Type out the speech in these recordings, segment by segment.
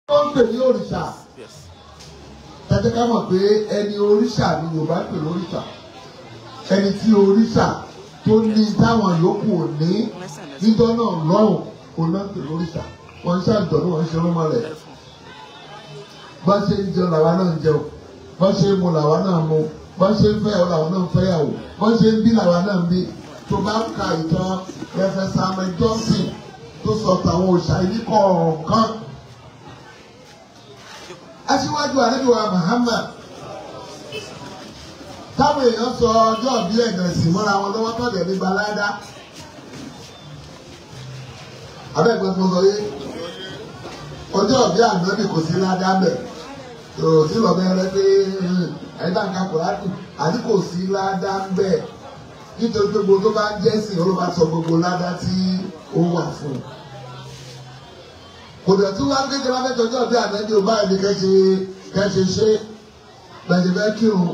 ó ń pè ní òrìṣà. Tẹ́tẹ́ ká mọ̀ pé ẹni òrìṣà ni Yorùbá pè lóríṣà. Ẹni tí òrìṣà tó ní táwọn yòókù ò ní níjọ́ náà lọ́rùn kò náà pè lóríṣà. Wọ́n ń ṣàjọ̀dún, wọ́n ń ṣe rúmọ́lẹ̀. Bá ṣe ń jẹun làwa náà ń jẹun. Bá ṣe ń mu làwa náà mu. Bá ṣe ń fẹ́yàwó làwa náà ń fẹ́yàwó. Bá ṣe ń bí làwa náà ń bí. Tó bá ń ka ìtàn Rẹ́fẹ́ Samuel Johnson tó sọ tàwọn òòṣà yìí kọ̀ọ̀kan. Aṣíwájú àlejò Muhammad táwọn èèyàn sọ ọjọ́ ìbí ẹ̀dẹ̀sìn mọ́ra wọn lọ́wọ́ tọ́jà ní gbalada. Abẹ́gbẹ́ fún sọ yé ọjọ́ ìbí ànábì kò sí ládàá bẹ̀. Sí lọ bẹ̀rẹ̀ pé ẹ̀dá nǹkan kùrádù àti kò sí ládàá bẹ̀. Nítorí pé gbogbo tó bá ń jẹ́sìn olóba sọ gbogbo ládàá tí ó wà fún un. Kò dẹ̀ tún wá kékeré abẹ́jọ ọjọ́ ìbí ànábì ò báyìí ní kẹ́ṣe ṣe lẹ́yìn bẹ́ẹ̀ kírun.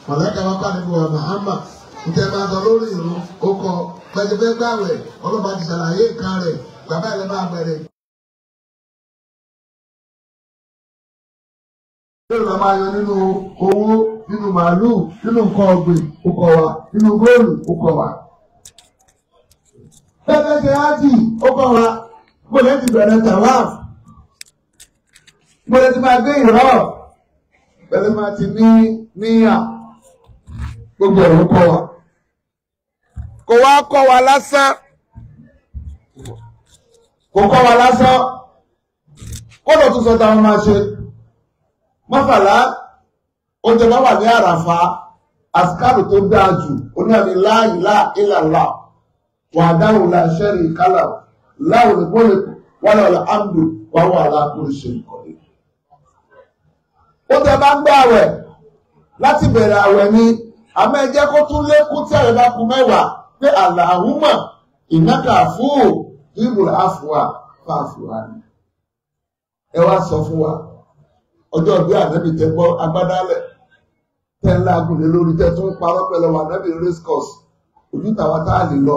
Mọ̀lẹ́ka wá pàdé bí wa Muhammad ǹjẹ́ máa sọ lórí ìrún ó kọ pẹ̀lẹ́pẹ́ gbàwẹ̀ ọlọ́ba ti ṣàlàyé nǹkan rẹ̀ bàbá ẹ̀ lè máa bẹ̀rẹ̀. Bẹ́ẹ̀ni la máa yọ nínú owó, nínú màálùú, nínú nǹkan ọ̀gbìn ó kọ wa, nínú góòlù ó kọ wa. Bẹ́ẹ̀ ṣe ájì ó kọ wa, mo lè ti bẹ̀rẹ̀ tàwáàf, mo lè ti máa gbé ìrọ̀, bẹ́ẹ̀ máa ti níyà. Gbogbo ẹ̀rọ kọ́ wa. Kò wá kọ́ wa lásán. Kò kọ́ wa lásán. Kódò tún sọ táwọn máa ṣe. Mọ́kànlá, oúnjẹ bá wà ní àràfà, àsìkárù tó dáa jù, oníyàní la ilaha illallah, wahdahu la sharika lahu, lahul mulku wa lahul hamdu wa huwa ala kulli shay'in qadir. Oúnjẹ bá ń gbé àwẹ̀ láti bẹ̀rẹ̀ àwẹ̀ ni. Àmọ́ ẹ jẹ́ kó tún lékún tí ẹ̀rọ bá kù mẹ́wàá pé Allahumma innaka afuwwun tuhibbul afwa fa'fu anni. Ẹ wá sọ fún wa ọjọ́ bí ànábì tẹ gbọ́ agbádálẹ̀ tẹ́ ńlá agùnlé lórí tẹ́ tún parọ́ pẹ̀lú wa ànábì race course ojú tàwa tá a lè lọ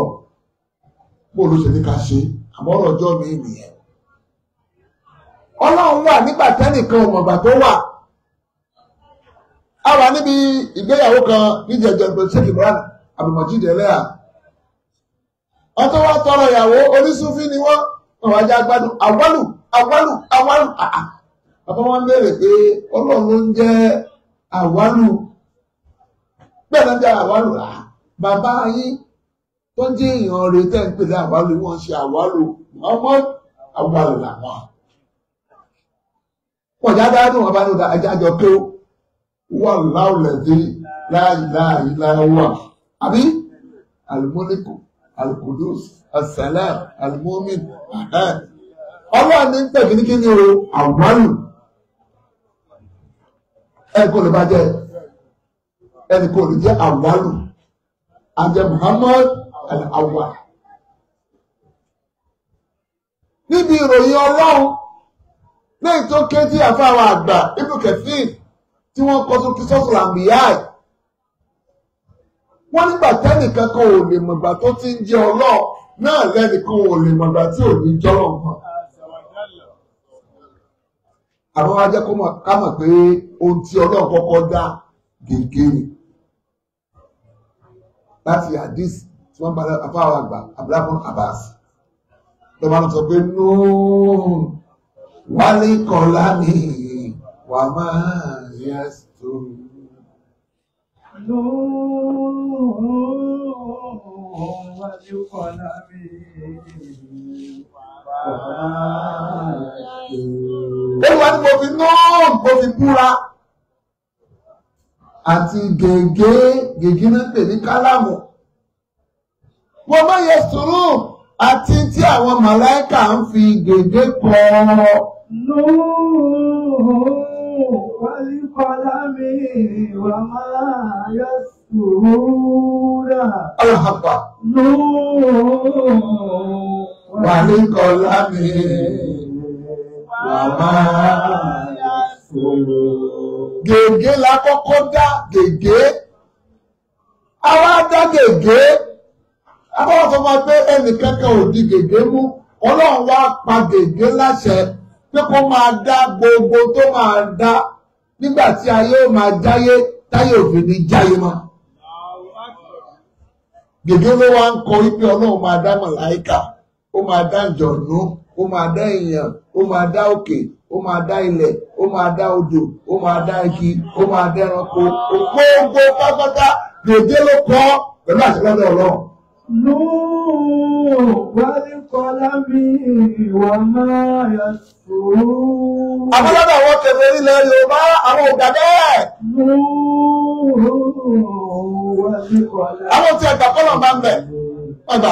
bó ló ṣe ní ká ṣe àmọ́ ọ̀rọ̀ ọjọ́ mi nìyẹn. Ọlọ́run wà nígbà tẹ́nìkan ọmọgbà tó wà. A wà níbi ìgbéyàwó kan níjẹjọ ìgbésẹ̀ Sheikh Ibrahim Abdulmajid Eleha. Wọ́n tó wá tọrọ ìyàwó onísúfí ni wọ́n wá já gbádùn àwálù. Bàbá wọn béèrè pé Ọlọ́run ló ń jẹ́ àwálù. Bẹ́ẹ̀ ló ń jẹ́ àwálù rà. Bàbá yín tó ń jẹ́ èèyàn rẹ̀ tẹ́ ń pè ní àwálù wọ́n ṣe àwálù. Ọmọ àwálù làwọn. Wọ́n já dáadùn wọn bá ní ọjà àjájọ pé ó. Wallahu alladhi la ilaha illa huwa. Àbí? Al-Mulku, Al-Qudus, As-Salam, Al-Mu'min. Ọlọ́run ní pẹ̀lú ní kí ní o, àwálù. Ẹ̀kọ́ lè bá jẹ́, ẹnìkọ́ lè jẹ́ àwálù. Àjẹ́ Muhammad al-Awwal. Níbi ìròyìn Ọlọ́run, lẹ́yìn tó ké tí àfáà àgbà, Ibn Kathir, tí wọ́n kọ́ tó kí sọ́sùn àmìyá ẹ̀. Wọ́n nígbà tẹ́nìkan kan ò lè mọ̀gbà tó ti ń jẹ́ Ọlọ́run náà lẹ́nìkan ò lè mọ̀gbà tí ò ní jọ́rọ̀ mọ́. Àwọn wa jẹ́ ká mọ̀ pé ohun tí Ọlọ́run kọ́kọ́ dá gègé ni. Láti hadith tí wọ́n bá afáwọn àgbà Abdullah Abbas. Lọ́wọ́ lọ sọ pé Nuh wálé kọ́lá ni wà máa. Yes, to no, what you call me? Olúwa ni mo fi náà mo fi búra àti gègé náà pè ní kálámù. Wọ́n máa yẹ sùúrù àti tí àwọn màláíkà ń fi gègé kọ. Wal-qalami wa ma yasturuna. Alahapa. Wal-qalami wa ma yasturuna. Gègé la kọ́kọ́ dá gègé. Àwa dá gègé. Àwọn ọ̀sán máa gbé ẹnì kankan ò di gègé mú. Ọlọ́run wá pa gègé láṣẹ pé kó máa dá gbogbo tó máa dá nígbà tí ayé ó máa jáyé táyé òfin ní jáyé mọ́. Gègé ló wá ń kọ wípé Ọlọ́run máa dá màláíkà, ó máa dá ìjọ̀nú, ó máa dá èèyàn, ó máa dá òkè, ó máa dá ilẹ̀, ó máa dá odò, ó máa dá igi, ó máa dá ẹranko, gbogbo pátápátá gègé ló kọ pẹ̀lú àṣìlọ́dọ̀ Ọlọ́run. Nùú wal-qalami wa ma yasturun. Àbúrọ́dọ̀ àwọn kẹfẹ́ ilẹ̀ Yorùbá àwọn ògbà bẹ́ẹ̀. Nùú wal-qalami. Àwọn tí ẹgbà kọ́lọ̀ máa ń bẹ̀. Ọgbà.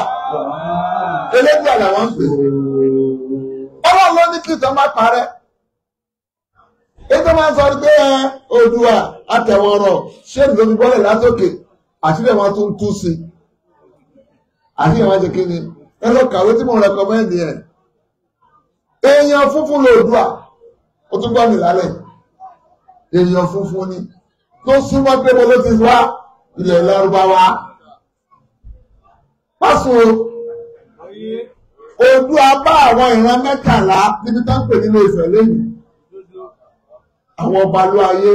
Elédùà làwọn ń pè. Ọlọ́run ló ní kí ìtàn máa parẹ́. Ètò máa ń sọ pé Oòduà àtẹ̀wọ̀rọ̀ ṣé ìlú fi bọ́lẹ̀ látòkè àti ilé wọn tún tú sí. Àti ìwọ̀n ṣe kí ni? Ẹ lọ kàwé tí mo rẹ̀kọ́mẹ́ndì ẹ̀. Èèyàn funfun l'Oòduà. Ó tún gbọ́ mi lálẹ́. Èèyàn funfun ni. Tó súnmọ́ pé mo ló ti wá ilẹ̀ Lárúbáwá. Pásùn o. Oòduà bá àwọn ìran mẹ́tàlá níbi tá ń pè nínú Ifẹ̀ lẹ́yìn. Àwọn ọba ló ayé,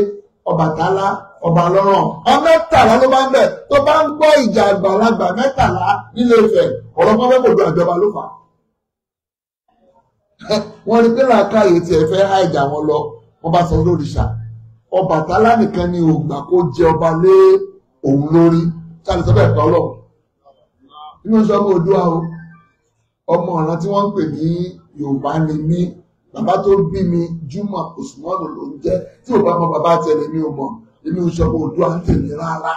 Ọbàtálá, ọba lọ́rọ̀. Ọmọ mẹ́tàlá ló bá ń bẹ̀ tó bá ń gbọ́ ìjà àgbàlagbà mẹ́tàlá nílé Ifẹ̀ ọ̀rọ̀pọ̀ fẹ́ kò do àjọba ló fà. Wọ́n rí pé làákàyè tí ẹ fẹ́ háìjà wọn lọ, wọ́n bá sọ lóríṣà. Ọbàtálá nìkan ni ògbà kó jẹ ọba lé òun lórí. Sáà sọ bẹ́ẹ̀ kọ́ lọ. Nínú iṣẹ́ ọmọ Oòduà o, ọmọ ọ̀ràn tí wọ́n ń pè ní Yorùbá ni mí. Bàbá tó bí mi Júmọ̀ Òsùmọ́nù ló ń jẹ́ tí ò bá mọ bàbá tẹ̀lé mi ò mọ̀ inú ìṣọ́bù Oòduà ń tèmi rárá.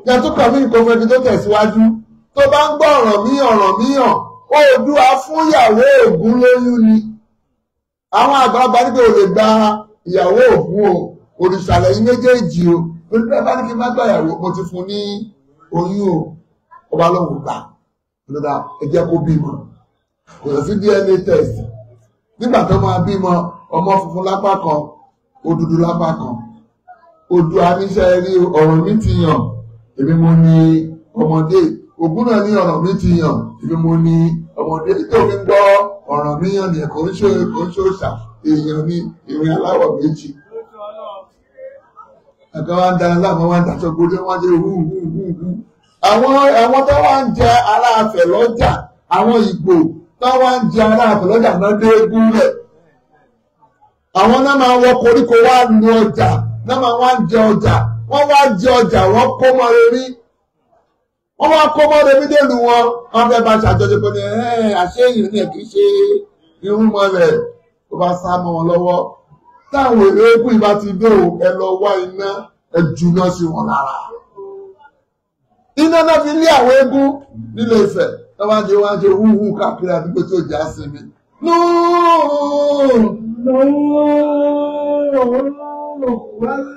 Yàtọ̀ kàmí nǹkan fún ẹni tó tẹ̀síwájú tó bá ń gbọ́ ọ̀ràn míyàn Oòduà fún ìyàwó Ògún lóyún ni. Àwọn àgbàlagbà níbi ò lè gba ìyàwó Ògún o òrìṣàlẹ̀ yìí méjèèjì o lórí bẹ́ẹ̀ bá ní kí n má gbà ìyàwó mo ti fún ní oyún o ọba lọ́wọ́ gbà lọ́dà ẹ jẹ́ kó bímọ. Kò sí DNA test nígbà tó máa bímọ ọmọ funfun lápá kan ó dúdú lápá kan. Oòduà níṣẹ́ rí ọ̀rọ̀ mi ti yàn èmi mo ní ọmọdé. Ògún náà ní ọ̀rọ̀ mi ti yàn èmi mo ní ọmọdé. Tó fi ń gbọ́ ọ̀rọ̀ mi yàn ní ẹ̀kọ́ ń ṣòṣà èèyàn ní ìrìn aláwọ̀ méjì. Ẹ̀ka wá ń dáná láàmú wá ń daṣọ gbódé wọ́n jẹ́ húhúhúhú. Àwọn tó wá ń jẹ Aláàfẹ̀ lọ́jà àwọn Ìgbò tó wá ń jẹ Aláàfẹ̀ lọ́jà náà dé egún rẹ̀. Àwọn náà máa wọ koríko wá lu ọjà náà máa wá ń jẹ ọjà wọ́n wá jẹ ọjà wọ́n kó mọ́ rẹ̀rí. Wọ́n wá kó mọ́ rẹ̀rí dèlù wọn wọ́n fẹ́ bá ṣàjọṣe pé àṣé èèyàn ní ẹ̀ kì í ṣe irúnmọlẹ̀ tó bá sá mọ́ wọn lọ́wọ́. Táwọn èrè eégún ìbá ti dé o ẹ lọ wá iná ẹ jùná sí wọn lára. Iná náà fi lé àwọn eégún nílé Ifẹ̀ wọ́n wá jẹ húhú káàkiri àdúgbò tó jà sí mi.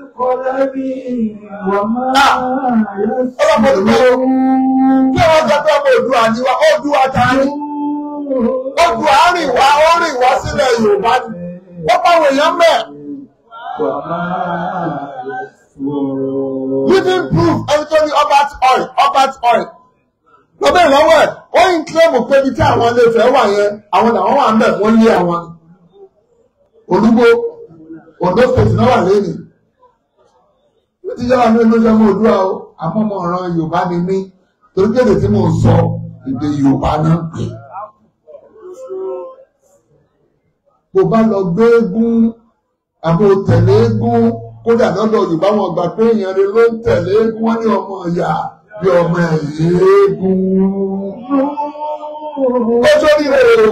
Wal-qalami wa ma yasturun. Kí wọ́n sọ pé ọmọ Oòduà ni wá, Oòduà ta ni? Oòduà rìn wá sílẹ̀ Yorùbá ni. Wọ́n bá wọ̀ èèyàn mẹ́. Living proof ẹni tó ní Albert oil. Lọ́bẹ̀ ìlọ́wọ́ ẹ̀, ó ń kílẹ̀mù pé ibi tí àwọn ilé Ifẹ̀ wà yẹn, àwọn làwọn wà ń bẹ̀ wọ́n lé àwọn. Olúgbó, Ondo State náà wà lẹ́yìn. Ní ti yára ní olóṣèlú ọmọ Oòduà o, àmọ́ ọmọ ọ̀ràn Yorùbá ni mí, torí kéde tí mò ń sọ èdè Yorùbá náà pè. Bó bá lọ gbé eégún, àbò tẹ̀lé eégún, kódà lọ́dọ̀ Yorùbá wọn gbà pé èèyàn rẹ̀ ló ń tẹ̀lé eégún, wọ́n ní ọmọ ìyá bí ọmọ eégún. Ó sórí rẹ̀ o.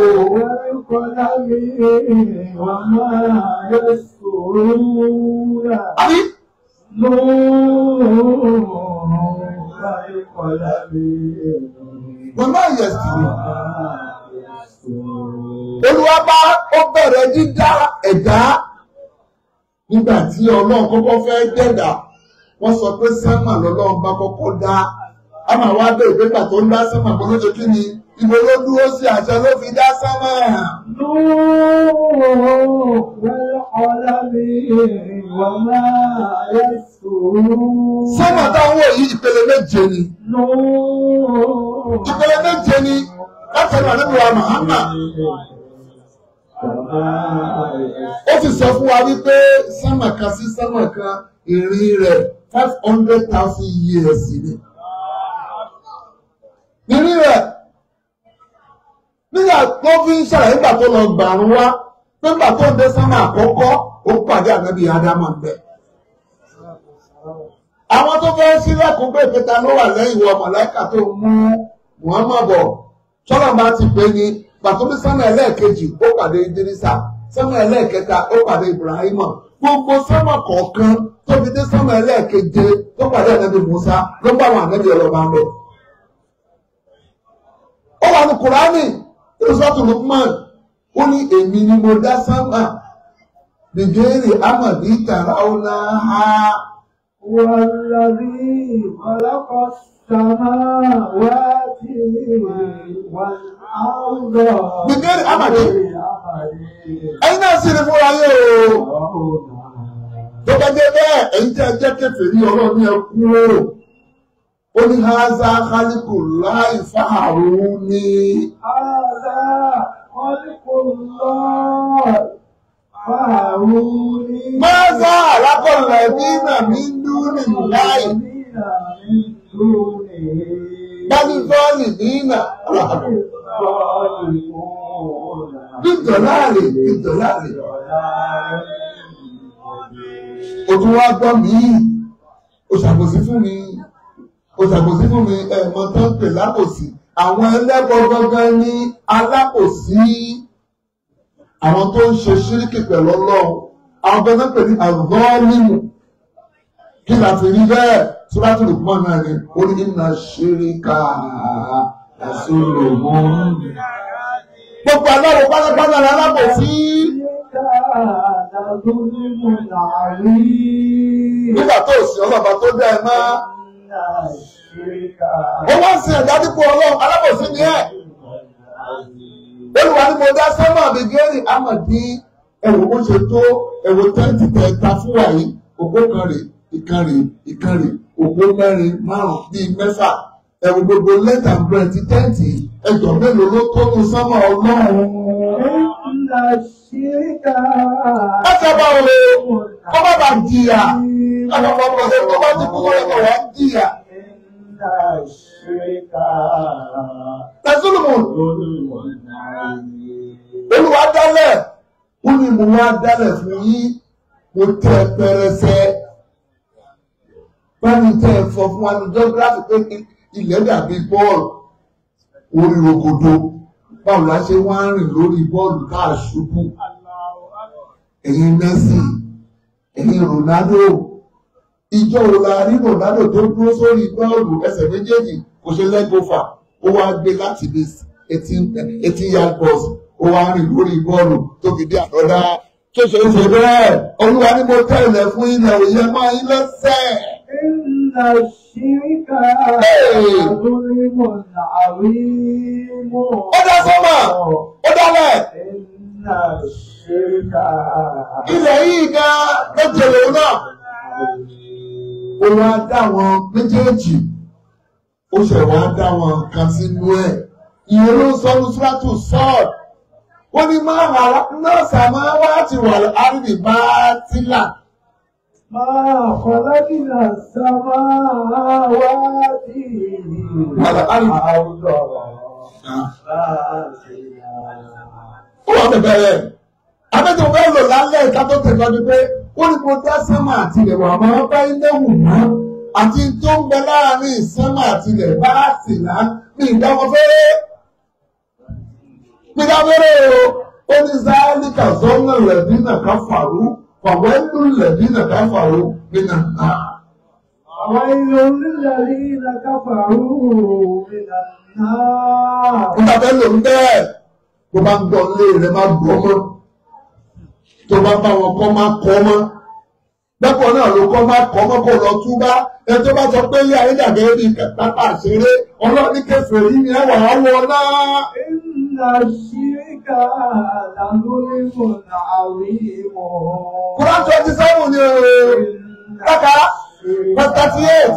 Àbí? Wọ́n máa yẹ̀ sí i. Olúwa bá ó bẹ̀rẹ̀ dídá ẹ̀dá nígbà tí Ọlọ́run kọ́kọ́ fẹ́ dẹ̀dá. Wọ́n sọ pé sánmà lọ́lọ́run bá kọ́kọ́ dá. A máa wá bẹ̀rẹ̀ pépà tó ń dá sánmà bó lóṣù kí ni ibo ló dúró sí àṣẹ ló fi dá sánmà. Sánmà táwọn wò yí ìpele méje ni. Ìpele méje ni. Látẹ̀lú àlébù wa Muhammad. Ó ti sọ fún wa wípé sánmà kan sí sánmà kan ìrìn rẹ̀ 500,000 years ni. Ìrìn rẹ̀ nígbà tó fi ń ṣàlàyé nígbà tó lọ gbàrún wá nígbà tó ń dé sánmà àkọ́kọ́ ó pàdé ànábì Ádámù bẹ́ẹ̀. Àwọn tó fẹ́ sílẹ̀kùn pé ìpẹta ló wà lẹ́yìn wọ màláíkà tó mú Muhammad bọ̀ sọ́nà bá ti pè ní pàtó bí sánmà ẹlẹ́ẹ̀kejì ó pàdé Ìdírísà sánmà ẹlẹ́ẹ̀kẹta ó pàdé Ibrahim gbogbo sánmà kọ̀ọ̀kan tó fi dé sánmà ẹlẹ́ẹ̀keje tó pàdé ànábì Musa ló bá àwọn ànábì ọlọ́ba ń bẹ̀. Ó wà ní Kùránì ìrúsọ́tù Lukman ó ní èmi ni mo dá sánmà bìgẹ́rì amadi tàrà ọ̀nà ha. والذي خلق السماوات والأرض بغير عمد. ẹ̀yin náà sì ní fúnra yín o. tó bá jẹ́ bẹ́ẹ̀ ẹ̀yin tí a jẹ́ kèfèrí Ọlọ́run ẹ kú o. ó ní haza khalqullahi fa'aruni. haza khalqullahi fa'aruni. Maza àlákọ̀ọ́lẹ̀ nínà mí dúnì láì. Bálífọ́ọ̀lì nínà. Ìdọ̀láàrè. O tún wá gbọ́ mí. O ṣàbòsí fún mi. Ẹ̀mọ́ tó ń pè lábòsí. Àwọn ẹlẹ́bọ gangan ní alábòsí. Àwọn tó ń ṣe ṣíríkì pẹ̀lú Ọlọ́run. Àwọn tó ń pè ní àgọ́ọ̀lìmù. Kí la fi rí bẹ́ẹ̀? Suratul Luqman náà ni ó ní inna shirika lasulmun. Gbogbo aláwọ̀ pátápátá ni alábòsí. Nígbà tó sì ọlọ́ba tó dá ẹ máa. Ó wá sí ẹ̀dá dípò Ọlọ́run alábòsí ni ẹ̀. Olúwa ni mo dá sọ́mọ̀ àbígẹ́rì àmọ̀dí ẹ̀wò bó ṣe tó ẹ̀wò tẹ́ǹtì tẹ̀ẹ̀ta fún wa yìí òpó kan rè ìkan rè òpó mẹ́rin márùn-ún bíi mẹ́fà ẹ̀wò gbogbo lẹ́tà bẹ̀rẹ̀ tẹ́ǹtì ẹjọ́ mélòó ló tó nu sọ́mọ̀ Ọlọ́run. Ẹ̀sẹ̀ bá wọlé kọ́ bá bá jìyà àpapọ̀ ọ̀pọ̀lọpọ̀ tó bá ti kú lọ́wọ́ wá jìyà. Tẹ̀sílùmù. Olúwa dálẹ̀, ó ní mo wá dálẹ̀ fún yín, mo tẹ pẹrẹsẹ. Báyìí tẹ ẹ̀fọ́ fún wa ní jọ́gíráfì pé ilẹ̀ dàbí bọ́ọ̀lù orí rogodo. Báwo la ṣe wá ń rìn lórí bọ́ọ̀lù káà ṣubú? Ẹ̀yin Messi, ẹ̀yin Ronaldo. Ìjọ wo la rí Ronaldo tó dúró sórí bọ́ọ̀lù ẹsẹ̀ méjèèjì kò ṣe lẹ́gọ́fà ó wá gbé láti bí 18 yard box ó wá rìn lórí bọ́ọ̀lù tó fi dé àdọ́dá tó ṣe é ṣe bẹ́ẹ̀ Olúwa ní mo tẹ̀lé fún ilẹ̀ òye máa ń lẹ́sẹ̀. Inna shirika zulmun azim. Ó dá sọ́mà ó dálẹ̀. Inna shirika. Ilẹ̀ yìí gan méjèlè náà. Ó wá dá wọn méjèèjì, ó ṣẹ̀ wá dá wọn kan sínú ẹ̀. Ìyẹn ló ń sọ ní Súrátù Sọ́ọ̀d. Ó ní máa hàrá náà sàmá wá ti wà láàrin bá tílà. Máa khalaqna samawati wal arda Ó wà bẹ̀bẹ̀ rẹ̀. Abẹ́tò fẹ́ lò lálẹ́ ìta tó tẹ̀lọ́ ni pé ó ní kó dá sánmà àti ilẹ̀ wà máa bá ilé wù mọ́. Àti tó ń bẹ láàrin sánmà àti ilẹ̀ bá sì ná ní ìdáwọ́ fẹ́rẹ́. Gbígbàwéré o, ó ní záálíkà zọ́nà lẹ̀dínà káfàrú, fàwẹ́lú lẹ̀dínà káfàrú nínú náà. Wailul lilladhina kafaru minan nar. Ó dàbẹ́ lò ń bẹ́ẹ̀. Tó bá ń gbọ́ lé rẹ̀ máa gbọ́ mọ́. Tó bá bá wọn kọ́ máa kọ́ mọ́. Bẹ́pọ̀ náà ló kọ́ máa kọ́ mọ́ kó lọ túbá. Ẹ tó bá sọ pé ilé ayé dàgẹ́ bí pápá àṣeré, ọlọ́ọ̀ni kèfèrí ni ẹwà wọ náà. Inna shirika lazulmun azim. Quran 27 ni o. Kaka, verse 38.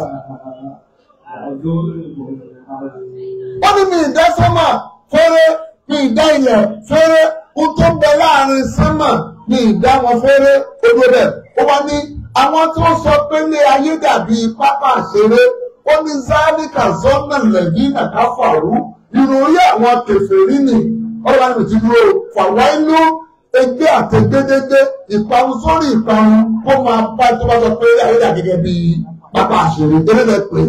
Ó ní mi ìdásọ́mà fẹ́rẹ́ ní ìdá ilẹ̀ fẹ́rẹ́ ohun tó ń bẹ láàrin sánmà ní ìdá wọn fẹ́rẹ́ odò bẹ̀. Ó wá ní àwọn tó sọ pé ilé ayé dàbí pápá àṣeré ó ní záníkà zọ́nà lẹ́yìn nàkáfàrú ìròyìn àwọn kèfèrí nì ọ̀rọ̀ àmì ti dúró fàwáìlú ẹgbẹ́ àtẹgbẹ́dẹ́gbẹ́ ìparun sórí ìparun kó máa bá tó bá sọ pé ilé ayé dàbí gẹ́gẹ́ bí pápá àṣeré tẹ́lẹ̀ pè é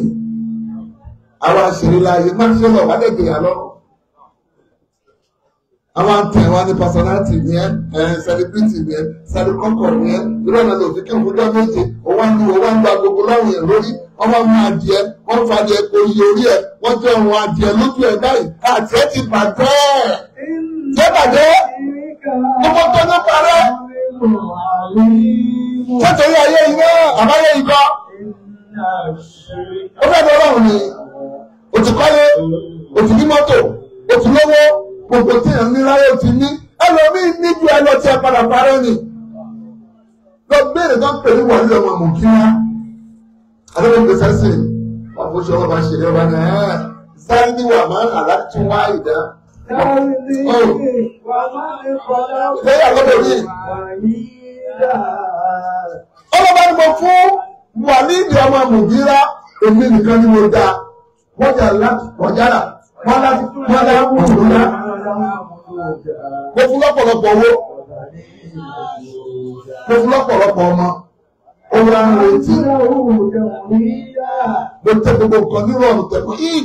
àwọn àṣeré láàyè má ṣe lọ wà lẹ́gbẹ̀ẹ́ àlọ́run. Àwọn àtẹ̀ wa ní personality ní celebrity ní celebrity ní irú ọ̀nà lòdì kí n fúnjọ́ méje owó ń lu agogo láwọn èèyàn lórí ọmọ mú adìẹ wọ́n fa adìẹ kò yí orí ẹ̀ wọ́n jẹ́ ohun adìẹ lójú ẹ̀ báyìí àti ẹ̀ ti bàjẹ́ ṣé bàjẹ́ gbogbo tó ní parẹ́ ṣètòrí ayé iná àbáyé ikọ́ ó fẹ́ bọ́ ọlọ́run ni o ti kọ́lé o ti ní mọ́tò o ti lówó gbogbo tí èèyàn ní láyé o ti ní ẹlòmíì níbi ẹ lọ tí ẹ padà parẹ́ ni lọ béèrè tó ń pè ní wọlé ọmọ mùkíná adébẹ̀ gbèsè sí wọn kò ṣe ọlọ́ba ṣe lẹ́wọ̀n ní ẹ̀ sáré ní wà máa ń àlá tún wá ìdá. lẹ́yìn àlọ́bẹ̀ rí ọlọ́ba ni mo fún wàlíìdì ọmọ mùgírá èmi nìkan ni mo dá wọ́n jà láti ọ̀jára wọ́n láti òṣùlá mo fún lọ́pọ̀lọpọ̀ owó mo fún lọ́pọ̀lọpọ̀ ọmọ ó wá ń retí mo tẹ gbogbo nǹkan nírọ̀rùn tẹ̀kọ́ yìí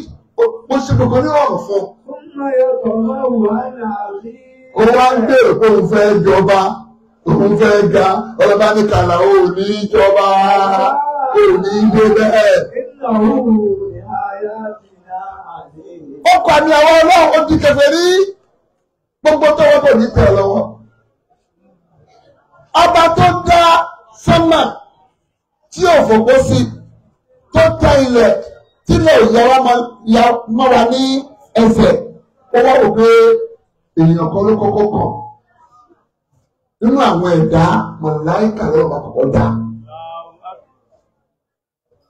mo ṣe gbogbo nírọ̀rùn fún ó wá ń bèèrè pé òun fẹ́ jọba òun fẹ́ ga ọlọ́ba ní kàlà ó ní jọba ó ní dé bẹ́ẹ̀. ó kọ́ àmì àwọn ọlọ́run ó di kèfèrí gbogbo tó wọ́n kò ní tẹ̀ lọ́wọ́. ọba tó dá sánmà tí ò fòpó sí tó tẹ ilẹ̀ tí lè yà mọ́ wa ní ẹsẹ̀ ó wá wò pé èèyàn kan ló kọ́kọ́ kàn nínú àwọn ẹ̀dá mọ̀láìkà lọ́wọ́ bá kọ́kọ́ dá.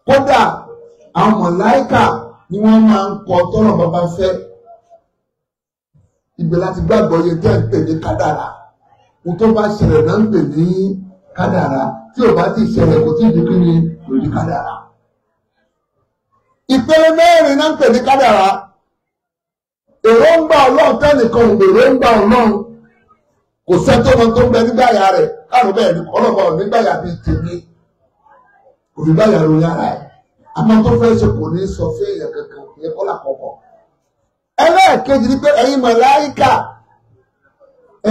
kódà àwọn mọ̀láìkà ni wọ́n máa ń kọ tọ́lọ̀ bàbá fẹ́ ibẹ̀ láti gbàgbọ́ yẹ tẹ́ ń pè ní kádàrà ohun tó bá ṣẹlẹ̀ náà ń pè ní kádàrà tí ò bá ti ṣẹlẹ̀ kò tí ì di kí ni lórí kádàrà. ìpele mẹ́rin náà ń pè ní kádàrà èròǹgbà ọlọ́run tẹ́nìkan èròǹgbà ọlọ́run kò sẹ́tọ́ wọn tó ń bẹ nígbàyà rẹ̀ káàró bẹ́ẹ̀ ni ọlọ́pàá ò nígbàyà bíi tèmi kò nígbàyà lórí ara ẹ̀ àmọ́ tó fẹ́ ṣe kò ní sọ fún èèyàn kankan ìyẹn kọ́ làkọ́kọ́. ẹlẹ́ẹ̀kejì ni pé ẹ̀yin màláíkà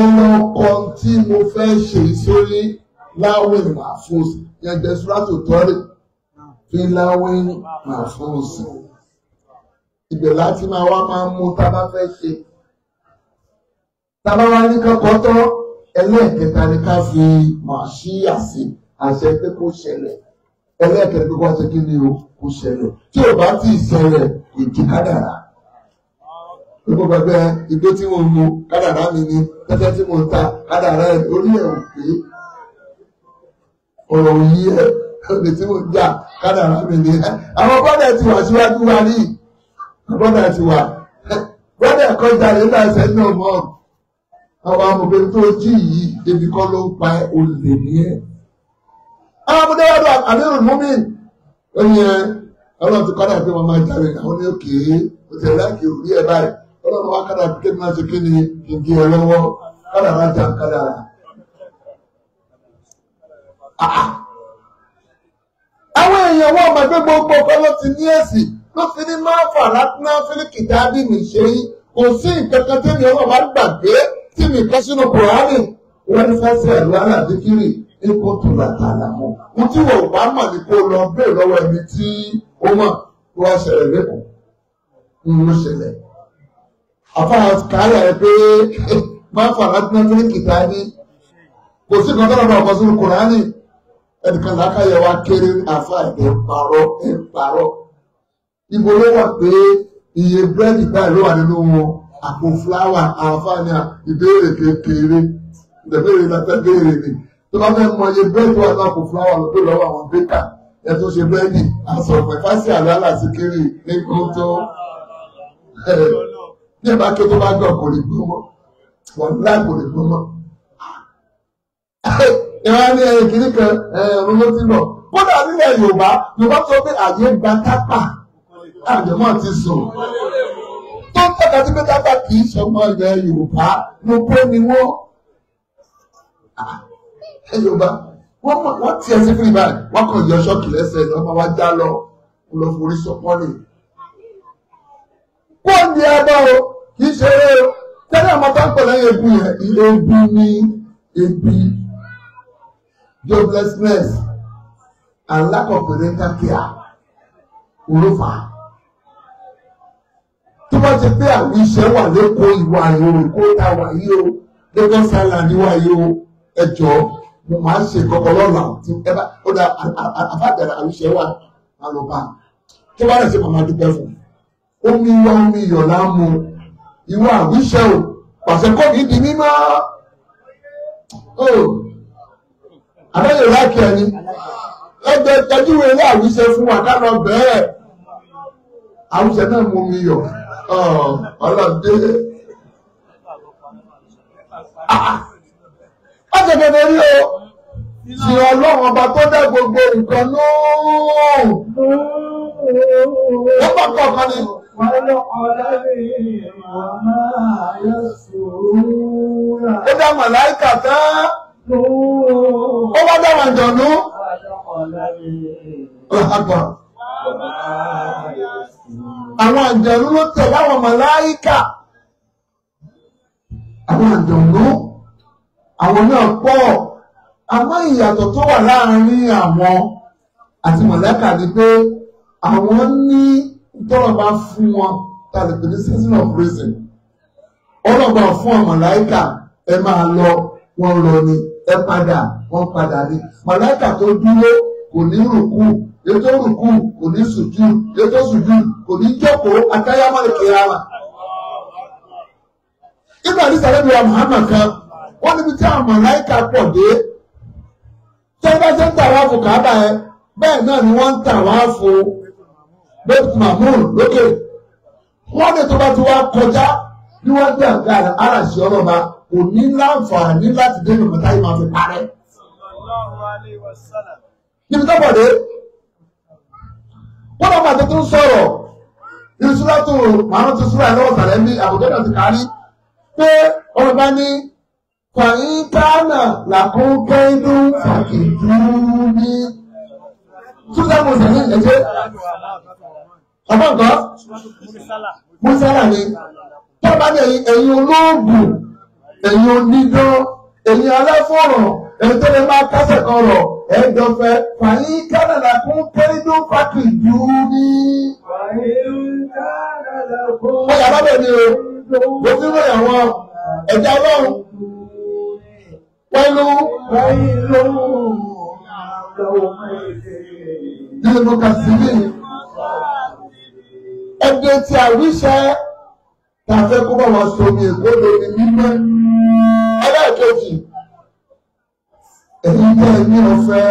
ẹ̀rọ kan tí mo fẹ́ ṣe sórí láwìn mahfuz yẹn jẹ́ sùràtù tọ́rì fi láwìn mahfuz ibẹ̀ láti máa mú tá a bá fẹ́ ṣe. Tábá wá ní kọ́kọ́ tán ẹlẹ́ẹ̀kẹta ni ká fi màṣíyà sí àṣẹ pé kó ṣẹlẹ̀ ẹlẹ́ẹ̀kẹta pé kó ṣe kí ni o kó ṣẹlẹ̀ tí ò bá tí ì ṣẹlẹ̀ kò jí kádàrá. Gbogbo gbàgbé igbó tí mo mu kádàrá mi ni tẹ́tẹ́ tí mo ta kádàrá ẹ̀ orí ẹ̀ ò pé ọ̀rọ̀ òyí ẹ̀ ọ̀dẹ̀ tí mo jà kádàrá mi ni. Àwọn bọ́dà ti wà síwájú wa rí bọ́dà ti wà bọ́dà kọjá nígbà ìṣẹ́ náà mọ́ àwọn amòfin tó jí yìí débi kọ́ ló ń pa olè ní ẹ̀. àwọn ọmọdé wà lọ àmírù múmin ó ní ẹ ọlọ́run ti kọ́dà pé wọ́n máa jáde àwọn ní òkè ó ti láìkì orí ẹ̀ báyìí ọlọ́run wá kádà pé kí máa ṣe kí ni ìgé ẹ lọ́wọ́ kádà máa jà kádà rà. àwọn èèyàn wọn máa gbé gbogbo ọkọ ló ti ní èsì ló fi ní máa fà láti náà fílíkì dábì mi ṣe yí kò sí nǹkan kan tí ènìyàn náà bá gbàgbé tí mi kọ́ sínú kùránì wọ́n ní fásitì ẹ̀rọ aládìkírì epo tó làtà àlàmọ́. Wọ́n tí wọ́n bá mọ̀ ní kó lọ bẹ́ẹ̀ lọ́wọ́ ẹni tí ó mọ̀ tó wá ṣẹlẹ̀ lẹ́kọ̀ọ́. Ń ló ṣẹlẹ̀. Àfáà kàálà ẹ pé máa fà láti náà fún kìtà ní. Kò sí kan tó lọ́wọ́ ọkọ̀ sínú kùránì. Ẹnìkan lákàyẹ̀ wá kéré àfáà ẹ̀ parọ́. Ibo ló wà pé iye búrẹ́dì báyìí ló wà nínú wọn. Àpò fúláwà àǹfààní ìbéèrè kékeré ìbéèrè lápẹ́ béèrè ni tó bá fẹ́ mọ iye búrẹ́dì wà náà àpò fúláwà lọ́dọ̀ lọ́wọ́ àwọn bẹ́kà ẹ tó ṣe búrẹ́dì àsọ̀pẹ̀ fásitì àlálà sí kiri ní kó tó ní ìbá kí tó bá gbọ́ kò lè gbọ́ mọ́ wọ́n láì kò lè gbọ́ mọ́. ìwọ́n ní ẹ̀yìn kìíní kan ọ̀run ló ti lọ kódà nílẹ̀ Yorùbá sọ pé àyè gba tápà àjẹmọ́ ti sùn tó ń tọ́ka sí pé tápà kì í ṣọmọ ilẹ̀ Yorùbá ló pé ni wọ́n Yorùbá wọ́n ti ẹsẹ̀ fún ibà wọ́n kàn yọ ṣọ́ọ̀kì lẹ́sẹ̀ ni wọ́n máa wá já lọ lọ forí sọpọ́nì. kó ní ẹgbẹ́ o kì í ṣe eré o tẹ́lẹ̀ ọmọ tó ń pè lẹ́yìn ebi yẹn ebi ní ebi joblessness and lack of parental care olófà. tó bá ti pé àwọn iṣẹ́ wà lẹ́kọ̀ọ́ ìwà ìhòòhò kó ta wà yìí o Lagos Island wà yìí o ẹjọ́ mo máa ń ṣe kọ́kọ́ lọ́la tí ẹ bá ó dá àfàdàrà àwùṣẹ́ wà á lọ bá tó bá rẹ̀ ṣe màmá dúpẹ́ fún omi wá omi iyọ̀ láàmú ìwà àwùṣẹ́ o pàṣẹ kọ́ mi di mímọ́ àbẹ́yẹ̀ láàkì ẹni ẹgbẹ́ ẹjúwe ilé àwùṣẹ́ fún wa kánà bẹ́ẹ̀ àwùṣẹ́ náà mú mi yọ̀ ọlọ́dẹ ọ̀sẹ̀kẹ̀dẹ̀ rí o ti Ọlọ́run ọba tó dá gbogbo nǹkan náà ó bá kọ̀ọ̀kan ni. ó dá màláìkà tán ó wá dá màjọ̀nú. àwọn àjọ̀nú ló tẹ̀ láwọn màláìkà àwọn àjọ̀nú àwọn náà pọ̀ àmọ́ ìyàtọ̀ tó wà láàárín àwọn àti màláíkà ni pé àwọn ní tọ́lọ̀ bá fún wọn tàbí pé ní season of reason ọlọ́gbà fún àwọn màláíkà ẹ máa lọ wọn lọ ni ẹ padà wọn padà ni màláíkà tó dúró kò ní rùkú ètò rùkú kò ní sùjú ètò sùjú kò ní jókòó àtayámọ́lẹ̀ kìíyàmà. nígbà tí sàlẹ́bí wa Muhammad kan wọ́n níbi tí àwọn màláíkà pọ̀ dé tí wọ́n bá ṣe ń tàwáàfù Káàbà ẹ bẹ́ẹ̀ náà ni wọ́n ń tàwáàfù Bait Mamur lókè wọ́n ní tó bá ti wá kọjá bí wọ́n dé àgbà àràṣì ọlọ́ba kò ní láǹfààní láti dé nìkan táyé máa fi parẹ́. níbi tó pọ̀ dé wọ́n lọ́pàá tó tún sọ̀rọ̀ ìṣúra tó màrún ti súra ẹ̀ lọ́wọ́ sàlẹ̀ ní àbùkẹ́ náà ti kárí pé ọlọ́ba ní fàyín kánà làkún kẹ́ndú fàkìdúní. Súlẹ̀ Mùsùlùmí ẹ̀jẹ̀. Ọ̀pọ̀ nǹkan. Mùsàlà ni. Tọ́ba ní ẹ̀yin olóògùn, ẹ̀yin onídán, ẹ̀yin aláfọ̀rọ̀, ẹ̀yin tó lè máa kásẹ̀ kan rọ̀, ẹ̀dọ̀fẹ́. Fàyín kánà làkún kẹ́ndú fàkìdúní. Wọ́n yàrá bẹ̀ ni o. Mo fi wọ́n yà wọ́n ẹ̀jẹ̀ ọlọ́run. Pẹ̀lú nínú kàsílì ẹgbẹ́ tí a wíṣẹ́ tàfẹ́ kó bá wọn sọmi èkó lórí mímọ́ ẹlẹ́ẹ̀kejì èyí jẹ́ ní ọ̀fẹ́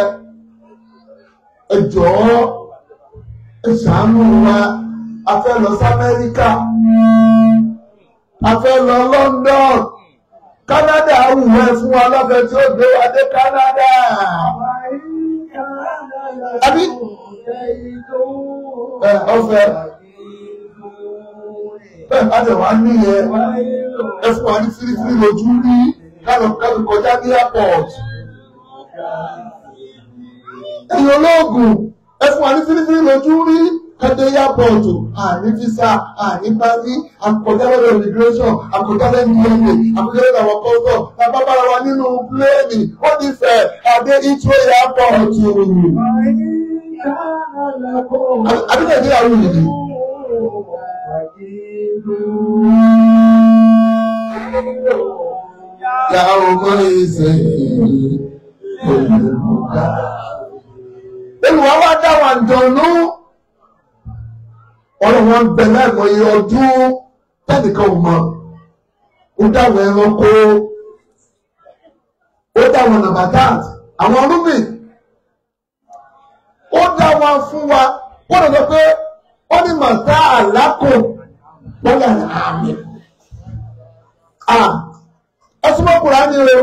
ẹ jọ̀ọ́ ẹ ṣàánú wa a fẹ́ lọ sí Amẹ́ríkà a fẹ́ lọ London Canada wùwẹ́ fún wa lọ́fẹ̀ẹ́ tí ó gbé wa dé Canada. Àbí ọ̀fẹ́ bẹ́ẹ̀ bá tẹ̀ wá ní ẹ fún wa ní fírífírí lójú rí kálọ̀ kọjá ní airport. Ẹ̀yin olóògùn ẹ fún wa ní fírífírí lójú rí kẹ́dé airport àní visa àní pàṣí àkọjá lọ́dọ̀ immigration àkọjá lẹ́nu ẹ̀yẹ àkọjá lọ́dọ̀ àwọn kọ́ńtọ̀ bàbá bára wa nínú pléènì ó ti fẹ̀ àdé Heathrow airport. Àbí Nàìjíríà wù yìí. Yàrá ọmọ ìṣe olùkọ́. Olùwà wá dá wa dùnú. Ọlọ́wọ́n ń bẹ láìmọye ọdún tẹ́nìkan ò mọ̀. Ó dáwọn ẹranko, ó dáwọn nàbàtàt, àwọn olúmi. Ó dá wọn fún wa, ó lọ pé ó ní màtá àlákò wọ́n yà ní àmì. ẹ̀sùnmọ́ Kùránì o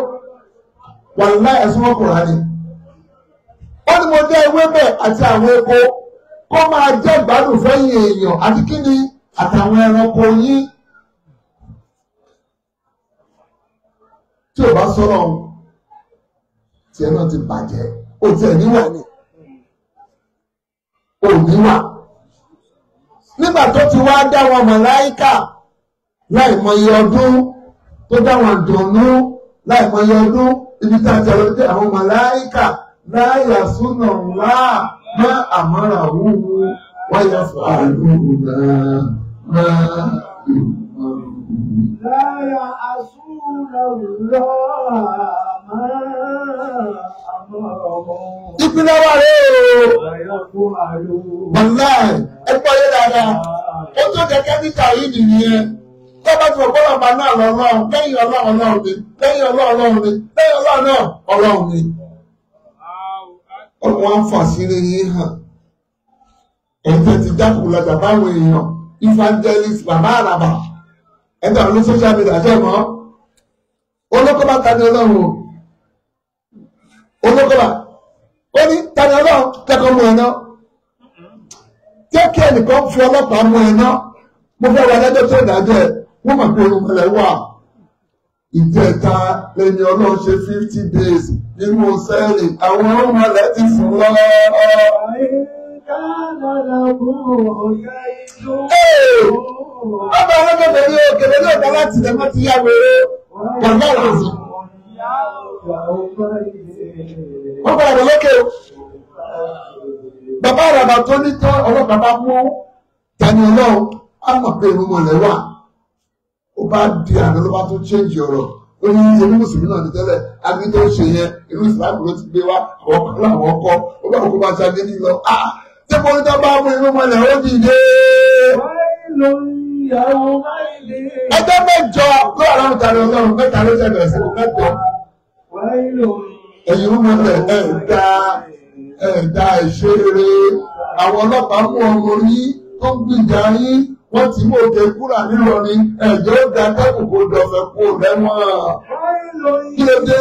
wàláhì ẹ̀sùnmọ́ Kùránì ó ní mo dé ewébẹ̀ àti àwọn epo kó máa jẹ́ ìgbádùn fẹ́yìn èèyàn àti kíni àtàwọn ẹranko yín tí ò bá sọ̀rọ̀ tí ẹ náà ti bàjẹ́ ó tiẹ̀ níwà ni ò níwà nígbà tó ti wá dá wọn màláíkà láìmọye ọdún tó dá wọn dùnnú láìmọye ọdún ibi tá a ti ọ̀rọ̀ pé àwọn màláíkà láyà súnà ńlá má àmọ́ra wúwo wáyà fún àlùmọ́ náà. láyà àsúnà ńlá má àmọ́ra wúwo. ìpínlẹ̀ wà rẹ̀ o. Bàlá ẹgbẹ́ yé dáadáa. Ó tó kẹ̀kẹ́ níta yìí nìyẹn. Tó bá ti wọ̀ bọ́lá máa náà lọ́lọ́run, lẹ́yìn ọlọ́run ni, lẹ́yìn ọlọ́run ni, lẹ́yìn ọlọ́run náà ọlọ́run ni. Ọ̀pọ̀ wọn fà sí yín hàn. Ẹ̀jẹ̀ ti dákùn lọ́jà báwọn èèyàn. Evangelist bàbá àràbà. Ẹ̀jẹ̀ àwọn ní social media jẹ́ mọ́. Olókọ́ bá tani ọlọ́run o. Olókọ́ bá. Ó ní tani ọlọ́run kẹ́kọ̀ọ́ mú ẹ náà. Jẹ́ kí ẹnìkan fi ọlọ́pàá mú ẹ náà. Mo fẹ́ wọ adájọ́ tó ìdájọ́ ẹ̀. Wọ́n mọ̀ pé olùmọ̀lẹ̀ wà. Ìjẹta lẹ́ni ọlọ́run ṣe 50 days nínú sẹ́ẹ̀lì. Àwọn ọmọlẹ̀ ti sùn lọ. Bàbá ọlọ́gbẹ̀rẹ̀ ní òkèlè ní ọ̀dá láti lẹ́mọ́ ti yá wèrè. Bàbá ìrọ̀sì. Wọ́n padà bọ̀ lókè o. Bàbá àràbà tó ní tán ọlọ́pàá bá mú tani ọlọ́run á mọ̀ pé irun mọ̀lẹ́ wà. Ó bá di àná ló bá tún change ọ̀rọ̀. Ó ní ẹni mùsùlùmí náà ní tẹ́lẹ̀ agídí tó ṣe yẹn irú ìsìlámù ló ti gbé wá àwọn kan láwọn ọkọ ó bá òkú bá ṣe agídí lọ. Ṣé mo ní tán bá mú irun mọ̀lẹ́ ó dìde? Ẹjọ́ mẹ́jọ ló wà láwọn tani ọlọ́run mẹ́ta ló ṣe bẹ̀rẹ̀ sí mẹ́jọ. Ẹ̀yin irun mọ̀lẹ́ ẹ̀dá ìṣeré àwọn ọlọ́pàá mú ọmọ yín tó ń gbìjà yín wọ́n ti mú òkè kúrà nílò ní ẹ̀jọ́ da tẹ́kùn kò dọ̀fẹ́ kó lẹ́wọ̀n. Kí ló dé?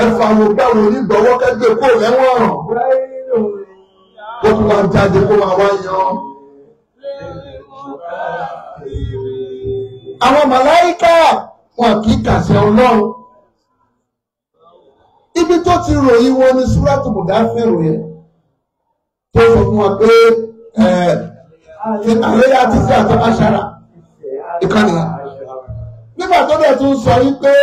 Ẹ̀fà wò gbàwò onígbọ̀wọ́ kẹ́gbẹ́ kó lẹ́wọ̀n. Ó tún wá jáde kó máa wá yan. Àwọn màláíkà wọn kì í kàṣẹ Ọlọ́run. Ibi tó ti ròyìn wọn ní Súrátù Mùdáfírù yẹn tó sọ fún wa pé àríyá ti sí àtọ́kására ìkànnì nígbà tó dẹ̀ tún sọ wípé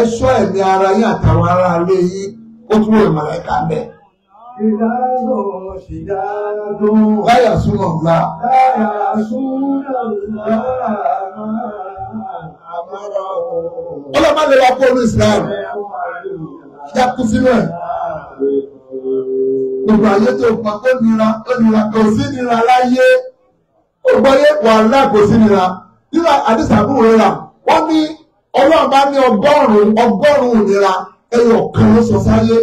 ẹ̀ṣọ́ ẹ̀mí ara yín àtàwọn ará ilé yín ó tún wọ ìmọ̀lẹ́ka bẹ́ẹ̀. Láyà súnà ńlá. Ọlọ́mọ lè wá kó ní Ìsìlámù. Jákú sínú ẹ̀. Gbogbo ayé tó pa ó nira kò sí nira láyé. Ó gbọ́yé wàhálà kò sí nira. Nígbà àdìsàbúrò rẹ̀ rà, wọ́n ní Ọlọ́run bá ní ọgọ́rùn-ún nira ẹyọ kan ló sọ sáyé.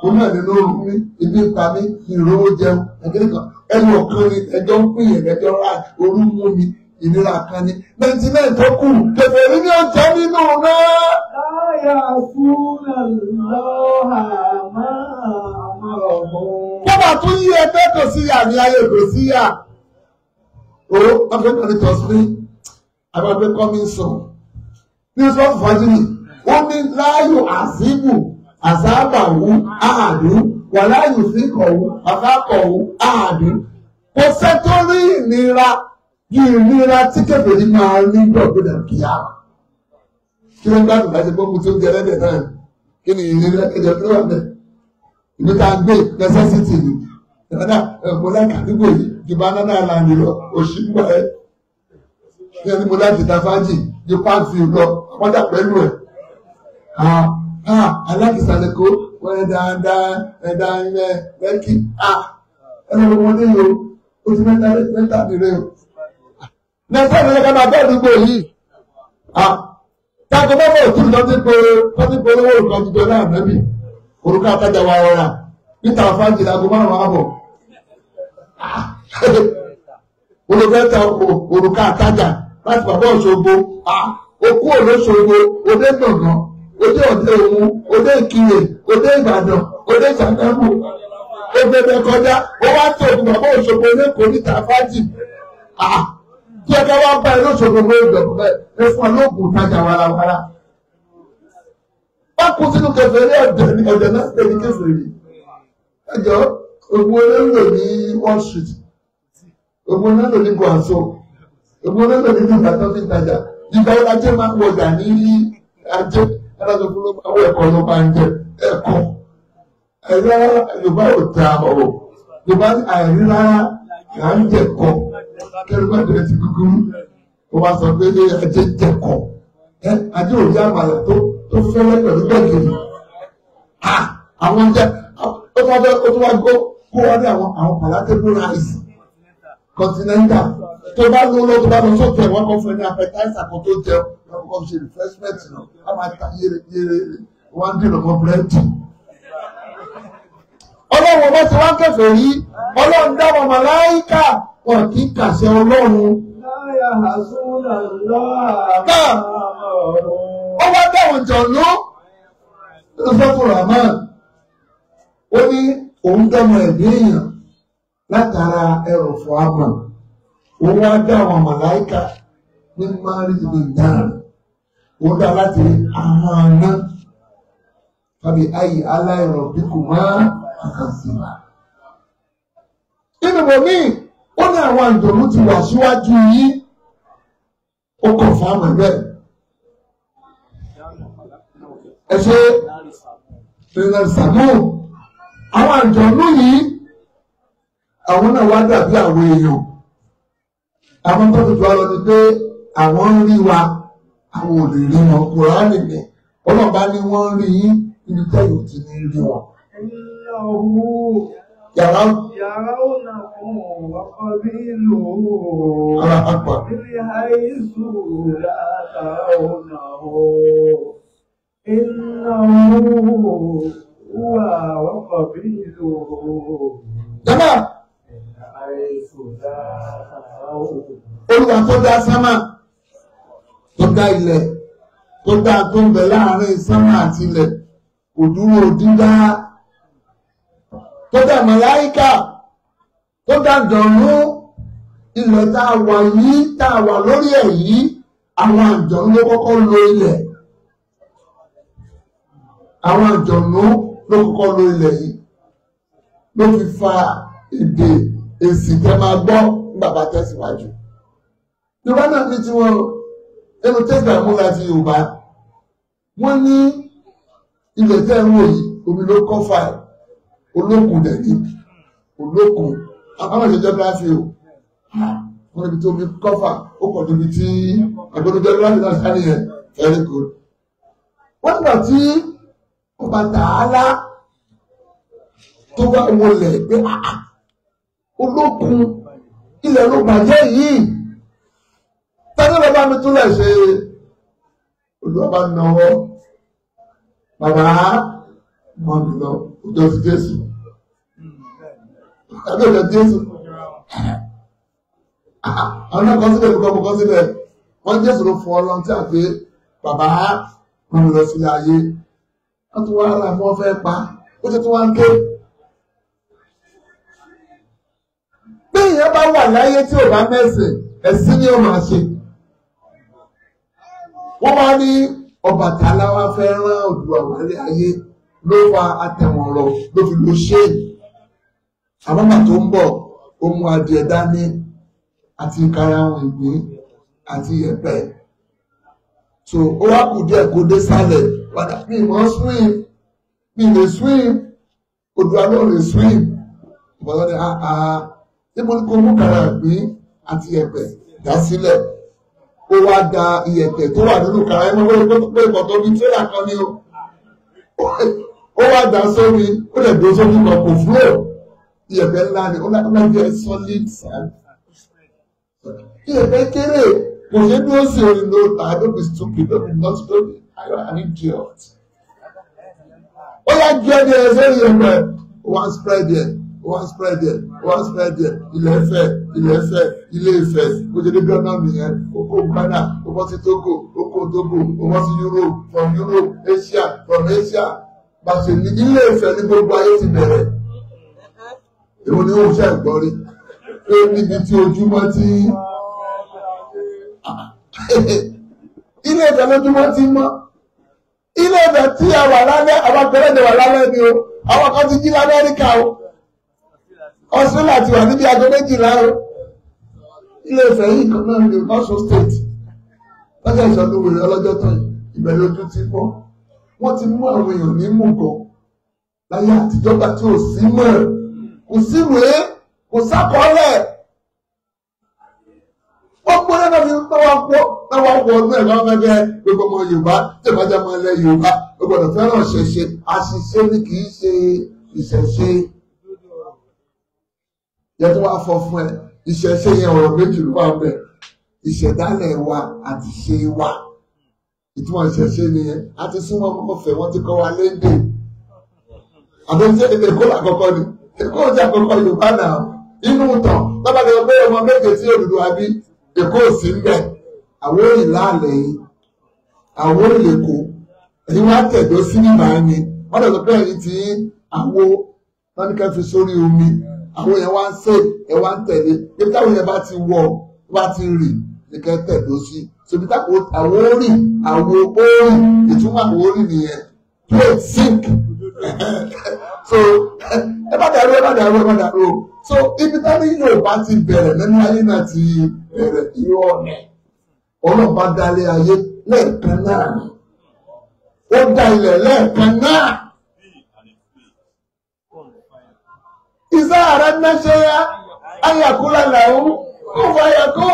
Òun náà nínú òru mi, ibi ń pa mí, ìrówó jẹun, ẹgbẹ́ kan. Ẹyọ kan ni ẹjọ́ ń pín yẹn ẹjọ́ rà, orú mú mi, ìnira kan ni. 99 tó kù, kẹfẹ́ rí ní ọjà nínú náà. Bọ́bà tún yí ẹgbẹ́ kò sí yà ní ayé kò sí yà. Ó afẹ́kọ̀ọ́ ní tọ́sí àbábẹ́ kọ́mí sùn. Ní sọ́ọ̀fù fàájìlì, wọ́n ní láàyò àzíbù, àzábàwú, àádú, wà láàyò síkọ̀wú, àzákọ̀wú, àádú. Kò sẹ́tọ́ rí ìnira bí ìnira tí kẹfẹ́ ní máa ní gbọ̀gbọ̀dà kíá. Kí ló ń gbádùn láti gbọ́ mu tí ó jẹ lẹ́dẹ̀ náà? Kí ni ìrìn ẹ̀jẹ̀ tó wà bẹ́ẹ̀? Ìlú tá a gbé necessity ni. Ìrọ̀dà mo láti àdúgbò yìí ju banana land lọ, òṣì ń gbà ẹ́. Ní ẹni mo láti ta fájì ju pàǹtì lọ, wọ́n dà pẹ̀lú ẹ̀. Alákìsàlẹ̀ kó wọ́n ẹ̀dá ilẹ̀ lẹ́kì. Ẹni mo ní o, ó ti mẹ́ta nílé o. Nẹ́sẹ̀ ni ẹ̀ka máa bẹ́ẹ̀ àdúgbò yìí. Táàkì mọ́mọ́ òtún lọ́tí pé owó olùkọ́ ti jọlá àmẹ́bì orúkọ àtàjà wa ọ̀rà níta fájì lágbo 5 àbọ̀. olùfẹ́ta òrùka àtajà láti bàbá Òṣogbo okú olóṣogbo òde gbọ̀ngàn òde òde òmu òde Ìkirè òde Ìbàdàn òde Ṣàgámù ògbèbè kọjá ó wá tó òkú bàbá Òṣogbo lẹ́kọ̀ọ́ níta fájì tí ẹgbẹ́ wá bá ẹ lóṣogbo lórí ìjọba ẹ fún ọ lóògùn ìtajà warawara wọ́n kú sínú kèfèrí ọ̀dẹ̀ náà pè ní kèfèrí ẹjọ́ ogun olóńgbò ní Wall Street ogun olóńgbò ní Guangzhou ogun olóńgbò ní ìgbà tó fi ń tajà ìgbà wo lajẹ́ máa ń wọjà ní ajé adájọ́ fún ló máa wọ ẹ̀kọ́ ló máa ń jẹ ẹ̀kọ́ ẹ̀rọ Yorùbá ò ta ọ̀rọ̀ Yorùbá àìrí rárá à ń jẹ̀kọ́ kẹrin bá bẹ̀rẹ̀ sí kúkúrú ó wá sọ pé ajé jẹ̀kọ́ ajé ò rí àmàlà tó fẹ́rẹ́ pẹ̀lú gbẹ̀gìrì àwọn oúnjẹ ó tún wá kó wá ní àwọn palatable rice continental tó bá lọ tó bá lọ sókè wọn kọ fún ẹni appetizer kan tó jẹun wọn kọ ṣe refreshment náà wọn máa ta yére wọn dìrò mọ́ búrẹ́dì. Ọlọ́run ọba ti wá kẹfẹ́ rí Ọlọ́run dáwọn màláíkà wọn kì í kàṣẹ Ọlọ́run. Ó wá dáwọn jọ̀nú lọ́sọ̀tún Rahman ó ní òun dáwọn ẹ̀mí èèyàn látara ẹrọ̀fọ̀ àmọ̀ òun wá dáwọn màláíkà ní márùn-ún ìdáhùn òun dá láti ahọ́n aná tàbí ayé aláìrọ̀ bí kò máa àkàsíwá. Nínú bòmí, ó ní àwọn àjọ̀lú ti wà síwájú yìí, ó kọ̀ fáwọn ẹgbẹ́. Ẹ ṣe ìrìnà ìsàmú, àwọn àjọ̀lú yìí, àwọn náà wá dàbí àwọn èèyàn. Àwọn tó tuntun lọ ni pé àwọn ń rí wa, àwọn ò lè rí wọn. Kùránì ni, ọlọ́ba ni wọ́n ń rí yín níbi tẹ́yìn tí ní rí wọn. يرونكم وقبيله من حيث لا ترونه إنه هو وقبيله من حيث لا ترونه. Olúwa tó dá sámà, tó dá ilẹ̀, tó dá tó ń bẹ láàrin sámà àti ilẹ̀, kò dúró dídá. Tó dá màláíkà, tó dá jọ̀nú, ilẹ̀ tá a wà yìí, tá a wà lórí ẹ̀ yìí, àwọn àjọ̀nú ló kọ́kọ́ lo ilẹ̀. Àwọn àjọ̀nú ló kọ́kọ́ lo ilẹ̀ yìí. Ló fi fa èdè èsì tẹ́ máa gbọ́ bàbá tẹ̀síwájú. Yorùbá náà ní tí wọ́n ẹnu tẹ́sí àmú láti Yorùbá. Wọ́n ní ilẹ̀ tẹ́ ń wò yìí, omi ló kọ́ fà ẹ̀. Olókun dẹ̀ ní olókun àwọn ìṣẹ́jọ́ bá fi o wọ́n níbi tó bí kọ́fà ó pọ̀ níbi tí àgbọ̀dọ̀jọ́ láti náà sáré yẹn very good. Wọ́n nígbà tí ọba Tàálà tó bá wọlé pé olókun ilẹ̀ ló bàjẹ́ yìí tẹ́lẹ̀ lọ́ba mi tún lẹ̀ ṣe olùwàbá náwó bàbá wọn mi lọ ọjọ́ ti Jésù. Agbẹ́jọ Jésù. Àwọn náà kọ́ sílẹ̀ lùkọ́ kọ́ sílẹ̀. Wọ́n Jésù ló fún Ọlọ́run tí a pé bàbá wọn lọ sílẹ̀ ayé. Wọ́n tún wá ara wọn fẹ́ pa. Ó ti tún wá ń ké. Bí ìyẹn bá wà láyé tí ò bá mẹ́sìn, ẹ̀sìn ni ó máa ṣe. Wọ́n wá ní Ọbàtálá wá fẹ́ rán Oòduà wálé ayé ló fa àtẹ̀wọ̀n lọ ló fi lo ṣé. Àmọ́mà tó ń bọ̀, ó mú adìẹ dání àti karahun ìgbín àti ẹ̀pẹ̀. So ó wá kù díẹ̀ kó dé sálẹ̀ padà bí ìmọ̀ swim bí lè swim Oòduà ló lè swim. Ìbọ̀lọ́ ni níbo ni kò mú karahun ìgbín àti ẹ̀pẹ̀ dá sílẹ̀. Ó wá da iyẹ̀pẹ̀ tó wà nínú karahun ìgbín pé ìbọ̀ tó bí tírélà kan ní o. Ó wá dá sórí ó lè dó sórí kan kò fúlò. Iyẹ̀pẹ̀ ńlá ni ó lájẹ́ solid sand. Iyẹ̀pẹ̀ kéré kò ṣe dúró sí orí ló don't be stupid don't be not stupid an idiot. Ó yá jẹ́ ní ẹsẹ̀ iyẹ̀pẹ̀ ó wá spread yẹ ó wọ́n spread ẹ̀ ilẹ̀ Ifẹ̀ ilé Ifẹ̀ ó ṣe débi ọ̀nà nìyẹn ó kó Ghana ó bọ́ sí Togo ó kó Togo ó bọ́ sí Europe from Europe Asia from Asia bàṣẹ ní ilé Ifẹ̀ ní gbogbo ayé ti bẹ̀rẹ̀ èwo ni ó ṣe ẹ̀gbọ́n rí pé níbi tí ojúmọ́ tí ilé Ifẹ̀ lójúmọ́ ti mọ́ ilé Ifẹ̀ tí a wà lálẹ́ àwọn akẹ́rẹ́dẹ̀ wà lálẹ́ ni o àwọn kan ti jí l'Amẹ́ríkà o Australia ti wà níbi aago 12 o ilé Ifẹ̀ yìí kan náà ní Ọ̀ṣun state lọ́jọ́ ìṣọ́dún wèrè ọlọ́jọ́ tán ìbẹ̀rẹ̀ ojú ti pọ́ wọ́n ti mú àwọn èèyàn ní mùgọ̀ láyé àtijọba tí ò sí mọ́ kò síwèé kò sákọọ́lẹ̀ wọ́n gbọ́ lẹ́nu fi náwó ọdún ẹ̀rọ fẹ́fẹ́ gbogbo ọmọ Yorùbá tí ìbá jẹ́ ọmọ ilẹ̀ Yorùbá gbọ́dọ̀ fẹ́ràn ṣẹ̀ṣẹ̀ àṣìṣe ni kì í ṣe ìṣẹ̀ṣe yẹ tó wá fọ fún ẹ ìṣẹ̀ṣe yẹn ọ̀rọ̀ méjì ló wà bẹ̀ ìṣẹ̀dálẹ̀ wa àti ṣe wa ìtumọ̀ ìṣẹ̀ṣe nìyẹn a ti súnmọ́ ọmọfẹ́ wọ́n ti kọ́ wa léńdè àbẹ̀ṣẹ́ Èkó làkọ́kọ́ ni Èkó ti àkọ́kọ́ Yorùbá náà inú tàn lọ́bàdàn ọgbẹ́ ọmọ méje tí Odùduwà bí Èkó sí ń bẹ̀ àwọn òyìnlá àlẹ́ yìí àwọn òyìnlẹ̀kọ́ èyí wá tẹ̀dọ́ sí nígbà yẹn wọ́n dẹ̀ sọ pé ẹ̀yìn tí àwo tọ́níkẹ́ fi sórí omi àwọn èèyàn wá ń ṣe ẹ̀ wá ń tẹ̀lé ibi táwọn èèyàn bá ti wọ̀ bá ti rì nìkẹ́ tẹ̀dọ́ sí sobi táwọn àwọn orí àwọn orí ìtumọ̀ àwọn orí nìyẹn plate sink so ẹ bá dàrú so ibi táwọn Yorùbá ti bẹ̀rẹ̀ nínú ayé náà ti bẹ̀rẹ̀ irú ọ̀nà ọlọ́pàá dálé ayé lẹ́ẹ̀kan náà ó dá ilẹ̀ lẹ́ẹ̀kan náà ìsá ààrẹ mẹ́ṣẹ́ yá ayàkúlà làwọn kó fàyàkó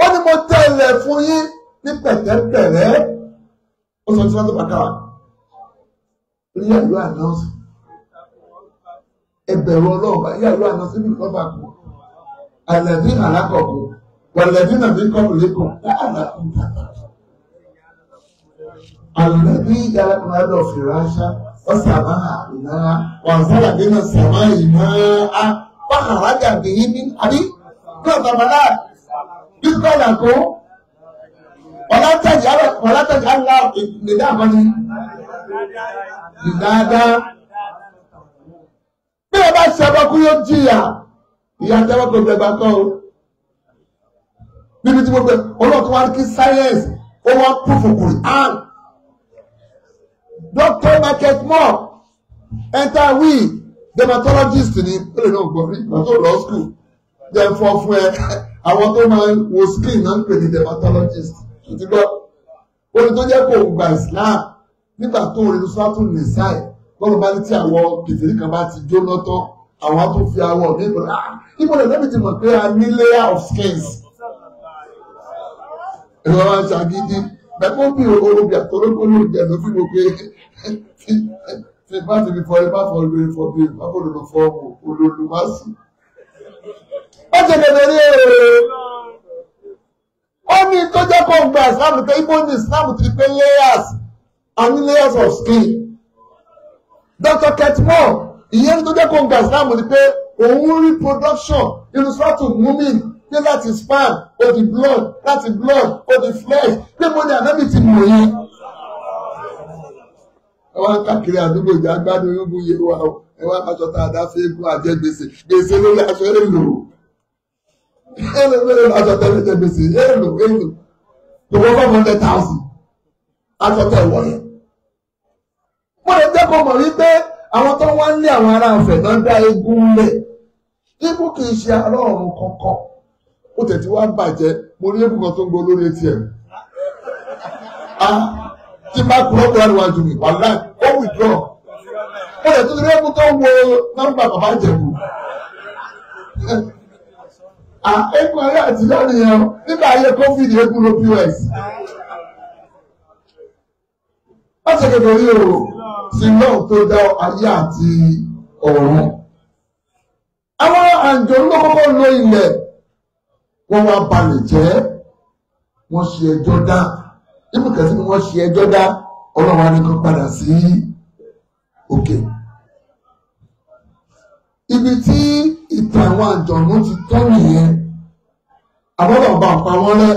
ó ní mo tẹ́ ilẹ̀ fún yín ní pẹ̀tẹ́pẹ̀rẹ́ ó sọ tí wọ́n tó bá káwà ní ìlú ànánsì ẹgbẹ̀rún ọlọ́ọ̀bá ní ìlú ànánsì ní ìkọ́bà kú àlẹ́bí àlákọ̀ọ́kù wàlẹ́bí nàbí kọ́bù lẹ́kọ̀ọ́ láàrín àlẹ́bí yàrá lọ fìránṣá ọ̀sàmáà ìnáà wàǹsálà nínú sàmá ìnáà wàhàrájà bìí ní àbí gbọ́dọ̀mọ́lá bíkọ́lá kó ọlátàjà ńlá ìdá àkọ́ni ìdáadáa bí ẹ bá ṣe ọkọ yóò jìyà ìyá tẹ́wọ́ kò gbẹgbà kọ́ o níbi tí mo gbẹ olóòtú wa kí sáyẹ́nsì ó wọ́n púfù kùrì án Dr. Market Moore enter we dermatologist ni ó lè náà gbọ́ rí ìgbà tó lọ school jẹ́ fọ́ fún ẹ àwọn tó máa ń wo skin náà ń pè ní dermatologist ti gbọ́ orin tó jẹ́ kó gba Islam nígbà tó orin sọ́tún lè sáì lọ́rùn bá ní tí àwọn kìtìrí kan bá ti jóná tán àwọn tó fi awọ ní ìbọ̀lẹ̀ ìbọ̀lẹ̀ lẹ́bi ti mọ̀ pé a ní layer of skins ẹ̀rọ wa ń ṣàgídí bẹ́ẹ̀ bí olóbi àtọ́lọ́gbọ́n ló jẹ́ lọ fún mi pé fi bá ti fi fọ ẹ bá fọ lórí fọ bí bá fọ lórí fọ olólu má sí. ó ṣe bẹ̀rẹ̀ ní èrè ó ní tó jẹ́ kó gba Islam pé ibo ní Islam ti pé layers and layers of skin. Dr. Ketmore ìyẹn tó jẹ́ kó gba Islam ni pé òun rí production inú sọ́tù múmin pé láti sperm ó di blood láti blood ó di flesh pé mo ní ànábì ti mọ̀ yẹn. ẹ wá ń káàkiri àdúgbò ìjà gbádùn yóò bú yé wa o ẹ wá aṣọ tá a dá fẹ́ gún àjẹ gbèsè lórí aṣọ èlò aṣọ tẹ́lẹ̀ jẹ gbèsè èlò gbogbo 500,000 aṣọ tẹ̀ wọ̀ yẹn. mo lè jẹ́ kó mọ̀ wípé àwọn tó wá ń lé àwọn ará Ifẹ̀ náà dá eégún lẹ̀ ibú kì í ṣe ará ọ̀run kankan ó tẹ̀ tí wá bàjẹ́ mo rí eégún kan tó ń gbọ́ lórí etí ẹ̀ tí bá kúrò kúrò níwájú mi wà láì ó withdraw ó lè tún rí eégún tó ń wo nọ́mbà bàbá Ìjẹ̀bú eégún ayé àtijọ́ nìyẹn nígbà ayé COVID eégún ló POS wọ́n ṣe kékeré rí o sí náà tó dá ayé àti ọ̀run. Àwọn àjọ ló kọ́kọ́ lo ilẹ̀ wọ́n wá balẹ̀ jẹ́ wọ́n ṣe ẹjọ́ dá ibùkẹ́ sí ni wọ́n ṣe ẹjọ́ dá ọlọ́run á ní kó padà sí òkè ibi tí ìtàn àwọn àjọ̀nú ti tọ́ nìyẹn àbọ̀dọ̀ bá pa wọ́n rẹ́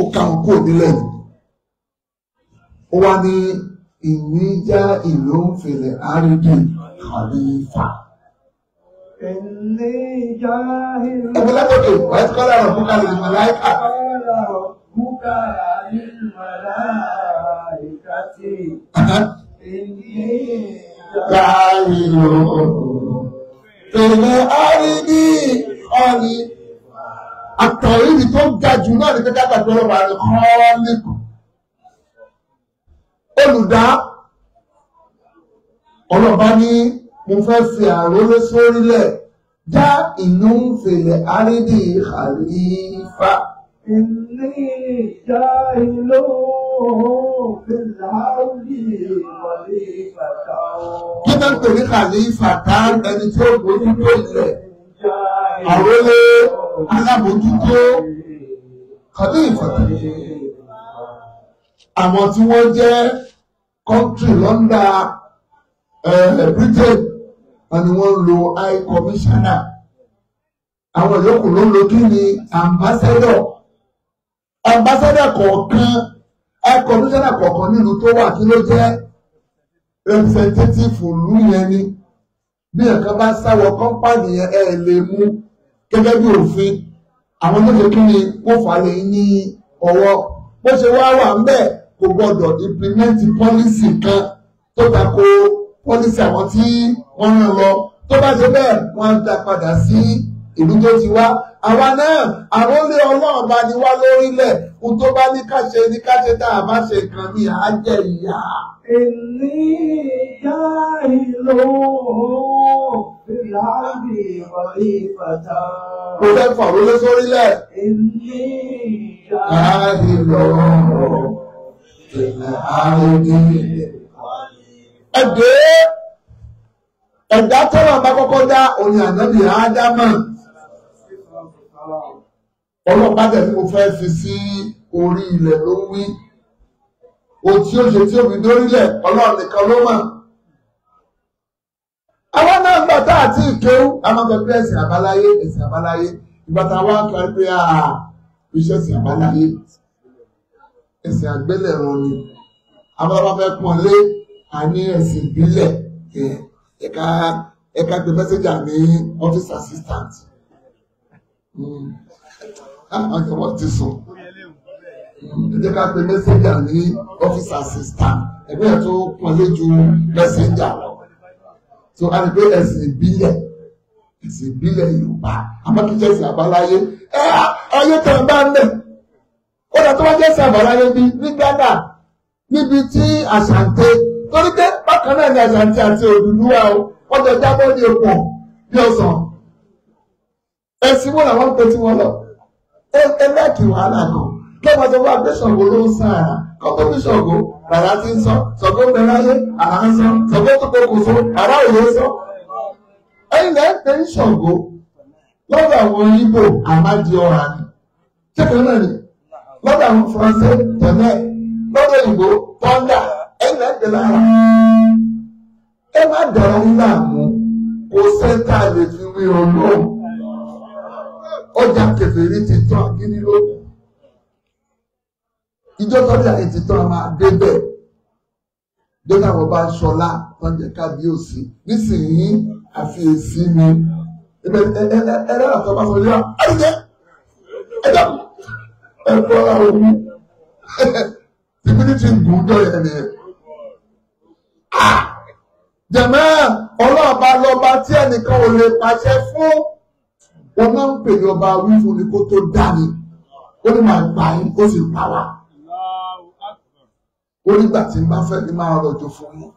ó ká wọn kúrò nílẹ̀ ni ó wá ní ìníjà ìlú ń fèlè àrídì khalifa. ẹgbẹ́ látọ̀kẹ́ wáyé tí kọ́lá rẹ̀ búkà lè màláìkà. Káyìlò fèlè àrídì ọ̀nì àtọ̀rídì tó ga jù náà ní kẹ́kẹ́ àgbàdo ọlọ́wà ní kọ́ọ́lẹ́kùn. Olùdá ọlọ́ba ní mo fẹ́ fi àrólé sórílẹ̀ já ìlú ń fèlè àrídì khalifa. Inni ja'ilu fil ardi khalifata. Kí náà ń pè ní khalifa ẹni tí ó bójútó ilẹ̀ àrólé alábòójútó khalifa. Àwọn tí wọ́n jẹ́ country London Britain wọ́n ni wọ́n ń lo high commissioner. Àwọn yòókù ló ń lo kí ni ambassador kọ̀ọ̀kan high commissioner kọ̀ọ̀kan nílùú tó wà kí ló jẹ́ representative ìlú yẹn ni. Bí ẹ̀kan bá sáwọ company yẹn lè mú gẹ́gẹ́ bí òfin àwọn tó ṣe kí ni wọ́n fà lè ní ọwọ́ bó ṣe wá wà ń bẹ̀ kò gbọdọ̀ implement policy kan tó tako policy àwọn tí wọ́n rán lọ tó bá ṣe bẹ́ẹ̀ wọ́n dá padà sí ìlú tó ti wá àwa náà àrólé ọlọ́run bá ní wá lórílẹ̀ ohun tó bá ní káṣe tá a bá ṣe kan ní àájẹ ìyá. Inni ja'ilu fil ardi khalifata. Kò fẹ́ fàrólé sórílẹ̀. Inni ja'ilu fil ardi. Ẹ̀dá tọ́lọ̀ bá kọ́kọ́ dá òyìn ànábì Ádámà. Ọlọ́pàá tẹ̀ tí mo fẹ́ fi sí orí ilẹ̀ ló wí. O tí ó ṣe tí ó fi dórílẹ̀ Ọlọ́run nìkan ló mọ̀. Àwọn náà gbà tá àti ìkéwú, a máa gbẹ pé ẹ̀sìn àbáláyé, ìgbà tá a wá kọ́ pé iṣẹ́ ẹ̀sìn àbáláyé, ẹ̀sìn àgbélẹ̀rọ ni. Àwọn bá fẹ́ pọ́n lé àní ẹ̀sìn ìbílẹ̀ ẹ̀ka pé mẹ́sẹ̀jà ní office assistant. Àwọn wọ́n ti sùn. Ẹ̀jẹ̀ ká pé mẹ́sẹ̀jà ní office assistant. Ẹgbẹ́ ẹ̀ tó pọ́n lé ju mẹ́sẹ̀jà lọ. So a rí pé ẹ̀sìn ìbílẹ̀ Yorùbá. Àmọ́ kí jẹ́sìn àbáláyé. Ayé tẹ̀ ń bá ń lẹ̀. Ó dà tó wá jẹ́sìn àbáláyé bí ní Ghana níbi tí Àṣàǹtẹ torí pé bákan náà ni Àṣàǹtẹ àti Odùduwà wọ́n jọ jábọ́ ní epo bí ọ̀sán. Ẹ̀sìn wọn làwọn ń pe tí wọ́n lọ. Ẹlẹ́kì wàhálà kan. Lọ́wọ́ tó wá gbé Ṣàngó ló ń sàn àrà. Kọ́kọ́ bí Ṣàngó, rárá ti ń sọ. Ṣàngó bẹ láyé, àrá ń sọ. Ṣàngó tó kókò so, àrá òye sọ. Ẹ̀yin lẹ́ ń pè ń Ṣàngó. Lọ́dọ̀ àwọn Ìgbò, àmádi ọ̀rà ni. Ṣé kan náà ni? Lọ́dọ̀ àwọn Faransé, tẹ̀lẹ́. Lọ́dọ̀ Ìgbò, tọ́ndà. Ẹ̀yin lẹ́ ń pè lára. Ẹ má dàrá nígbà mú. Kò sẹ́ńtà lè fi wí Ọlọ́run. Ọjà kèfèrí ti tán gírí lókun. Ìjọ tọ́jà ètì tán a máa débẹ̀. Dọ́tà wọn bá ṣọlá wọ́n jẹ́ kábíyèsí. Nísìnyí àfiyèsí ni. Ẹ̀rẹ́ àtọ́ bá sọ yá. Ẹ̀jẹ̀ ẹ̀jẹ̀ ẹ̀kọ́ ara òun. Tìmínítì gùn jọ yẹn ni. Jẹ̀mẹ́ ọlọ́ọ̀bá lọ́ba tí ẹnìkan ò lè pàṣẹ fún. Wọ́n máa ń pè ní ọba wífú ni kó tó dání. Ó ní máa gbà yín kó sì pa wá. Ó nígbà tí n bá fẹ́ ní máa rọ̀jò fún yín.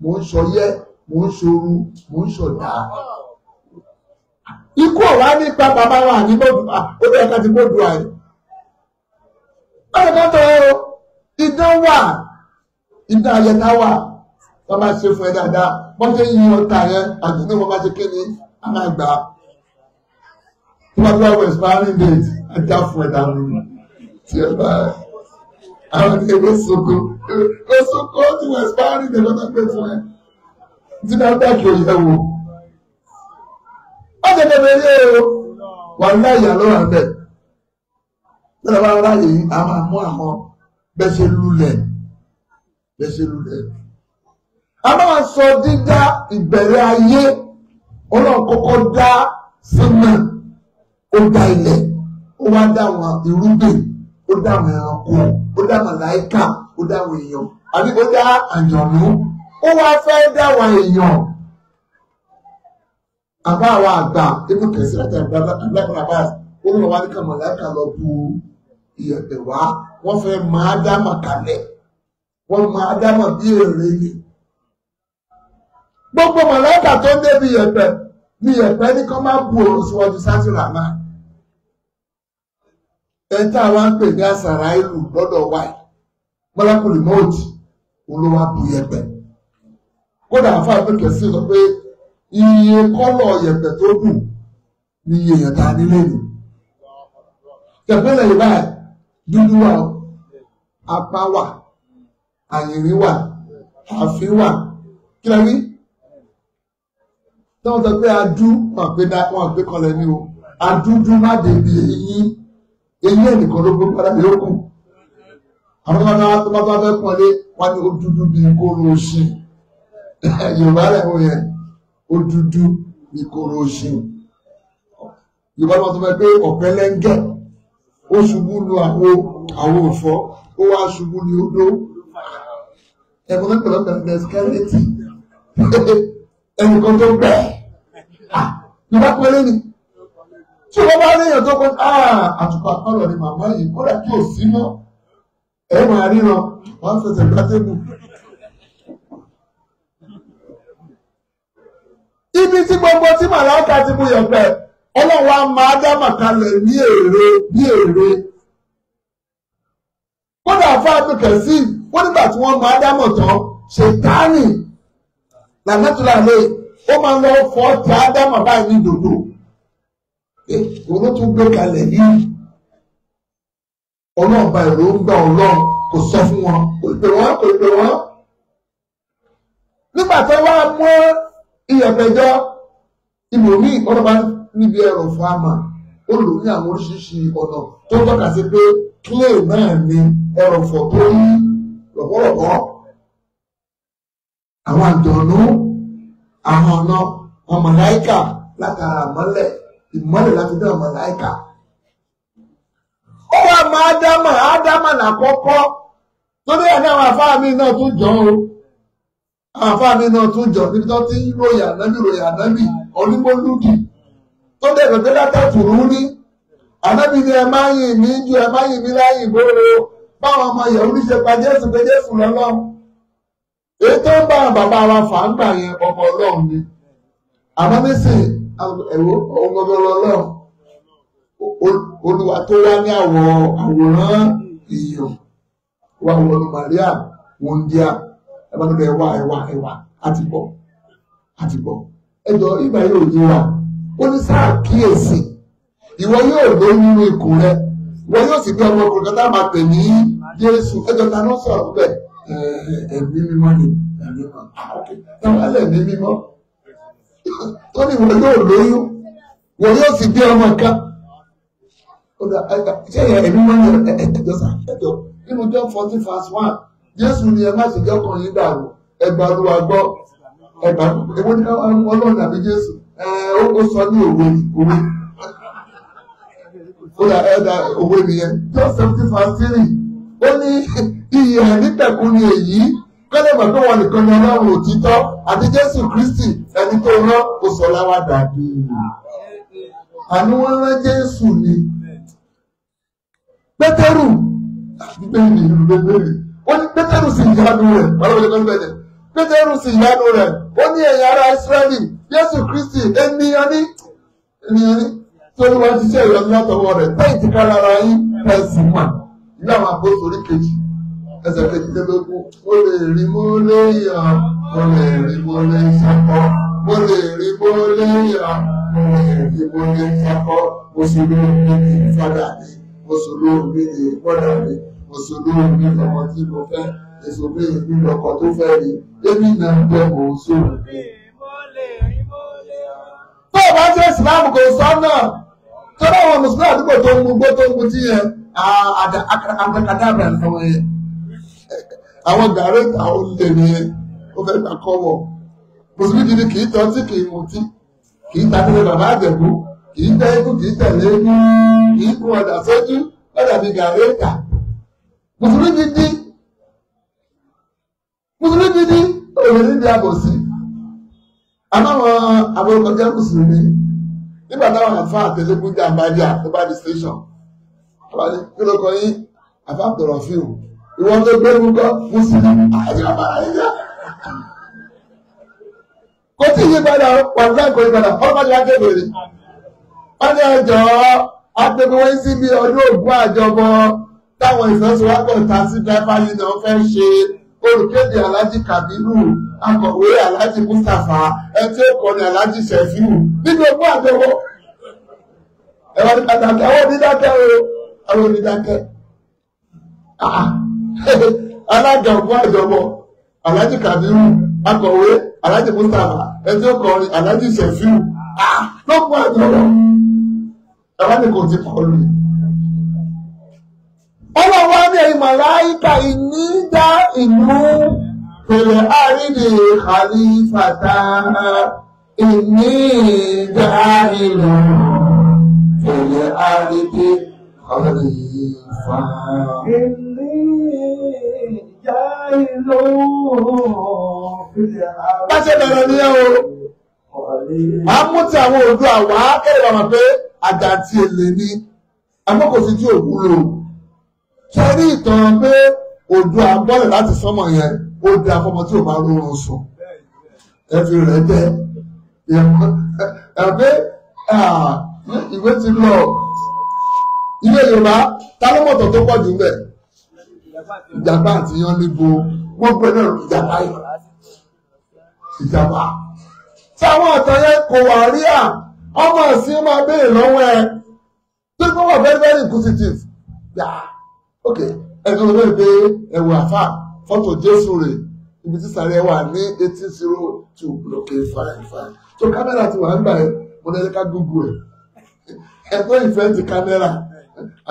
Mò ń sọ yẹ́, mò ń ṣoru, mò ń ṣọ̀dá. Ikú ọ̀wá nípa bàbá wa ní Bódùà, ó bẹ́ẹ̀ ká ti Bódùà yìí. Báwo ká tọ́ idán wà, idán ayẹta wà, wọ́n máa ṣe fún ẹ dáadáa. Wọ́n ṣe yí ọta yẹn, àdúgbò wọn máa ṣe kéde, a máa gbà á. Tí wọ́n bá wọ expiring date, ajá fún ẹ dànù. Tí ẹ bá àwọn ewé soko, ó ti wọ expiring date lọ́dọ̀ pé fún ẹ. Tí wọ́n bá kí o yẹ wò. ó ti bẹ̀rẹ̀ o wà láyà ló wà bẹ̀ lọ́dọ̀ bá ráyè yìí a máa mú àwọn bẹ́ṣẹ̀ lulẹ̀ a máa sọ dídá ìbẹ̀rẹ̀ ayé Ọlọ́run kọ́kọ́ dá sánmà ó dá ilẹ̀ ó wá dá àwọn irúgbìn ó dá àwọn ẹranko ó dá màláíkà ó dá àwọn èèyàn àbí ó dá àjọ̀nú ó wá fẹ́ dá àwọn èèyàn àbá àwọn àgbà inú kẹsì láti àgbàlagbà ó lọ wá ní ká màláíkà lọ bu ìyẹ̀pẹ̀ wá wọ́n fẹ́ máa dá màkàlẹ̀ wọ́n máa dá mọ̀ bí èrè ni gbogbo màláíkà tó ń débi ìyẹ̀pẹ̀ ní ìyẹ̀pẹ̀ ní kán máa bu òun síwájú sátìrà náà ẹ̀ńtà wa ń pè ní àṣàrà ìlú lọ́dọ̀ wáì mọ́lákùlì mọ́ọ̀tì olówó bu ìyẹ̀pẹ̀ kódà àfáà tó kẹsí sọ pé iye kọ́lọ̀ ìyẹ̀pẹ̀ tó dùn ní iye èèyàn tá a nílé nì tẹ̀pẹ́lẹ̀ ìbá dúdú wà apá wà àyìnrín wà àfin wà kí lẹ rí tọ́wọ́n sọ pé adú wọn àgbé kọlẹ̀ ní o adúdú má débi eyín ẹnìkan ló gbé padà yókù àwọn tó bá fẹ́ pọ́nlé wọn ni ó dúdú bí kóró oṣù Yorùbá rẹ̀ wọ́n yẹn ó dúdú bí kóró oṣù Yorùbá wọn tó fẹ́ pé ọ̀pẹ lẹ́ńgẹ̀ ó ṣubú lu àwọn òfò ó wá ṣubú ní odó ẹ̀gbọ́n pẹ̀lọ́pẹ̀lọ́ skẹ́lẹ́tì ẹnìkan tó gbẹ̀ Yorùbá pẹ̀lẹ́ ni tí wọ́n bá ríyàn tó kọ́ àtùpà kọ́lọ̀ ni màmá yìí kódà kí ò sí mọ́ ẹ̀ máa ríran wọ́n fẹsẹ̀ gbá tébù. Ibi tí gbogbo tí màláìka ti mú yẹ̀pẹ̀ Ọlọ́run á máa dá màkàlẹ̀ ní èrè. Kódà fáàbù kẹ̀sí wọ́n nígbà tí wọ́n máa dá mọ̀ tán Ṣètánì làmẹ́tùlá lè ó máa lọ fọ́ tí Ádámà báyìí ní dòdò. Òun ló tún gbé kalẹ̀ yìí Ọlọ́run bá èrò ń gbà Ọlọ́run kò sọ fún wọn kò pè wọ́n nígbà tó wá mú iyẹ̀pẹ̀jọ́ ibòmíì ọlọ́ba níbi ẹ̀rọ fáàmà ó lò ní àwọn oríṣiríṣi ọ̀nà tó tọ́ka sí pé clay náà ni ẹrọ̀fọ̀ tó yí lọ́pọ̀lọpọ̀ àwọn àjọ̀nú àwọn ọ̀nà ọmọláìkà látara ìmọ́lẹ̀ láti dá ọmọláìkà. Ó wà máa ádámà lákọ́kọ́ torí ẹ̀ ní àwọn àfáà mi náà tún jọ o. Àwọn àfáà mi náà tún jọ níbi tó ti ń ròyìn ànábì onímọ̀lúdì tó dẹ̀ gbẹ̀gbẹ̀ látàtùrú ní. Ànábì ni ẹ máa yìn mí ju ẹ máa yìn mí láyìn ìgboro báwọn ọmọ Yẹhudi ṣe pa Jésù pé Jésù lọ́lọ́. Èyí tó ń bá bàbá wa fà ń gbà yẹn ọmọ Ọlọ́run ni. Àmọ́ nísìnyí ẹ̀wọ́ ọmọ Ọlọ́run Olúwa tó wá ní àwòrán èèyàn wà wọnú Màríà wòndíà ẹ̀wà níbẹ̀ ẹ̀wà àti bọ̀ ẹjọ́ ìgbà yóò yé wa ó ní sáà kíyèsí ìwọ yóò lóyún nínú ikùn rẹ ìwọ yóò sì bí ọmọkùnrin kan tá a máa pè ní Jésù ẹjọ́ ta ló sọ̀rọ̀ bẹ́ẹ̀ ẹ̀mí mímọ́ ni ẹ̀mí mímọ́ táwọn alẹ́ ẹ̀mí mímọ́ tó ní ìwọ yóò lóyún ìwọ yóò sì bí ọmọ kan ṣé ẹ̀mí mímọ́ ni ẹjọ́ nínú John 14:1 Jésù ni ẹ má ṣe jẹ́ ọkàn yín dàrú ẹgbà Olúwa gbọ́ ẹgbà ewu ní Ọlọ́run àbí Jésù ó sọ ní òwe òwe nìyẹn John 17:3 ó ní iyì ẹ̀ nípẹ̀kun ni èyí kọ́lé mọ̀ pé wọn nìkan ni Ọlọ́run òtítọ́ àti Jésù Kristi ẹni tó rán kò sọ láwá dàbí àní wọ́n rán Jésù ni Pétérù bíbélì ó ní Pétérù sì yanu rẹ̀ Pétérù sì yanu rẹ̀ ó ní ẹ̀yin ará Ísírẹ́lì Jésù Kristi ènìyàn ní tó ní wọ́n ti ṣe ìyọnu látọwọ́ rẹ̀ tẹ́yìn ti ká lára yín ẹ̀sìn mà ìlú àwọn àpòsò orí kejì ẹsẹ̀ kejìlélógún mo lè rí mo lè yàn mo lè rí mo lè ṣàkọ́ mo lè rí mo lè yàn mo lè rí mo lè ṣàkọ́ mo sì lóore ní fádà mi mo sì lóore ní bọ́dà mi mo sì lóore ní ọmọ tí mo fẹ́ èso bí ìlú lọkọ̀ tó fẹ́ rí èmi náà bẹ́ mo sóore. Tó o bá ṣe ìsìláàmù kò sọ́nà tó láwọn mùsùlùmí àdúgbò tó ń mú gbó tó ń mú tí yẹn àdàkàdàbà àwọn yẹn àwọn gàrí àwọn olè nìyẹn ó fẹ́ gbà kọ́wọ̀ mùsùlùmí gidi kì í tọ́ tí kì í mutí kì í tàbílẹ̀ bàbá àjẹ̀bú kì í tẹ́ ikú kì í tẹ̀lé ikú kì í kún ọ̀dà sójú ọ̀dà bí gàrí ìta mùsùlùmí gidi òun ní ìdí àbòsí àmọ́ àwọn olùkọ́jà mùsùlùmí nígbà táwọn àfa àtẹlẹgún jàǹbájà tó bá di station kí ló kọ yín àfa àtọ̀rọ̀ fíìmù ìwọ́n tó gbé gbogbo mùsùlùmí àti àbára ẹ̀yà kò tí yí padà wàlúwà kò yí padà ọlọ́pàá ti wá kébèrè wọ́n ní ẹjọ́ agbègbè wọ́n sí bí ọdún ògún àjọbọ táwọn ìfẹsọ̀wápọ̀ ta sí dáfá yìí náà fẹ́ ṣe olùkéde Alhaji Kabiru akọ̀wé Alhaji Mustapha ẹtí ó kọ́ni Alhaji Sefiu nínú ogún àjọbọ ẹ̀wọ̀n ní pàtàkì àwọn onídákẹ́ alága ogún àjọbọ Alhaji Kabiru akọ̀wé Alhaji Mustapha ẹtí ó kọ́ni Alhaji Sefiu lógún àjọbọ ẹ̀wọ̀n ní kò ti kọ́ lù ọlọ́wọ́ ní ẹ̀yìn màláíkà ìnídá ìlú pèlè àrídì khalifata ìnídá ìlú pèlè àrídì khalifa. Ìnídá ìlú pèlè àrídì. Bá ṣe bẹ̀rẹ̀ ní ẹ̀ o, a mú ti àwọn òdu àwá kẹ́rẹ̀ wà mọ̀ pé àdàtì èlé ní amọ́kòsí tí ò wúlò. Sẹ́rí ìtàn pé òjò àgbọ́lẹ̀ láti sọ́mọ̀ yẹn ó dá fọmọ tí ò bá rọrùn sùn ẹ̀fì rẹ̀ jẹ́ ẹ̀fẹ́ ìwé ti lọ ilé Yorùbá tálọ́mọ̀tọ̀ tó pọ̀ jù bẹ̀ ìjàpá àti yan níbo wọ́n gbé náà ìjàpá yìí ìjàpá táwọn ọ̀tọ̀ yẹn kò wà rí à ọmọ ìsìn máa béèrè lọ́wọ́ ẹ tó gbọ́ wà very very inquisitive ok ẹni ló bẹ̀rẹ̀ pé ẹ̀wọ̀ àfà fọ́tò Jésù rẹ̀ ibi tí sàrẹ̀ wà ní 1802 lókè fine so kámẹ́rà ti wà ń gbà ẹ́ mo ní ká Google ẹ̀ ẹ̀tọ́ ìfẹ́ ti kámẹ́rà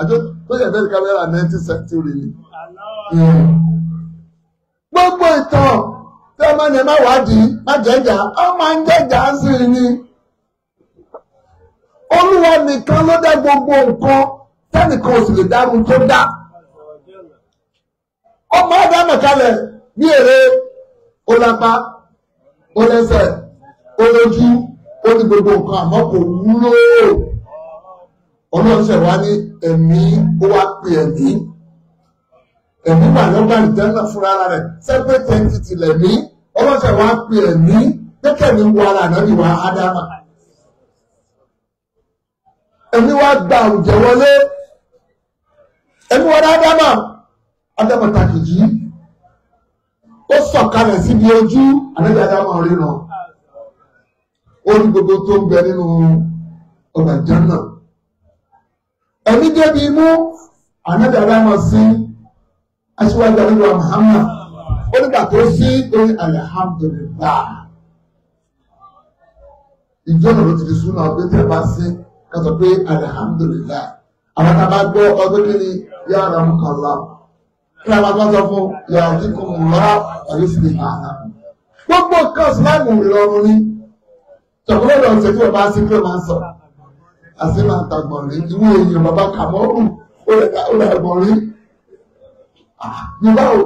àjọ tó yẹ fẹ́ ti kámẹ́rà 19th century ni. gbogbo ìtàn tí ọmọ yẹn má wádìí má jẹ́jà ọmọ ń jẹ́jà sí ni Olúwa nìkan ló dá gbogbo nǹkan tẹ́nìkan ò sì lè dárú tó dá. Ọmọ Ádámù kalẹ̀ bí èrè olápá olẹ́sẹ̀ olójú ó ní gbogbo nǹkan àmọ́ kò wúlò Ọlọ́run ṣe wá ní ẹ̀mí ó wá pè ẹ̀mí wà lọ́gbà ìjẹ́nà fúnra rẹ̀ separate entity lẹ̀mí Ọlọ́run ṣe wá pè ẹ̀mí pẹ́kẹ̀mí wọ ara náà ní wà Ádámù ẹ̀mí wá gba àwùjẹ wọlé ẹ̀mí wọ́n Ádámù tàkìjì ó sọ̀kalẹ̀ síbi ojú ànábì Ádámù ríran ó ní gbogbo tó ń bẹ nínú ọgbà Jánnà ẹ̀mí débi imú ànábì Ádámù sí aṣíwájú ànábì Muhammad ó nígbà tó sí orí alhamdulillah ìjọ́nà ló ti di súnà pé tẹ́ bá sí kátó pé alhamdulillah àwọn tá a bá gbọ́ ọdún kí ni yára mú kàlá kí a máa bá sọ fún yàrá tí kò mú lọ́wọ́ àyè sí ní àná. gbogbo nǹkan ìsìláàmù ìrọ̀rùn ni tọ̀gbọ́n lọ́dọ̀ ṣe tí wọ́n bá sí pé máa ń sọ àti máa tàgbọ̀n rí ìwé èèyàn bàbá Kàmọ́rù ó lè gbọ̀n rí. yorùbá o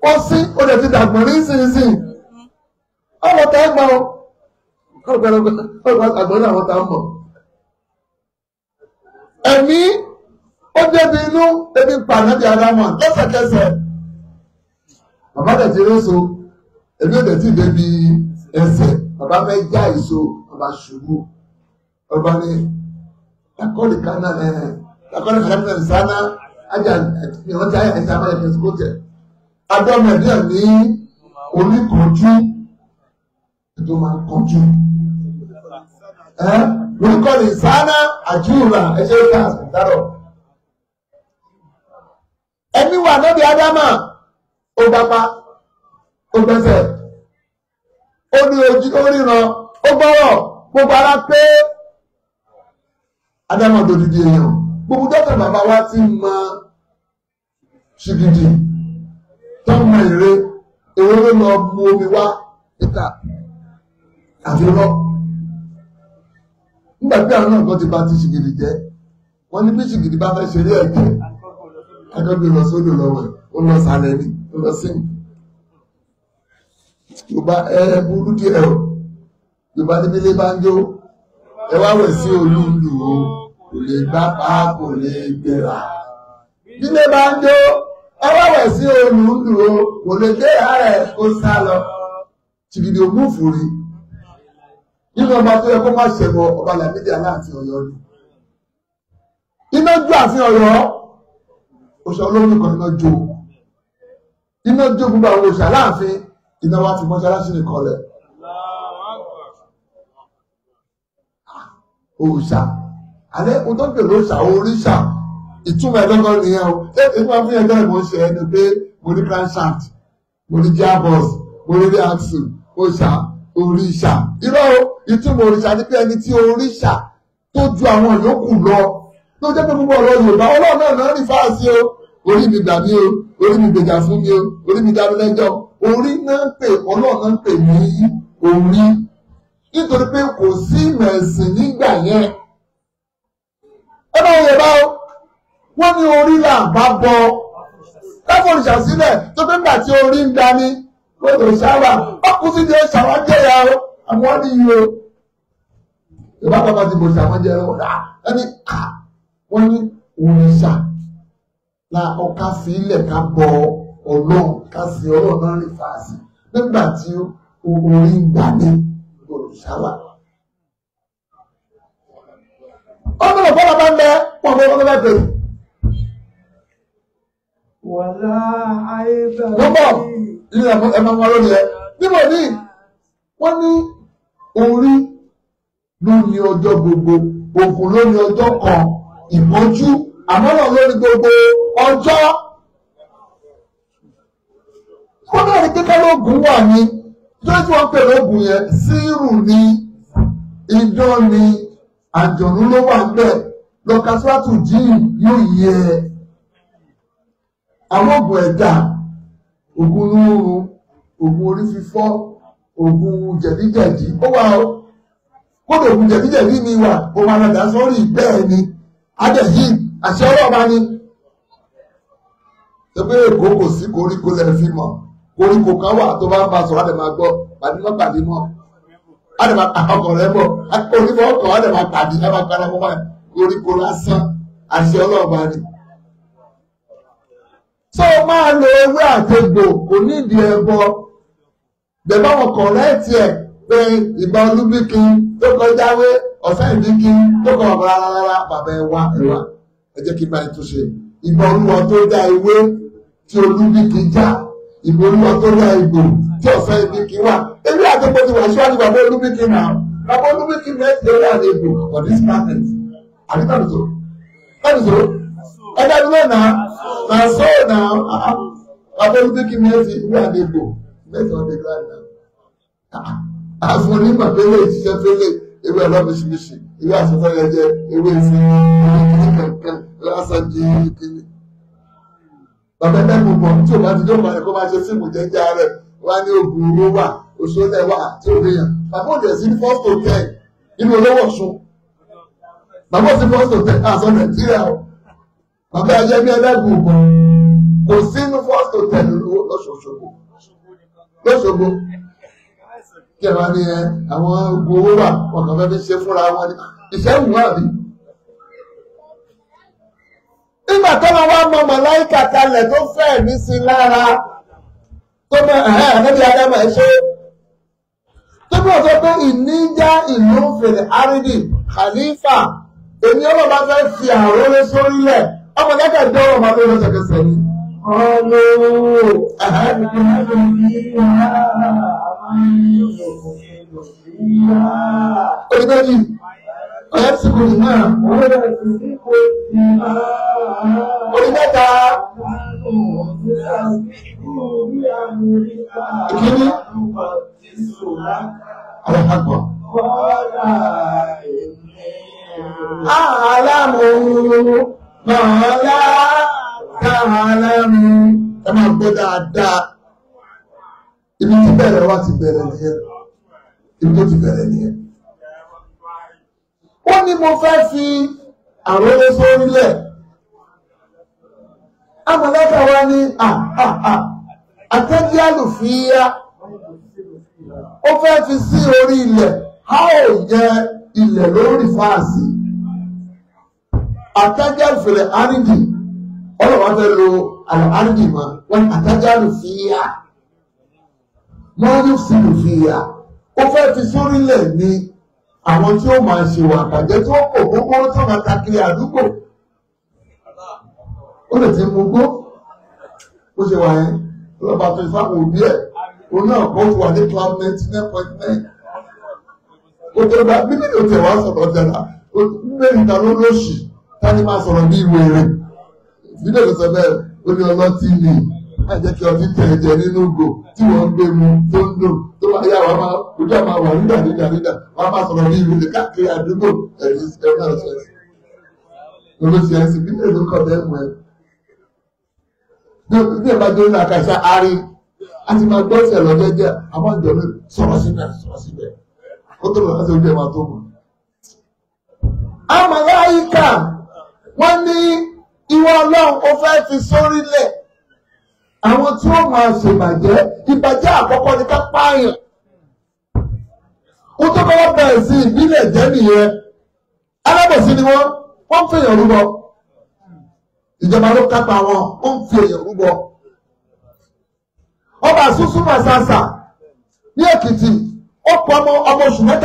ó sí ó lè ti dàgbọ̀n rí sínsìn ọmọ tá a gbọ́ ọgbà àgbọ̀n ní àwọn tá a mọ̀. ẹ̀mí ó débi inú ebi pa ànábì Ádámù lẹ́sẹ̀kẹsẹ̀ bàbá dẹ̀ ti réso èmi ò dẹ̀ ti débi ẹsẹ̀ bàbá fẹ́ já èso bàbá ṣubú ọba ní lakọ́lì kaná lakọ́lì kaná sáná ajá ìrántí ayé ẹ̀sẹ̀ abáyé fẹ́ sọ́kò tẹ̀ adọ́mọdé ní oníkanjú ètò máa ń kanjú lakọ́lì sáná àjúùrà ẹ̀ṣẹ̀ ìta àsìkárọ̀. Ẹ̀mí wà nábì Ádámù ó gbapá ó gbẹ́sẹ̀ ó ní ojú ó ríran ó gbọ́rọ̀ gbogbo ara pé Ádámù dòdìdì èèyàn gbogbo dọ́tà bàbá wa ti mọ ṣìgìdì tó mọ èrè ló lọ bu omi wá níta àfi lọ nígbà tí àwọn náà kan ti bá ti ṣìgìdì jẹ́ wọ́n ní bí ṣìgìdì bá fẹ́ ṣeré ẹ̀jẹ̀ akẹ́gbẹ́ lọ sódò lọ́wọ́ ó lọ sàlẹ̀ ní ó lọ sí Yorùbá burú díẹ̀ o Yorùbá níbi ilé bá ń jó ẹ wá wẹ̀ sí olúùlù o kò lè gbá pa kò lè gbéra nílé bá ń jó ẹ wá wẹ̀ sí olúùlù o kò lè gbé ààrẹ kó sá lọ ṣìgìdì ògún fòrí nínú ọba tó yẹ kó má ṣẹ̀wọ̀ ọba Lámídì Aláàfin Ọ̀yọ́ ni iná jó àfin Ọ̀yọ́ òṣà olómi kan iná jó gbogbo àwọn òṣà láàfin iná wá ti mọ́ṣáláṣí nìkan lẹ̀ òṣà alẹ́ ohun tó ń pè lóṣà oríṣà ìtumọ̀ ẹ̀dọ́gbọ́n nìyẹn o ìtumọ̀ fún ẹgbẹ́ ìmọ̀ ṣe ẹni pé mo ní crankshaft mo ní gearbox mo ní axle òṣà òrìṣà irọ́ ìtumọ̀ òrìṣà ní pé ẹni tí òrìṣà tó ju àwọn yòókù lọ ló jẹ́ pé gbogbo ọ̀rọ̀ Yorùbá Ọlọ́run náà rí fáàsì o orí mi gbà mí o orí mi gbèjà fún mi o orí mi dá mi lẹ́jọ́ orí náà ń pè Ọlọ́run náà ń pè ní orí nítorí pé kò sí ìmọ̀ ẹ̀sìn nígbà yẹn ẹ bá wọn yẹ bá o wọ́n ní orí là bá bọ káfọ̀rìṣà sílẹ̀ tó pé nígbà tí orí ń dání wọ́n lè ṣáwà ọkùnrin sí ni ó ṣàwájẹ́yà o àwọn níyì o ìbá bàbá ti bò ṣàwájẹ́ o ẹni wọ́n ní òrìṣà la ọ̀ka fi ilẹ̀ ká bọ Ọlọ́run ká sí Ọlọ́run náà rí fàásì nígbà tí orí ń gbà ní òrìṣà wà. ọmọ ìfọ́nà bá ń bẹ pọ̀ mọ́ ọmọ mẹ́fẹ̀ẹ́. wàlá àìbẹ̀ lọ́bọ̀ ilé ẹ̀mọ́ wọn lónìí ẹ níbo ní wọ́n ní orí ló ní ọjọ́ gbogbo òkú ló ní ọjọ́ kan ìmọ́jú àmọ́nà lórí gbogbo ọjọ́ wọ́n náà ní kíkẹ́ lóògùn wà ní tó tí wọ́n pè lóògùn yẹn sírù ní idán ní àjọ̀nú ló wà níbẹ̀ lọ́kàtúwàtù jíìn yóò yẹ àwọn ògùn ẹ̀dá ògùn lúurú ògùn orí fífọ́ ògùn jẹ̀díjẹ̀dí ó wà ó kódà ògùn jẹ̀díjẹ̀dí ni wà ó máa lọ́dà sórí ìgbẹ́ ẹ̀ ni adẹ̀yí àṣẹ ọlọ́ọ̀bá ni tó pé èkó kò sí koríko lẹ́nu fi mọ̀ koríko kan wà tó bá ń bá sọ̀rọ̀ àdè máa gbọ́ pàdé mọ́ àdè máa ọkọ̀ rẹ̀ bọ̀ onífọ̀ ọkọ̀ àdè máa pàdé ẹ̀ máa kára mọ́ koríko lásán àṣẹ ọlọ́ọ̀bá ni. tó máa lo ewé àtegbò kò nídìí ẹbọ bẹ̀bá wọn kọ̀rẹ́ẹ̀tì ẹ̀ pé ìgbà olúbíkin tó kọjáwé ọ̀sán ìbíkin tó kọ̀ rárá bàbá ẹwà ẹ jẹ́ kí n bá ẹ tó ṣe ìgbà olúwa tó dá ewé tí olúbíkin já ìgbà olúwa tó dá ìgbò tí ọ̀sán ìbíkin wà ewé àtegbò ti wà síwájú bàbá olúbíkin náà bàbá olúbíkin mẹ́tì ewé àtegbò for this planet àdìgbàdùtò ẹgbẹ́ dúró náà na so náà bàbá olúbíkin mẹ́tì ewé àtegbò mẹ́tì on the ground now àfún onímọ̀ pélé ìṣiṣẹ́ pélé ewé ọlọ́bìṣiṣi ewé àṣetọ́yẹjẹ ewé ìsìn ìkíní kankan lásán di ìkíní. bàbá ẹgbẹ́ gbogbo tí o bá ti jókòó ẹ̀kọ́ máa ṣe síìmù jẹ́jẹ́ rẹ̀ wá ní oògùn owó wà òṣòlẹ̀ wà tí ó léyàn bàbá òde sí ní first to ten nínú olówó ọ̀ṣun bàbá òsì first to ten àṣọ nàìjíríà o bàbá ẹjẹ́ bí ẹlẹ́gùn ògùn kò sí ní first to ten lọ́ṣogbo kí ẹ máa ní àwọn ogun owó wà wọn kàn fẹ́ fi ṣe fúnra wọn ní ìṣẹ́wù wà bí. nígbà tó máa wá mọ màláíkà kalẹ̀ tó fẹ́ ní sí lára tó mọ ànábì Ádámù ẹ̀ ṣe tó bọ̀ sọ pé ìníjà ìlú fèrè árídì khalifa èmi ọlọ́ba fẹ́ fi àrólé sórílẹ̀ ọmọ lẹ́kẹ̀ dọ́rọ̀ máa ló lọ́sẹ̀kẹsẹ̀ ni. Onígbẹ́jì, ọ̀yẹ́ ti kò ní náà. Onígbẹ́ta. Ìkíní. Àlàkàgbọ̀. àlámù màálá káàlámù. Ẹ máa gbọ́ dáadáa. Ibi tí bẹ̀rẹ̀ wá ti bẹ̀rẹ̀ nìyẹn. Ibi tó ti bẹ̀rẹ̀ nìyẹn. Ó ní mo fẹ́ fi àrólé sórílẹ̀. Amọ̀lẹ́kà wa ní àtẹ́jí àlùfíà. Ó fẹ́ fi sí orí ilẹ̀. A ó jẹ ilẹ̀ lórí fáàsì. Àtẹ́jí àlùfíà àrídì. Ọlọ́wọ́ fẹ́ lo àrídì mọ́. Wọ́n àtẹ́jí àlùfíà. Wọ́n yóò sí àlùfíà. Ó fẹ́ fi sórílẹ̀ ní àwọn tí ó máa ṣe wà bàjẹ́ tí ó kò gbogbo tó máa takiri àdúgbò. Ó lè ti mú gbó. Ó ṣe wà yẹn. Lọ́ba tó ìfáwọn òbí ẹ̀. Òun náà kọ́ tó wà ní cloud 99.9. Ó tó bá bíbélì ò tẹ̀ wá sọ̀rọ̀ jẹ̀dá. Bíbélì ta ló lóṣì táni máa sọ̀rọ̀ bí ìwé rẹ̀. Bíbélì sọ bẹ́ẹ̀ ó ní ọlọ́tí ni. Má jẹ́ kí ọtí tẹ̀ ẹ̀jẹ̀ nínú ògò tí wọ́n ń gbé mu tó ń dùn tó bá yá wa máa ojú àmà wà nígbà wọ́n máa sọ̀rọ̀ bí ìwé káàkiri àdúgbò ẹ̀rí náà ṣẹ̀ṣẹ̀. Olóṣì ẹ̀sìn bíbélì ló kọ́ bẹ́ẹ̀ mú ẹ. Bí ẹ bá dé ní àkàṣà àárín àti máa gbọ́ sí ẹ̀rọ jẹ́jẹ́ àwọn ìjọba sọ̀rọ̀ síbẹ̀ ó tó lọ láti ojú ẹ̀ máa tó mọ̀. Àmàláyíkà wọ́n ní ìwọ Ọlọ́run ó fẹ́ fi sórílẹ̀ àwọn tí ó máa ṣèbàjẹ́ ìbàjẹ́ àkọ́kọ́ ní ká pààyàn. Ó tó kọ́kọ́ bẹ̀rẹ̀ sí ìbílẹ̀ jẹ́ nìyẹn alábòsí ni wọ́n ń fi èèyàn rúbọ. Ìjọba ló kápá wọn ó ń fi èèyàn rúbọ. Ọba Súnsún Màsàsà ní Èkìtì ó pọ̀ ọmọ oṣù 13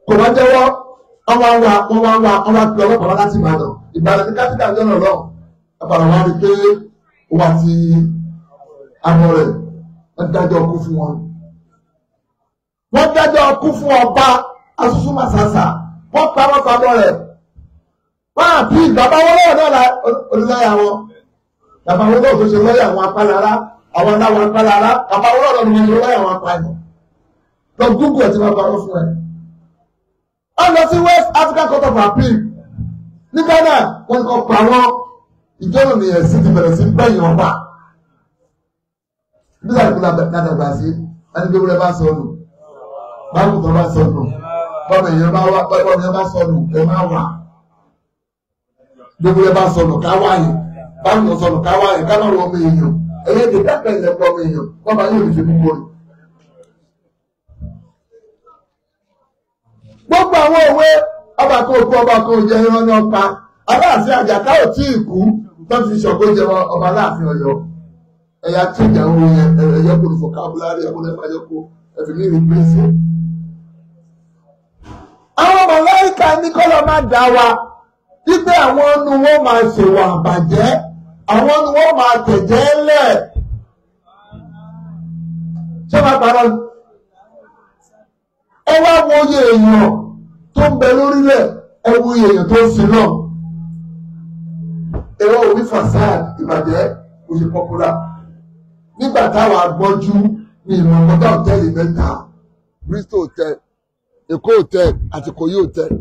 kò wá jẹ́wọ́ wọ́n wá pe ọlọ́pàá wá láti Ìbàdàn ní kápítà jọ́nà lọ àbàrà wá rí pé ó wà ti àmọ́ rẹ̀ wọ́n dájọ́ ọkú fún wọn. Wọ́n dájọ́ ọkú fún ọba Súnsún Màsàsà wọ́n pa wọ́n pamọ́ rẹ̀. Wọ́n àbí bàbá wọn lọ́wọ́ náà olùlọ́yà wọn. Bàbá wọn lọ́wọ́ tó ṣe lọ́yà àwọn apálára, àwọn aláwọ̀ apálára, bàbá wọn lọ́wọ́ tó ṣe lọ́yà àwọn apáyàn. Lọ Google ẹ̀ tí wọ́n bá wọ́n fún ẹ. Wọ́n lọ sí West African Court of Appeal. Ní Ghana, wọ́n kọ́ pa wọ́n. Ìjọ́nà ni ẹ̀sìn ti bẹ̀rẹ̀ sí gbẹ̀yìn ọba. Bí sàkúlà dàgbà sí, ẹni bí wúlẹ̀ bá sọnù. Báwo tó bá sọnù? Bọ́ọ̀mù èèyàn bá sọnù, ẹ máa wà. Gbogbo ẹ bá sọnù ká wáyé, báwo sọnù ká wáyé, ká máa wọ ọmọ èèyàn. Ẹyẹ ti dákẹ́ ilẹ̀ pọ̀ ọmọ èèyàn, wọ́n bá yóò fi gbogbo rẹ̀. Gbogbo àwọn òwe ọba kan òkú ọba kan òjẹ irọ́ ní ọpa. Aláàfin Àjàká ò tí ì kú tó fi ṣọ̀gbọ́n jẹ ọba Aláàfin Ọ̀yọ́. Ẹ̀yà tí ìjà ń wo yẹn ẹ̀yẹ kò ní fọkábúlárì ẹ̀kọ́ lẹ́fà yẹ kó ẹ̀fì ní ìrìn pèsè. Àwọn màláíkà ní kọ́lọ́ má dá wa. Títí àwọn ọnù wọn máa ṣèwà àbàjẹ́, àwọn ọnù wọn máa tẹ̀jẹ́ lẹ̀. Ṣé máa parọ́? Ẹ wá wo iye èèyàn tó ń bẹ lórílẹ̀, ẹ wo iye èèyàn tó ń sin náà. Ẹ̀rọ òwú fasad ìbàjẹ́ kò ṣe pọ́pùlà. Nígbà táwọn agbọ́jú ní ìmọ̀ ọ̀gá hòtẹ́ẹ̀lì 3, Bristol Hotel, Èkó Hotel àti Ìkòyí Hotel.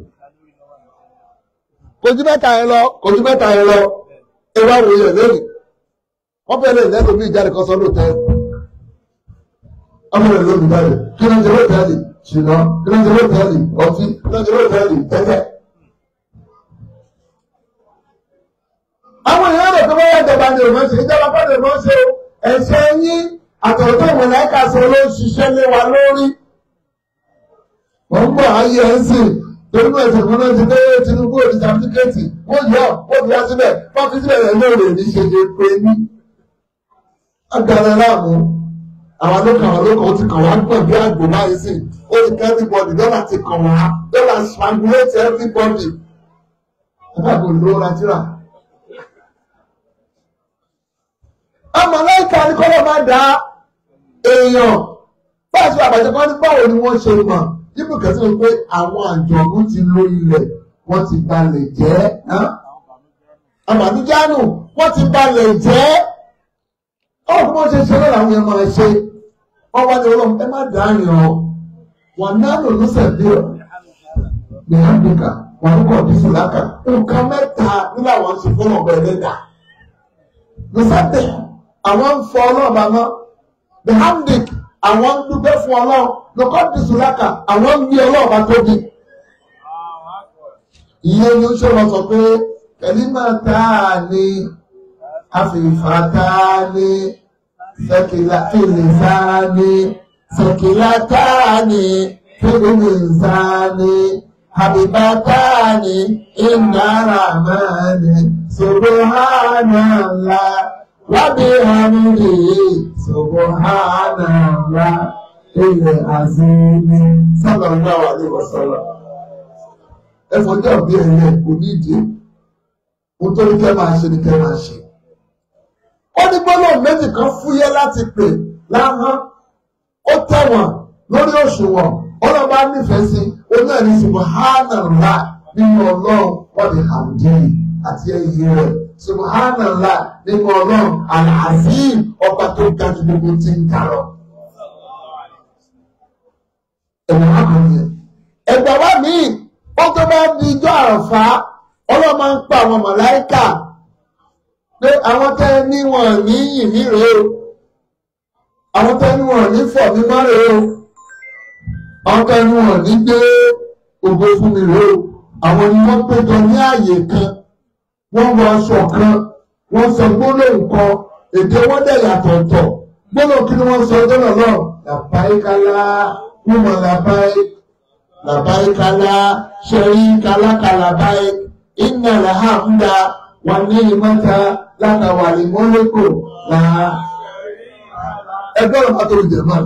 Kojú mẹ́ta yẹn lọ, ẹwà wòye lónìí. Wọ́n fẹ́ lè lẹ́nu bí ìjáde kan sọ́dọ̀ tẹ́. Ọmọ rẹ̀ lónìí báyìí, kí ló ń jẹ lóòtẹ́ẹ̀lì? Ṣìnà, kí ló ń jẹ lóòtẹ́ẹ̀lì? Ọtí, kí ló ń jẹ lóòtẹ́ẹ̀lì? Tẹ́tẹ́. Àwọn èèyàn rẹ̀ tó bá wá ìjọba ni òun ṣe, ìjọba bá lè mọ́ ṣe ẹ̀ṣẹ̀ yín àtọ̀tọ̀ ìwọ̀n láìka sọ ló ń ṣiṣẹ́ lé wa lórí. Wọ́n ń bọ̀ ayé ẹ̀ ń sìn. Torí mọ̀ ẹ̀sẹ̀ kan náà ti dé Tinubu òdì sàfitíkẹ́ẹ̀tì, wọ́n yọ, wọ́n fi wá síbẹ̀, wọ́n fi síbẹ̀ rẹ̀ lóòrè ní ṣe ṣe pé ní. Agbára láàmú, àwọn olókàn ti kàn wá pọ̀ bí àgbò báyìí sí, ó ti kẹ́ everybody, dọ́là ti kàn wá, dọ́là strangulate everybody. Àbábò ló Nàìjíríà. Àmàláíkà ní kọ́lọ́ máa dá èèyàn, báyìí àbàjẹ́ kan ní báwo ni wọ́n ṣe mọ̀. Níbi kẹsí ló pé àwọn àjọ̀nú ti lo ilẹ̀, wọ́n ti balẹ̀ jẹ́. Àmàdújánù, wọ́n ti balẹ̀ jẹ́. Ọ̀rọ̀ fún wọn ṣe ṣe lọ́la àwọn ẹmọ ẹṣẹ́. Wọ́n wá ní ọlọ́run ẹ má dáyàn ọ́. Wọ́n náà ló sẹ̀lé ọ̀. ìhàndìkà wà ní kọ̀ọ̀dísù lákà nǹkan mẹ́ta nígbà wọn ṣe fún ọ̀bẹ ẹlẹ́dà lọ́sàtẹ̀ àwọn ń fọ ọlọ́ọ̀bà náà ìhàndìk àwọn ń dúpẹ́ fún ọlọ́ọ̀ lọ́kọ̀ọ̀dísù lákà àwọn ń gbé ọlọ́ọ̀bà tóbi. ìyẹn ni ó ṣe lọ sọ pé kalimatani afifatani filisani sakilatani filisani habibatani inna rahmani subhanallah wa bihamdihi subhanallah azimi sallallahu alaihi wasallam. Ẹ̀fọ́ jẹ́ òbí ẹ̀yẹ kò ní ìdí ohun tó ní kẹ́ máa ṣe ní kẹ́ máa ṣe. Ó ní gbólóhùn méjì kan fúyẹ́ láti pè láhán ó tẹ̀wọ̀n lórí òṣùwọ̀n ọlọ́ba nífẹ̀ẹ́ sí oní ẹ̀rí subhanallah nínú ọlọ́run wa bihamdihi àti ẹ̀yẹ rẹ̀ subhanallah nínú ọlọ́run al-azim ọba tó ga jù gbogbo tí ń kárọ̀. Ẹ̀wọ̀n àkànyẹ ẹgbẹ́ wa míì ó tó bá di ijọ́ àràfá ọlọ́run máa ń pa àwọn màláíkà pé àwọn tẹ́ ní wọn ní ìní rèé o àwọn tẹ́ ní wọn ní fọ̀ mímọ́ rèé o àwọn tẹ́ ní wọn ní gbé ògo fún mi rèé o àwọn ni wọ́n péjọ ní ààyè kan wọ́n wọ aṣọ kan wọ́n sọ gbólóhùn kan èdè wọn dẹ̀ yàtọ̀ọ̀tọ̀ gbólóhùn kí ni wọ́n sọ ọjọ́ náà náà làbáyíkálá wúmọ̀ làbáyí làbáyíkálá ṣẹ̀ríkálá kàlàbáyí innal hamda wà ní ìmọ́ta látàwàlì mọ́lẹ́kò láà ẹgbẹ́ ọ̀rọ̀ bá tó lè jẹ̀ máa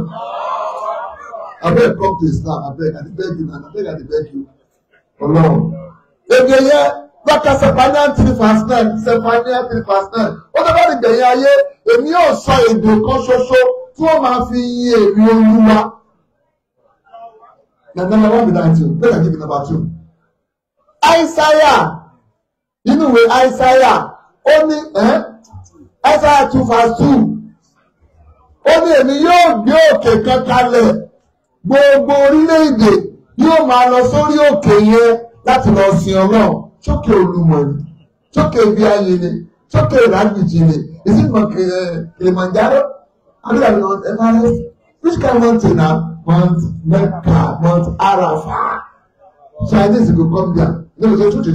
abeg come to Islam abeg I dey beg you and abeg I dey beg you ọlọ́run èdè yẹ lọ́kà Sẹ̀fánìà 3:9 Sẹ̀fánìà 3:9 ó tó bá lè gbẹ̀yìn ayé èmi yóò sọ èdè kan ṣoṣo tí wọ́n máa fi yin èmi olúwa na number 1 be that too make I give you number 2 Aísáyà nínú ìwé Aísáyà ó ní Aísáyà 2:2 ó ní èmi yóò gbé òkè kan kalẹ̀ gbogbo orílẹ̀-èdè yóò máa lọ sórí òkè yẹn láti lọ sin Ọlọ́run sókè Olúmọ ni sókè ibi ayé ni sókè ìrágbìjì ni ìsìnkú Kilimanjaro adúláwọ̀ Mount Everest which kind mountain na Mount Mecca Mount Arafah Chinese go come there. They will say,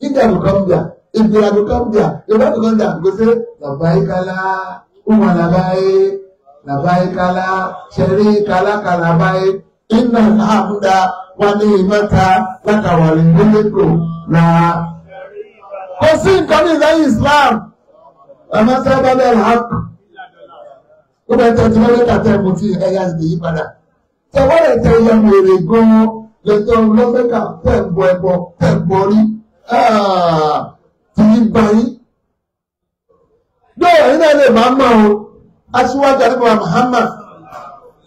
India will come there. India will come there. The one will come there. Go say, Labaikala, Umalabai, Labaikala, Sherikala, Kalabai, Inna Hamda, Wanimata, Lakawali, Muleko, La. Kosin coming to Islam. Amasaba del Haq. Go back to the Katemuti, Ayas the Ipada. So what I tell you, we go. Lẹ́tọ̀ lọ́mẹ́kà tẹ̀ ń bọ ẹbọ tẹ̀ ń bọrí tí ń bá yín. Bẹ́ẹ̀ yín náà lè máa mọ̀ o, aṣíwájú àdúgbò Muhammad.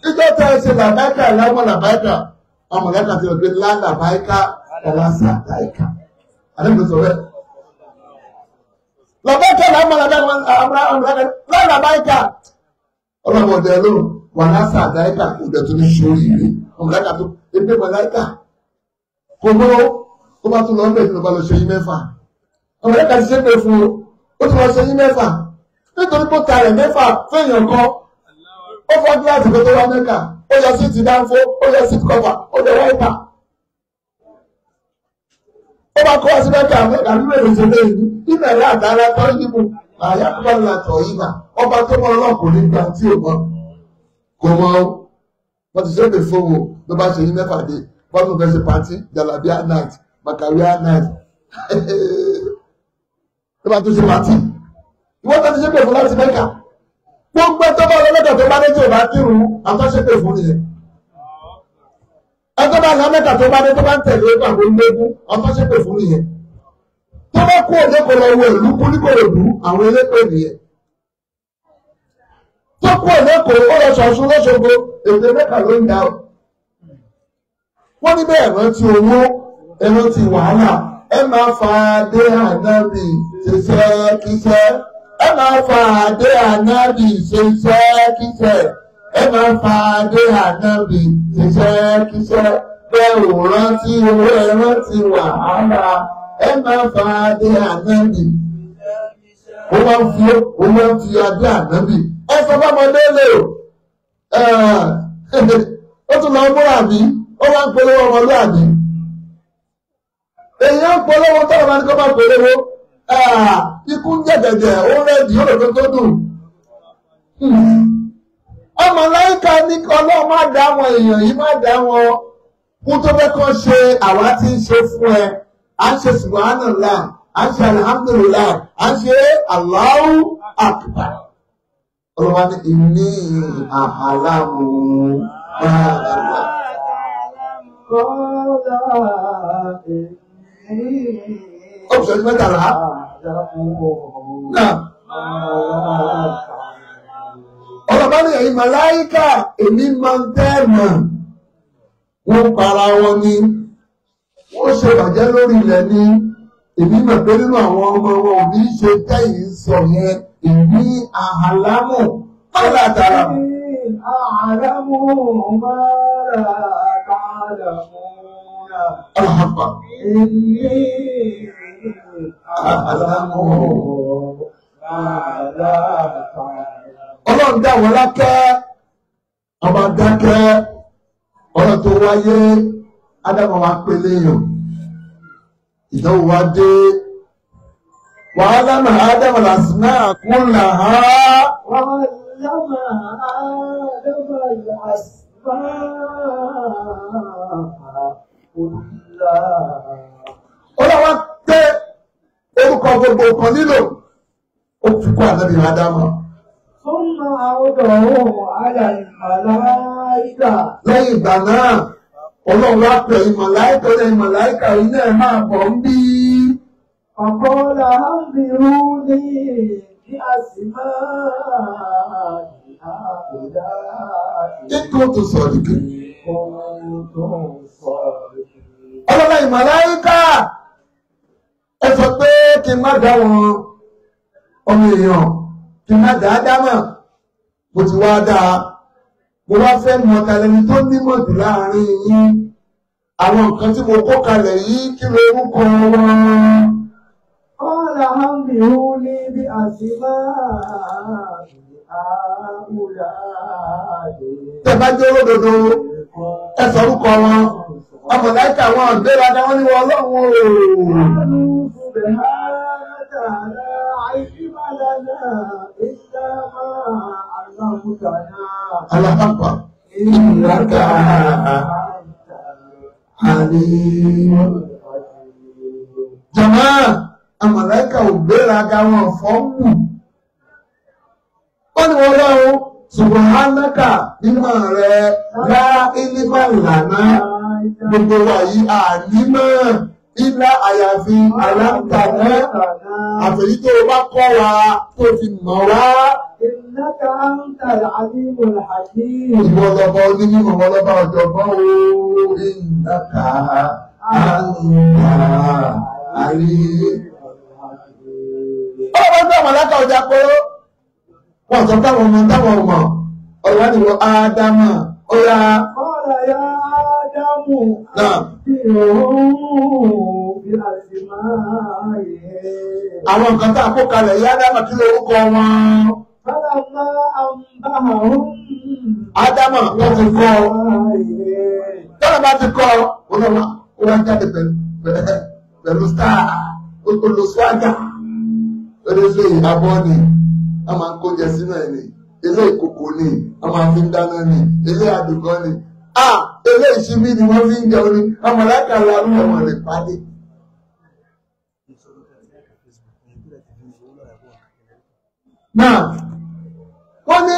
Ìjọ tẹ̀ ẹ ṣe làbáìkà láwọn làbáìkà, àwọn mọ̀lẹ́kà ti rẹ̀ pé lálàbáìkà ọ̀làṣà láìkà. Àdúgbò sọ bẹ́ẹ̀. Làbáìkà láwọn làbáìkà. Ọlọ́mọdé ló wà lásà láìkà kò dẹ̀ tún ní sórí rẹ̀. Ọmọláka tó ẹgbẹ́ mọ̀láíkà kò mọ́ ó bá tún lọ bẹ̀rẹ̀ ló bá lọ ṣe yí mẹ́fà ọmọláka ti ṣe pé fún ó tún lọ ṣe yí mẹ́fà nítorí pé ta rẹ̀ mẹ́fà fẹ́yàn kan ó fọ́ gíláàsì tó wá mẹ́kà ó yọ sí ti dáńfó ó yọ sí ti kọfà ó lọ wáìpà ó bá kọ́ sí mẹ́kà mẹ́kà nínú èrò ìṣẹ̀lẹ̀ yìí ìbẹ̀rẹ̀ àdára tó yíbu àyàkúbọ̀ látọ̀ yíba ọba tó mọ ọlọ́kùnrin gbà tí ò mọ kò mọ wọ́n ti ṣẹ́pẹ̀ fóòwò ló bá ṣe yí mẹ́fà dé bọ́ọ̀lù fẹ́sẹ̀ pàtí jalabia night makaria night ló bá tún ṣe pàtí ìwọ́n tó ti ṣẹ́pẹ̀ fún láti mẹ́kà gbogbo ẹ̀tọ́ bá lọ mẹ́kà tó bá dé tí ò bá kírun àtọ́ ṣẹ́pẹ̀ fún nìyẹn ẹ̀tọ́ bá lọ mẹ́kà tó bá dé tó bá ń tẹ̀lé àwọn ológun àtọ́ ṣẹ́pẹ̀ fún nìyẹn tó bá kú òde kò lọ wọ ìlú kúlíkòròdú àwọn elépè nìyẹn tó kú òde kò ó lọ ṣọ̀ṣun lọ́ṣogbo èdè mẹ́kà ló ń dá ọ. Wọ́n ní bẹ́ẹ̀ rántí owó ẹrántí wàhálà ẹ máa fa adé ànábì ṣiṣẹ́ kíṣẹ́ ẹ máa fa adé ànábì ṣiṣẹ́ kíṣẹ́ ẹ máa fa adé ànábì ṣiṣẹ́ kíṣẹ́ bẹ́ẹ̀ ò rántí owó ẹ rántí wàhálà ẹ máa fa adé ànábì. Ó máa ń fi adé ànábì. Ẹ sọ fún ọmọdé lè o. Ó tún lọ múra bí ó wá ń polówó ọmọlúwàbí. Èèyàn ń polówó tọ́lọ̀ máa ní kó máa polówó. Ikú ń jẹ̀gẹ̀dẹ̀ ó rẹ́ẹ̀dì ó lòdó tó dùn. Ọmọ láìka ní ọlọ́run má dá àwọn èèyàn yìí má dá wọn kú tó fẹ́ kàn ṣe àwa tí ń ṣe fún ẹ. À ń ṣe subhanallah, à ń ṣe alhamdulillah, à ń ṣe Allahu akbar. Ọlọ́wà ní ìní àhàlámù máa. Ó ṣe ọdún mẹ́tàlá. Náà. Ọlọ́bá ní ẹ̀yin màláíkà èmi máa ń tẹ́ẹ̀mọ̀. Wọ́n para wọn ni. Wọ́n ṣe bàjẹ́ lórí ilẹ̀ ni. Èmi mọ̀ pé nínú àwọn ọmọ wọn ò ní ṣe tẹ́yìn sọ yẹn. Ìní àhàlámù mọ́lá tààrà. Àhàlámù mọ́lá tààrà múnà. Ọlọ́hàpá. Ìní àhàlámù mọ́lá tààrà. Ọlọ́run dá wọn lákẹ́, ọba dákẹ́, ọ̀rọ̀ tó wáyé, Ádámọ̀ wa pélé yàn. Ìdánwò wa dé. وعلم آدم الأسماء كلها وعلم آدم الأسماء كلها. Ọlọ́wọ́ tẹ́ orúkọ gbogbo kan nílò, ó fi kọ́ ànábì Ádámọ̀. ثم عرضه على الملائكة. Lẹ́yìn ìgbà náà, Ọlọ́run wá pè ìmọ̀láìkà lẹ́yìn ìmọ̀láìkà yìí náà máa bọ̀ ń bí. فقال أنبئوني بأسماء هؤلاء. Kíkó tó sọ̀rọ̀ kí. كنتم صادقين. Ọlọ́run ìmọ̀láìkà ẹ sọ pé kí n má dá wọn ọmọ èèyàn kí n má dá Ádámọ̀. Mo ti wá dáa. Mo wá fẹ́ mọ̀ tàlẹ́ni tó nímọ̀ jù láàrin yín. Àwọn nǹkan tí mo kó kalẹ̀ yìí kí lorúkọ wọn. قال أنبئوني بأسماء هؤلاء. Tẹ́ bá jẹ́ olódodo, ẹ sọ orúkọ wọn. Ọmọláìkà wọn àgbéraga wọn ní wọn Ọlọ́run o. قالوا سبحانك لا علم لنا إلا ما علمتنا. Alápapà. Ìlàkà àlímọ̀. Jàmá, ọmọláìkà ò gbéraga wọn fọ́ọ̀mù. Ó ní wọn lọ́wọ́, Subhanaka mímọ̀ rẹ̀ lá ìlímọ̀ ìlànà. Gbogbo wa yìí ànímọ̀ ilá àyàfi aláǹtàná àfẹ̀yí tó bá kọ́ wa tó fi mọ̀ wá. إنك أنت العليم الحكيم. Ìwọ̀lọ́bọ̀ onímọ̀ wọlọ́bọ̀ ọ̀jọ̀gbọ́n orí ìdáka àǹtà àrí. Ọlọ́bọ̀ tó àmàlákà ọjà pé wọ́n sọ táwọn ọmọ ọ̀rọ̀ ni wọ́n Ádámà ó yá. قال يا آدم Náà. Àwọn nǹkan tá a kó kalẹ̀ yá Ádámà kí lórúkọ wọn. فلما أنبأهم Ádámà wọ́n ti kọ́ ọ. Tọ́lá bá ti kọ́ ọ, ó wá jáde pẹ̀lú stáà, olùswágà. Lórí abọ́ ni, a máa ń kó jẹ sínú ẹ̀ ni. Ilé ìkòkò ni, a máa fi ń dáná ni. Ilé àdùkọ́ ni. Ilé ìṣíbí ni wọ́n fi ń jẹun ni. Ọmọláìkà lárú ọmọ rẹ̀ pàdé. Náà, wọ́n ní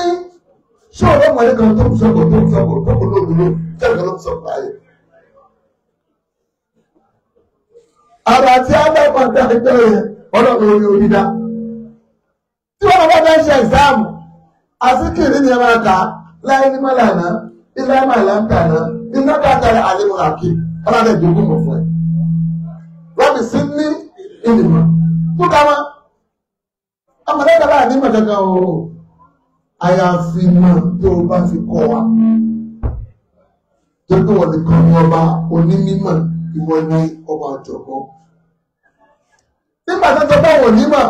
ṣé ọ̀rọ̀ ọmọdé kan tó ń sọ̀kò lóòdúró tẹ́lẹ̀ ló ń sọ̀kò ayé. Àrà tí a bá pàtà ẹgbẹ́ rẹ̀ ọlọ́run orí orí dá. Tí wọ́n bá bá ṣe ẹ̀sáàmù, àsìkiri ni ẹ máa kà á láyé ní mọ́lànà, ilé ẹ̀mà ìlànkànà, iná kàtàrà àlèmọ̀ àkè, ọlọ́dẹ̀ ìdógún mọ̀ fún ẹ. Rọ́bì sí ní ìlìmọ̀. Fúkà wọn, ọmọdé kàlá ànímọ̀ kankan o. Àyàfi mọ̀ tó bá fi kọ́ wa. tó kí wọ́n nìkan ní ọba onímọ̀ ìwọ ní ọba ọ̀jọ̀gbọ́n. nígbà tó tó bá wọ̀ nímọ̀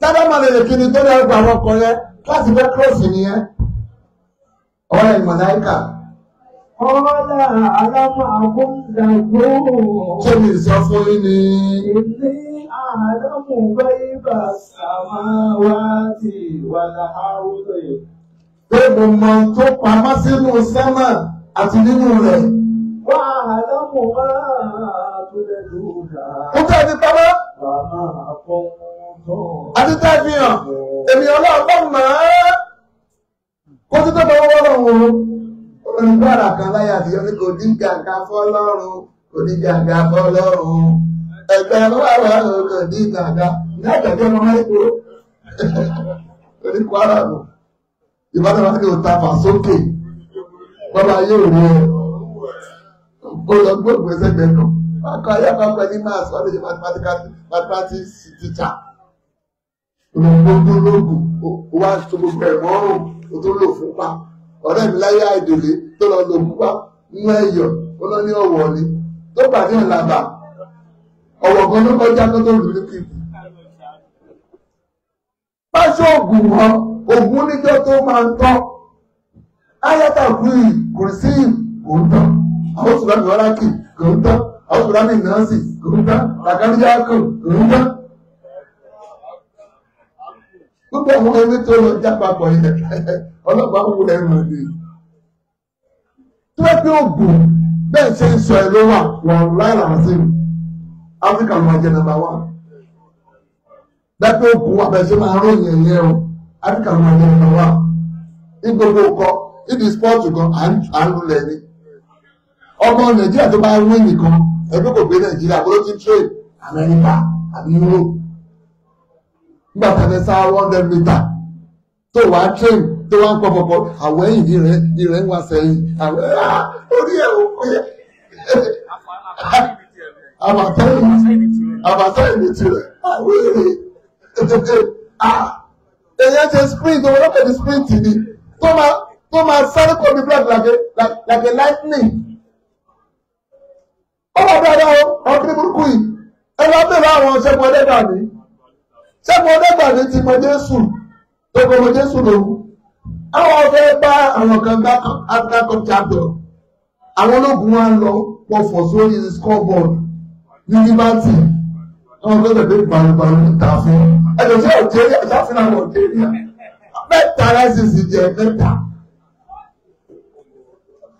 dáadáa máa lè kiri tó lẹ́rù àwọn ọkọ̀ yẹn láti fẹ́ kírọ̀sì nìyẹn. ọ̀rẹ́ ìmọ̀láìkà. Ọ̀la alámọ̀ àkúndàgbò. Ṣé mi sọ fún yín ni? Ìní àlámù bẹ́ẹ̀bà sàmáwáàtì wà láhàúdẹ̀. Pé mo mọ tó pamọ́ sínú sánmà àti nínú rẹ̀. Wà àlámù máa tó lè lùdà. Ó tẹ́ ti pamọ́. Bàmá àkọ́ńtọ̀. Àti tẹ́ fi hàn. Èmi ọlọ́ọ̀gbọ́n mọ̀ ẹ́. Kó tó tó bọ̀ wọ́n lọ́wọ́. Olùgbàrà kan láyé àtijọ́ ní kò ní gàgà fọ́lọ́run, kò ní gàgà fọ́lọ́run. Ẹgbẹ́ wàwà kò ní gàgà. Ní àjọ̀jọ́ ọmọ ẹ̀kọ́. Oníkwara nù. Ìbátan wá ní òta fà sókè. Bọ́lá yóò rí ẹ. Ó lọ gbóògbé sẹ́gbẹ̀ẹ́ kan. Akọ ayọ́kọ̀ọ́kọ́ ní máa sọ ní mathematics teacher. Olùgbòǹgbò lóògùn. Wá tó gbogbo ẹ̀ mọ́rùn-ún. Ó tó lò fún pa. Ọ̀rẹ́ mi láyé àìdòlé tó lọ lò púpá nínú ẹ̀yọ̀ ó lọ ní ọ̀wọ̀ ni tó pàdé ìlàbà ọ̀wọ̀ kan ló kọjá tó tó lù ní kìkì. Páṣọ ògùn wọn ògùn níjọ́ tó máa ń tọ́ ayáta kùrì kùrìsì kò ń tán àwọn sùlámì wárákì kò ń tán àwọn sùlámì nọ́ọ̀sì kò ń tán làkàndíjà kò ń tán. Gbogbo àwọn ewé tó lọ já papọ̀ yẹn ọlọ́pàá ń wúlẹ̀ ẹ̀rọ ni. Tó bá pé ògùn bẹ́ẹ̀ ṣe ń sọ ẹ̀ ló wà wọ́n láìra sí i. Áfíríkà ló máa jẹ nàmbà wá. Bẹ́ẹ̀ pé ògùn wà bẹ́ẹ̀ ṣe máa ròyìn ẹ̀yẹ o. Áfíríkà ló máa jẹ nàmbà wá. Ní gbogbo ọkọ̀ níbi spọ́ọ̀tù kan à ń lulẹ̀ ni. Ọmọ Nàìjíríà tó bá wí nìkan ẹgbẹ́ kò gbé Nàìjíríà bó ló ti ń trade Amẹ́ríkà àbí Europe. Nígbà tí a fẹ́ sá 100 meter tó wá train tó wá ń pọ̀ pọ̀pọ̀ àwọ̀ ẹ̀yìn ìrẹ́ ń wá sẹ́yìn àwọ̀ orí ẹ̀ ò kó yẹ. àbàtẹ́yìn ní tirẹ̀ àwọ̀ èrè èyàn ṣe sprint owó lọ́pẹ̀ ní sprint ni tó máa sáré kọ́ ní blood like a lightning. ó wà dáadáa ọdún burúkú yìí ẹ lọ bẹ̀rẹ̀ àwọn ṣẹ́gun ọdẹ́gbà mi ṣẹ́gun ọdẹ́gbà mi ti mọ Jésù tó kọ́ mọ Jésù lòun. Àwọn ọ̀fẹ́ bá àwọn kan gbá African Cup champion. Àwọn ológun wa lọ pọ̀fọ̀ sórí scoreboard ní Liberty. Àwọn ọ̀fẹ́ bẹ̀rẹ̀ gbàrúgbàrú níta fún. Ẹ̀jọ̀ sí Algeria, ṣáfihàn Algeria. Mẹ́ta láìsísì jẹ mẹ́ta.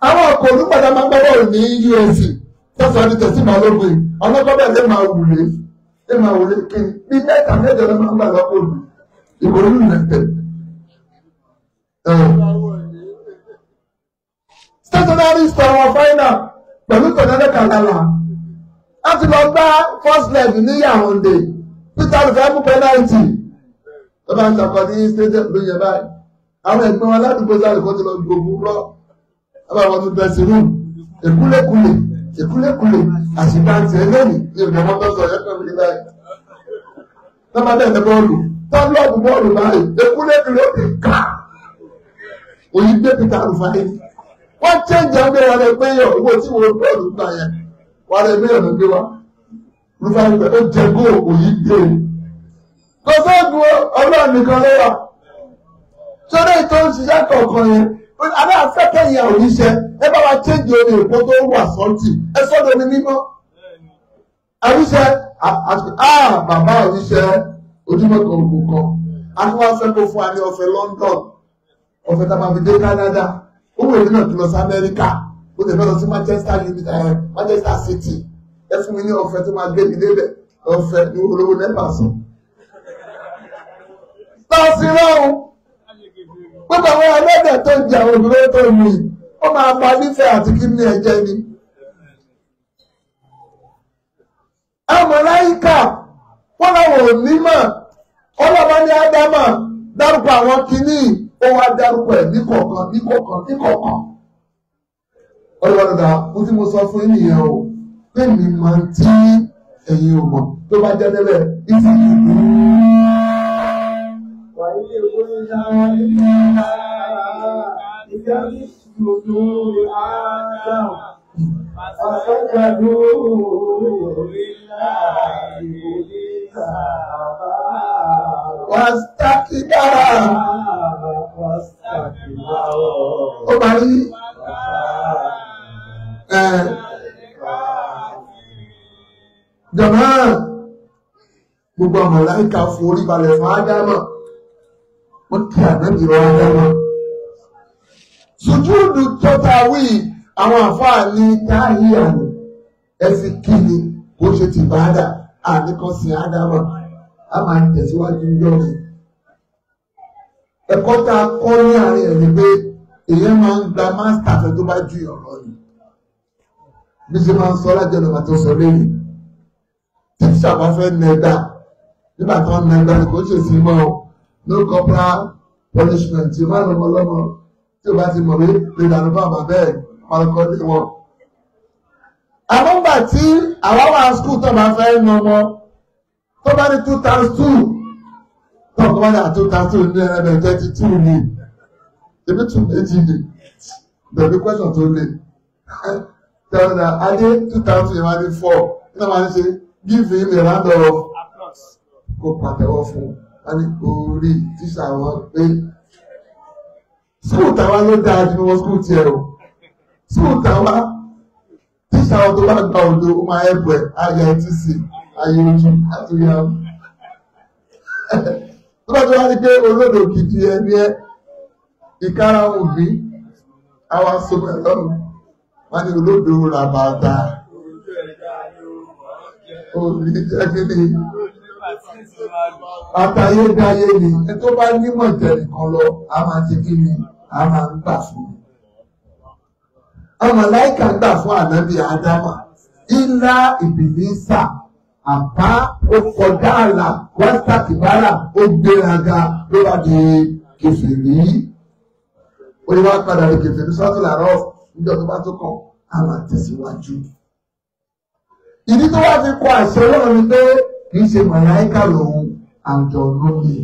Àwọn ọkọ̀ olùpadà máa ń gbọ́ bọ́ọ̀lù ní USC. Tẹ́sán ní tẹ̀sí Balógun yìí. Ọ̀nà gbọ́dọ̀ lè máa wùlé. Lè máa wùlé kí ni. Bí mẹ́ta mẹ́jọ ló máa ń gbà lọ́pọ̀ olù. Ìbòrú nẹ̀tẹ̀. Stationary store wọn final pẹ̀lú tọ̀nẹ́dẹ́ kàlàlà láti lọ gbá first leg ní Yaounde Peter fẹ́ mú penalty tó bá ń sọ̀kọ̀ ní stadium ló yẹ báyìí àwọn ẹ̀gbọ́n wọn ládùúgbò sáré kó ti lọ gbogbo rọ ọba wọn tún bẹ̀sì rúm èkúlékúlé àṣìkáǹtì ẹlẹ́yìn ní ìgbà wọn tó sọ ẹ̀kọ́ mi báyìí tó bá bẹ̀rẹ̀ bọ́ọ̀lù tó lọ́ọ̀bù bọ́ọ̀lù báyìí èkúlékúlé ó ti ká òyìn gbé Peter Rufai wọ́n change ọgbẹ́ wọn lè pé yọ owó tí wọ́n bọ́ọ̀lù gbà yẹn wọ́n lè gbé ọ̀nà gbé wa Rufai pẹ̀ ó jẹ góò òyìn gbé o kò sóògùn ọlọ́run nìkan ló wà sórí ètò ìṣiṣẹ́ kọ̀ọ̀kan yẹn abẹ́ afẹ́kẹ́ yẹn òníṣẹ́ ẹ bá wa change omi èpo tó wà sọ́ọ̀tì ẹ sọ́dọ̀ mi mímọ́ àríṣẹ́ bàbá òníṣẹ́ ojúmọ́ kan ògùn kan a tún wá fẹ́ kó fún wa ní ọ̀fẹ́ London ọ̀fẹ́ tá a máa fi dé Canada owó èdè náà tún lọ sí Amẹ́ríkà ó lè fẹ́ lọ sí Manchester City ẹ fún mi ní ọ̀fẹ́ tó máa gbé mi débẹ̀ ọ̀fẹ́ ní olówó nẹ́pà sùn. lọ sí rọrùn gbogbo àwọn ẹlẹ́dẹ̀ tó ń jẹ àwọn obìnrin tó ń mú yìí ó máa pa nífẹ̀ẹ́ àti kí ní ẹ̀jẹ̀ ni. àwọn màláíkà wọ́n láwọn ò ní mọ̀ ọlọ́mọ ní Ádámà dárúkọ àwọn kìíní ó wá dárúkọ ẹ̀ níkọ̀ọ̀kan. ọlọ́dọ̀dà mo tí mo sọ fún ènìyàn o pé mi máa ń tí ẹ̀yin ò mọ̀ tó bá jẹ́ débẹ̀ ìsì ìlú. اسجدوا لآدم فسجدوا إلا إبليس أبى واستكبر. Ó parí. Jọ̀mọ́ gbogbo màláíkà forí balẹ̀ fún Ádámà. Wọ́n kí ànábì rọ Ádámà. Sùjúdù tọ́ta wí àwọn àfáà ní táyíyà ní ẹ̀sìn kíni kó ṣe ti bàádà àníkan sí Ádámà. A máa ń tẹ̀síwájú lọ́rùn. Ẹ̀kọ́ tá a kọ́ ní àárín ẹ̀ ni pé èèyàn máa ń gba mástà fẹ́ tó bá ju ọ̀rọ̀ ni. Bí ṣe máa ń sọ lájọ́ ìjọba tó sọ lẹ́yìn. Tíṣà bá fẹ́ nẹ̀dá nígbà tó ń nẹ̀dá ni kò ṣe sí mọ́ no corporal punishment tí máa ń lọ́mọ lọ́mọ tí o bá ti mọ̀ pé lè dànù bá àbá bẹ́ẹ̀ máa kọ́ ní wọn. Àmọ́ gbà tí àwa wà skul tó máa fẹ́ nà ọmọ tó bá ní 2,200 tọ́kọ̀ wá ní 2,200 ní ẹ̀rẹ́ 32 ní ebi tún méjì ní bẹ̀rẹ̀ question tó lè tẹ́lẹ̀ náà adé 2,000 yẹn wá ní 4 ní wọ́n máa ń ṣe give him a round of applause kó pàtẹ́wọ́ fún wọn ní orí tíṣà wọn pé skul tàwa ló dáa ju wọn skul tiẹ̀ o skul tàwa tíṣà wọn tó bá gba òdo ó máa ẹ̀bù ẹ̀ ayé etc ayé ojú àtúnyà tó bá tó wá ní pé olódò gidi ẹni ẹ ìkára òbí àwa sọmọ ẹ lọ́rùn wọn ní olódò ràbàtà òbí jẹ́ kí ni àtayédáyé ni ẹ tó bá nímọ̀ jẹ́ nìkan lọ a máa ti kí ni a máa ń gbà fún un. Àwọn màláíkà gbà fún ànábì Ádámà ìlà ìbìlísà àbá ó kọjá àlà wáṣítàkìbára ó gbéraga ló bá di kèfèrí. Ó ní wá padà di kèfèrí sọ́tò làárọ̀ níjọ́ tó bá tó kàn á máa tẹ̀síwájú. Ìdí tó wá fi kọ àṣẹ lọ́rùn ni pé kì í ṣe màláíkà lòun àjọ̀nú ni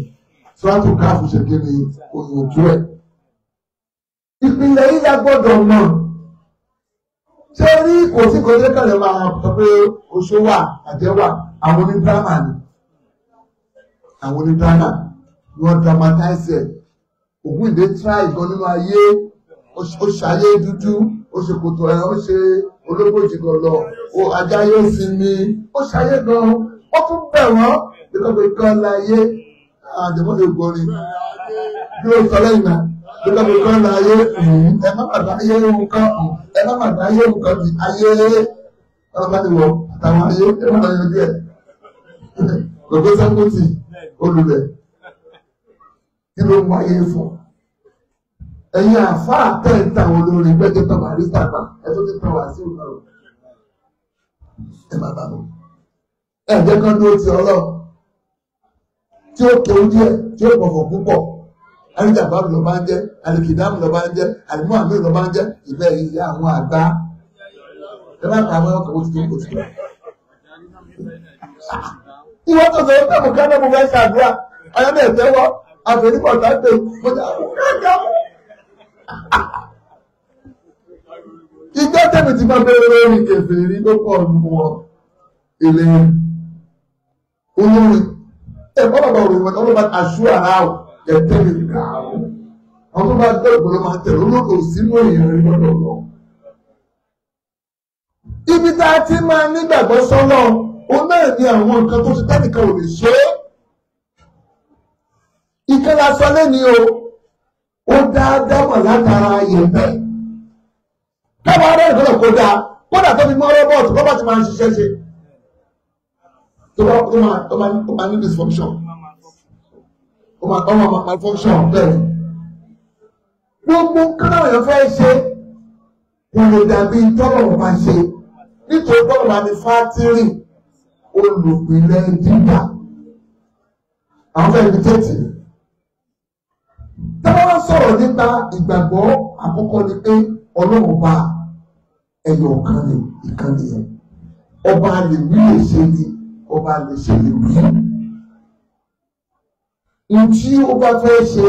sọ́tò káàfù ṣe kí ni òyìnbó ẹ̀. Ìpìlẹ̀ yìí la gbọ́dọ̀ mọ̀. Ṣé rí kò sí kò sí kẹlẹ̀ máa sọ pé oṣó wà àjẹ́wà àwọn onídrámà ni. Àwọn onídrámà ni wọ́n dramatize ẹ̀. Ògún ìdè tíra ìgan nínú ayé, ó ṣayé dúdú, ó ṣe kòtò ẹ̀, ó ṣe ológbòjì gan lọ, ajá yóò sinmi, ó ṣayé gan, ó tún bẹ̀ wọ́n nígbàgbé kan láyé àjẹmọ́ lè gbọ́rin. Bí ó sọ lẹ́yìn náà. Nígbàgbé kan láyé ẹ má bàbá ayé ohun kan ẹ má bàbá ayé ohun kan bí ayé ọlọ́pàá àtàwọn ayé ẹ má lọ́yọ̀ díẹ̀. Gbogbo sẹ́kùtì olùlẹ̀ kí ló ń wáyé fún. Ẹ̀yin àfáà tẹ̀ǹtà olórin gbẹ́jẹ́ tọ́ màrí tàgbà ẹ tó ti tàn wá sí òkà o. Ẹ má bàbá. Ẹ jẹ́ kán dúró ti ọlọ́ tí ó kéwú díẹ̀ tí ó pọ̀fọ̀ púpọ̀. Alìjàbáàbù ló bá ń jẹ́, alìkìdáàmù ló bá ń jẹ́, àlìmọ́ àmì ló bá ń jẹ́, ìbẹ́ ìyá àwọn àgbà. Ẹ bá ta àwọn ọkọ̀ òtítọ́ òtítọ́. Ìwọ́n tó sọ pé mo kẹ́lẹ́ mo fẹ́ ṣàdúrà, ayọ́dẹ̀ ìtẹ́wọ́, àfẹ́ríkọ̀ tágbé, mo jà ó kẹ́kẹ́. Ìjọ tẹ̀mí ti máa bẹ̀rẹ̀ lórí kèfèrí ló pọ̀ nù wọn. Èlé olórin. Ẹ̀kọ́ bàbá òrùn ọlọ́ba àṣù àráwọ̀. Ẹ̀tẹ́lẹ̀ ìgbà àwọn tó bá gbé ìgbòho máa tẹ̀lé olóko sínú èèyàn rí lọ́dọ̀ lọ. Ibi tá a ti máa nígbàgbọ́ sọ́nà ó náà ní àwọn nǹkan tó ti tẹ́nìkan ò lè ṣe é. Ìkẹlẹ aṣọ lẹ́ni o, ó dáadáa mọ̀ látara yẹ̀bẹ̀. Káwọn ará ìgbọ́dọ̀ kó dáa, kódà tó fi mọ́ rọ́bọ̀tì, rọ́bọ̀tì máa ń ṣiṣẹ́ ṣe. Tó máa ní dysfunction. Ọmọ malfunction bẹ́ẹ̀. Gbogbo káwọn èèyàn fẹ́ ṣe wọ́n lè dàbí tọ́lọ̀ máa ṣe nítorí tọ́lọ̀ máa ní fátírì olùpìlẹ̀ dídà. Àwọn fẹ́ ibi tẹ́tì. Tẹ́lẹ̀ wọ́n sọ̀rọ̀ nípa ìgbàgbọ́ àkọ́kọ́ ni pé Ọlọ́run bá ẹyọ ọ̀kan ní ìkànnì yẹn. Ọba lè wí lè ṣe ni, ọba lè ṣe lè wí. Ntí ó bá fẹ́ ṣe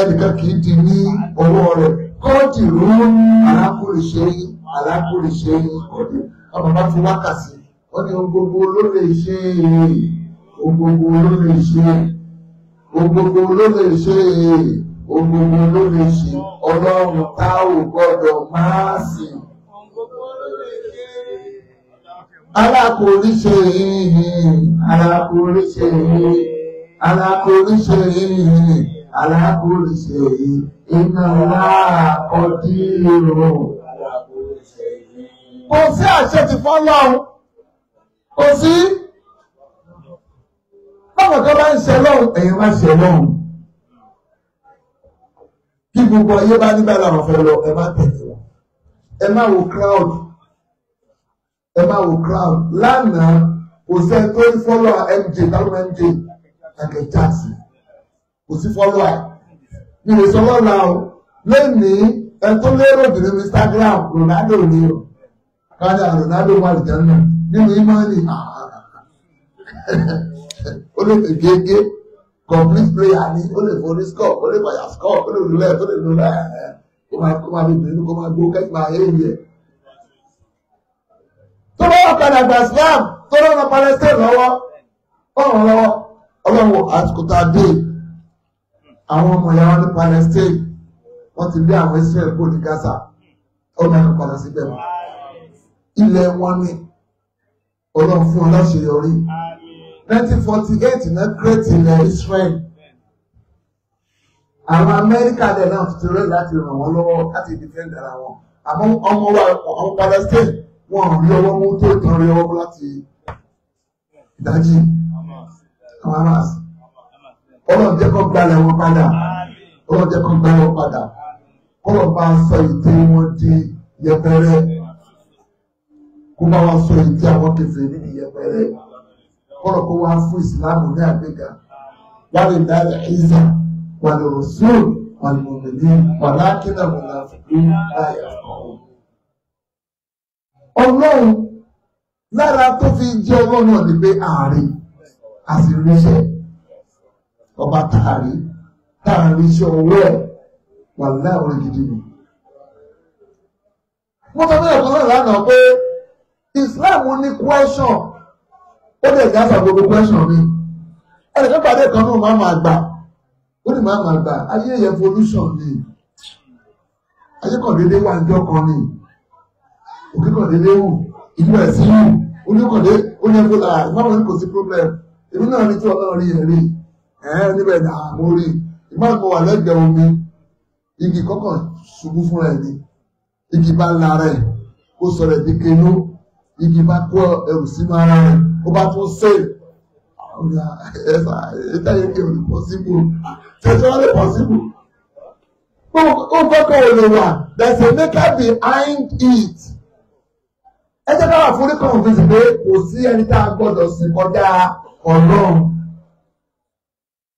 ẹnìkan kì í di ní ọwọ́ rẹ̀ kọ́ọ̀tì ló alákòrìṣe ọ̀dẹ ọmọ bá fi wákàtí wọ́n ní ohun gbogbo ló lè ṣe ohun gbogbo ló lè ṣe ohun gbogbo ló lè ṣe ohun gbogbo ló lè ṣe ọlọ́run tá ò gbọ́dọ̀ máa sìn. Alákòrìṣe iná láàkọ̀dírò. Kò sí àṣẹ ti fọ́lọ́run, kò sí. Báwọn kan bá ń ṣe lọ́run, ẹ̀yin má ṣe lọ́run. Kí gbogbo ayé bá nígbà láwọn fẹ́ lọ, ẹ má tẹ̀lé wọn. Ẹ má wo crowd. Lánàá, kò sẹ́ni tó ń fọ́lọ́ MJ, táwọn MJ, Michael Jackson. Kò sí fọ́lọ́ ẹ̀. Mi lè sọ lọ́la o. Lẹ́nìí, ẹ tó lérò jù nínú Instagram, Ronaldo ni o. Kájà Ronaldo wà lè jẹun náà. Nínú Imani, ó lè fi gégé, complete player ni, ó lè forí score, ó lè fàyà score, ó lè lulẹ̀, ó lè lulẹ̀. Kó máa bí bìnrin, kó máa gbó kẹ́kẹ́ máa yé ìyẹn. Tó bá wà padà gba Islam, tó lọ́nà Palestine lọ́wọ́, ọlọ́wọ́ àtìkútà dé. Àwọn ọmọ ìyá wọn ní Palestine, wọ́n ti lé àwọn Israel kó ní Gaza, ọmọ ẹ̀kọ́ padà síbẹ̀ mọ́. Ilẹ̀ wọn ni ọlọ́run fún ọlọ́ṣeyọrí. 1948 náà kírètì ilẹ̀ Israel. Àwọn Amẹ́ríkà dẹ̀ náà ti rẹ̀ láti ràn wọ́n lọ́wọ́ láti defend ara wọn. Àmọ́ ọmọ wa àwọn Palestine wọn ò rí ọwọ́ mú tó ìtàn rí ọwọ́ mú láti ìdájí àwọn Hamas. Ọlọ́run jẹ́ kó gbalẹ̀ wọn padà. Kọ́lọ̀ bá sọ ìdí wọn di yẹpẹrẹ. Kó bá wa sọ ìdí àwọn kèfèrí ní yẹpẹrẹ. Kọ́lọ̀ kó wá fún ìsìláàmù ní àgbéga. Wà lè dára ìzà, wà lè rọ̀sùn, wà lè mọ̀mìnì, wà lákínà mùnàfíkí láyà ọ̀hún. Ọlọ́run lára tó fi jẹ́ ọlọ́run náà ni pé ààrin àṣìríṣẹ́ ọba tààrí iṣẹ́ owó ẹ̀ wà láàrin gidi ni. Mo sọ fún ẹ̀kọ́ náà lánàá pé Islam ní question ó lè gáàsà gbogbo question mi. Ẹnìkan pàdé kan náà máa gbà ó ní máa gbà ayé evolution ni ayé kan dédé wà ní ọkàn ni òkèkọ̀délé wù ìlú ẹ̀ sí wù oníkọ̀dé oníẹ̀fọ́lá ìmáàmù ní kò sí problem èmi náà ní tí ọlọ́run rí ẹ̀rí níbẹ̀ ní àmọ́ rí ìmáàmù wà lẹ́gbẹ̀ẹ́ omi igi kọ́kàn ṣubú fúnra ẹ̀ ní igi bá lára ẹ̀ ó sọ̀rọ̀ ẹ̀dí kenú igi bá kó ẹrù sínú ara rẹ̀ ó bá tún sè ẹ̀ta yẹn kí o lè possible tẹ̀sí wọn lè possible ó kọ́kọ́ ò lè wà there's a maker behind it. Ẹ jẹ́ káwà fún oríkọ̀ òfin pé kò sí ẹni tá a gbọ́dọ̀ sí kọjá ọlọ́run.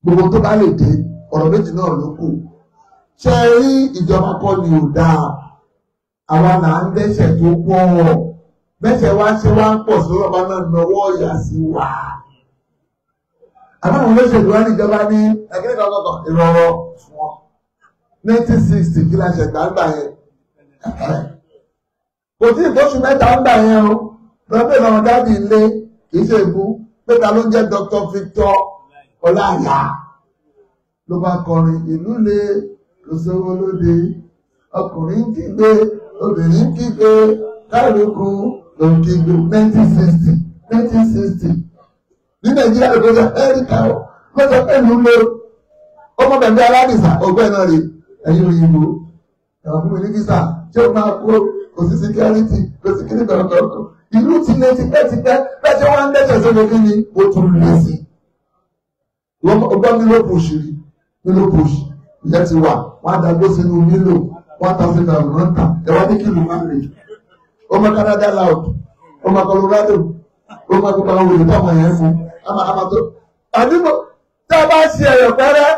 Gbogbo tó bá lè dé ọ̀rọ̀ méjì náà ló kù. Ṣé rí ìjọba kọ́ ni ò dáa? Àwa là ń dẹ́ṣẹ̀ tó pọ̀. Bẹ́ṣẹ̀ wá ṣe wá ń pọ̀ sí ọba náà nọwọ́ ìyà sí wa. Àwọn olóṣèlú wá níjọba ní ẹgbẹ́ kọ̀ọ̀kan ìrọ̀rọ̀ fún wọn. 1960 kí la ṣẹ̀gbá gbà yẹn. Kò tí ìfọ́sù mẹ́ta ń gbà yẹn o, lọ́pẹ́ lọ́wọ́ dábì ilé kìí ṣe ìbú, pẹ́ta ló ń jẹ́ Dr. Victor Ọláyà. Ló bá kọrin ìlú lé kò sówó lóde, ọkùnrin ń kígbe, obìnrin ń kígbe, kálukú ló ń kígbe 1960. Ní Nàìjíríà ló kọjá Ẹ́ríkà ó, lọ́jọ́ pẹ̀lú lé ọmọ bẹ̀bí aládìsá ọgbẹ́ náà rí ẹ̀yìn òyìnbó. Ẹ̀wọ̀n fún mi ní kísà tí ó máa kó kò sí security kò sí kíní bẹ̀rẹ̀ ìlú ti lé tipẹ́tipẹ́ bẹ́ẹ̀ wọ́n ń dẹ́sẹ̀ sókè kí ni ó tún lé sí. Ọgbọ́n mílò pòṣì ìyẹn ti wà wọ́n á dàgbó sínú mílò 1,000 náà tà ẹ̀wọ́n ní kìlú máa rè. Ọmọ Canada loud ọmọ Colorado ọmọ gbogbo àwọn olùdó táwọn yẹn fún amato. Àdúgbò tí a bá ṣe ẹ̀yọ̀ pẹ́rẹ́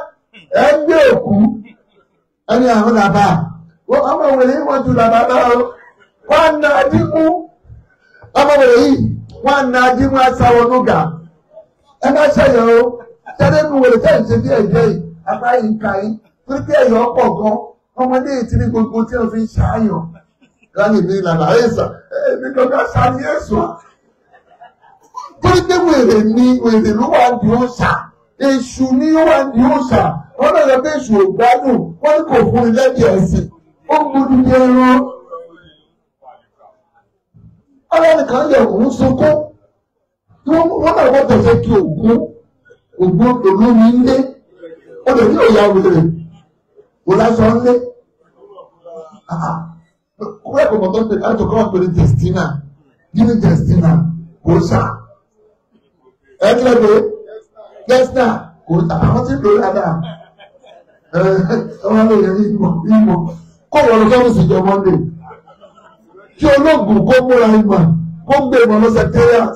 ẹ̀ ń gbé òkú ẹni àwọn làbá ọmọ wèrè wọ́n ju làbá náà wọ́n na dínkù ọmọ wèrè yìí wọ́n na dínkù asáwọ̀ núgà ẹ má ṣẹ̀yọ̀ o ṣẹ́dẹ́ nu wèrè tẹ́ ìṣe bí ẹ̀jẹ̀ yìí apá yìí ń ka yìí torí pé ẹ̀yọ̀ ọ̀pọ̀ gan ọmọdé ti ní gbogbo tí wọ́n fi ń ṣáàyàn láti ní ìlànà ẹ̀sà ẹ̀mí kankan ṣáàní ẹ̀sùn torí pé wèrè ló wà ní òòṣà èṣù ni ó wà ní òòṣà wọ́n náà lọ pé èṣù ò gbádùn wọ́n ní kò fún ilé ẹ̀dì ẹ̀sìn ó gbódú ní ẹran ọlọ́nìkan yẹ òun sunkún wọ́n náà wọ́n tẹ̀sẹ̀ kí ògún olómi ń lé ó lè ní òyà wèrè kò lásán ń lé kúrò ẹ̀kọ́ mọ̀tọ́ pé láti ọkọ̀ wà pẹ̀lú testina gíní testina kò sà ẹ̀kẹ́lẹ́gbẹ̀ testina kò sà àwọn tí ń lò dáadáa ọmọ lè yẹ ìmọ̀ kó wọ́n lọ sọ́run síjọ monday kí ológun kó múra ìmọ̀ kó gbé ìmọ̀ lọ secretariat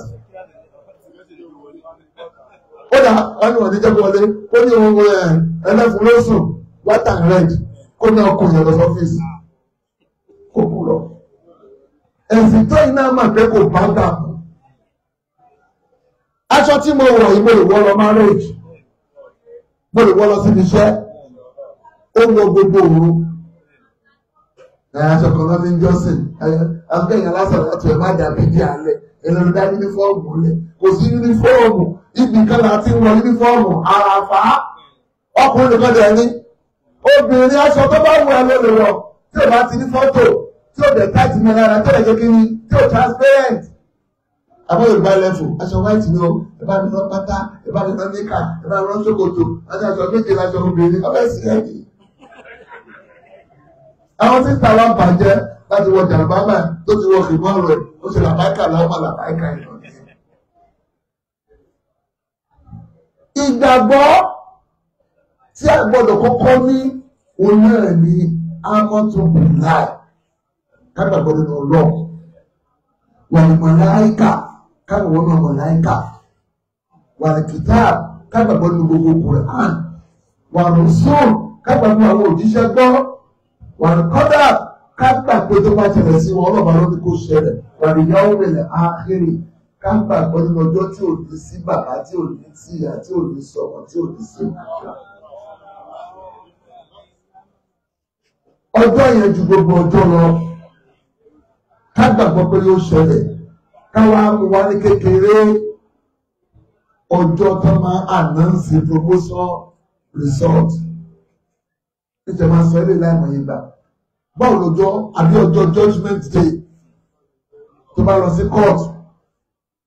ó dà wọ́n ní wọ́n ní jẹ́ wọlé ó ní ohun ẹlẹ́fun lóṣùn white and red kó ní ọkùnrin yẹn lọ sọ́fíìsì kó kú lọ. ẹ̀sìn tó iná máa pẹ́ kò bá gbà mọ́. aṣọ tí mo wọ̀ yìí mo lè wọ̀ lọ marriage mo lè wọ̀ lọ síbi iṣẹ́ ó wọ gbogbo òru. aṣọ kan náà fi ń jọ́sìn akẹ́yìn lásán láti ẹ̀ má dàbí di alẹ́ ẹlẹ́nu dá yúnífọ́ọ̀mù lẹ̀ kò sí yúnífọ́ọ̀mù ibì kan láti wọ yúnífọ́ọ̀mù àràfà ọkùnrin nìkan dẹ̀ ní obìnrin aṣọ tó bá wù ẹ́ ló lè wọ̀ tí o bá ti ní fọ́tò tí o dẹ̀ táìtì mi lára tí o lè jẹ́ kí ni tí o transparent. àmọ́ yorùbá lẹ́fù aṣọ white ni o ẹ bá mi rán pátá ẹ bá mi rán níkà ẹ bá mi rán ṣòkòtò àti aṣọ méje láṣọ obìnrin ọbẹ̀ sí ẹ̀dì. àwọn tí ń ta wá bàjẹ́ láti wọ jàǹbámà tó ti wọ kìmọ́ rẹ̀ ó ṣe làbáìkà láwọn làbáìkà ìlọ. ìgbàgbọ́ tí a gbọ́dọ̀ kọ́kọ́ ní òun náà ni amọ́tò bìláì kágbàgbọ́ nínú ọlọ́ọ̀ wà ní màláìkà kágbàgbọ́ nínú màláìkà wà ní kìtáà kágbàgbọ́ nínú gbogbo Kùránì wà ní sùn kágbàgbọ́ àwọn òjíṣẹ́ gbọ́ wà ní kọ́dà kágbàgbọ́ tó bá ṣẹlẹ̀ sí wọn ọlọ́ba ló ní kó ṣẹlẹ̀ wà ní yawmil akhir kágbàgbọ́ nínú ọjọ́ tí ò ní sí bàbá tí ò ní sí ìyá tí ò ní sọ̀rọ̀ tí ò ní sí ìgbà. ọjọ́ yẹn ju gbogbo ọjọ́ lọ ká gbàgbọ́ pé yóò ṣẹlẹ̀ káwá mú wá ní kékeré ọjọ́ tó máa announce promotion result nítorí máa sọ ilé láìmọ̀ yìí gbà báwo lọ́jọ́ àbí ọjọ́ judgement day tó bá lọ sí court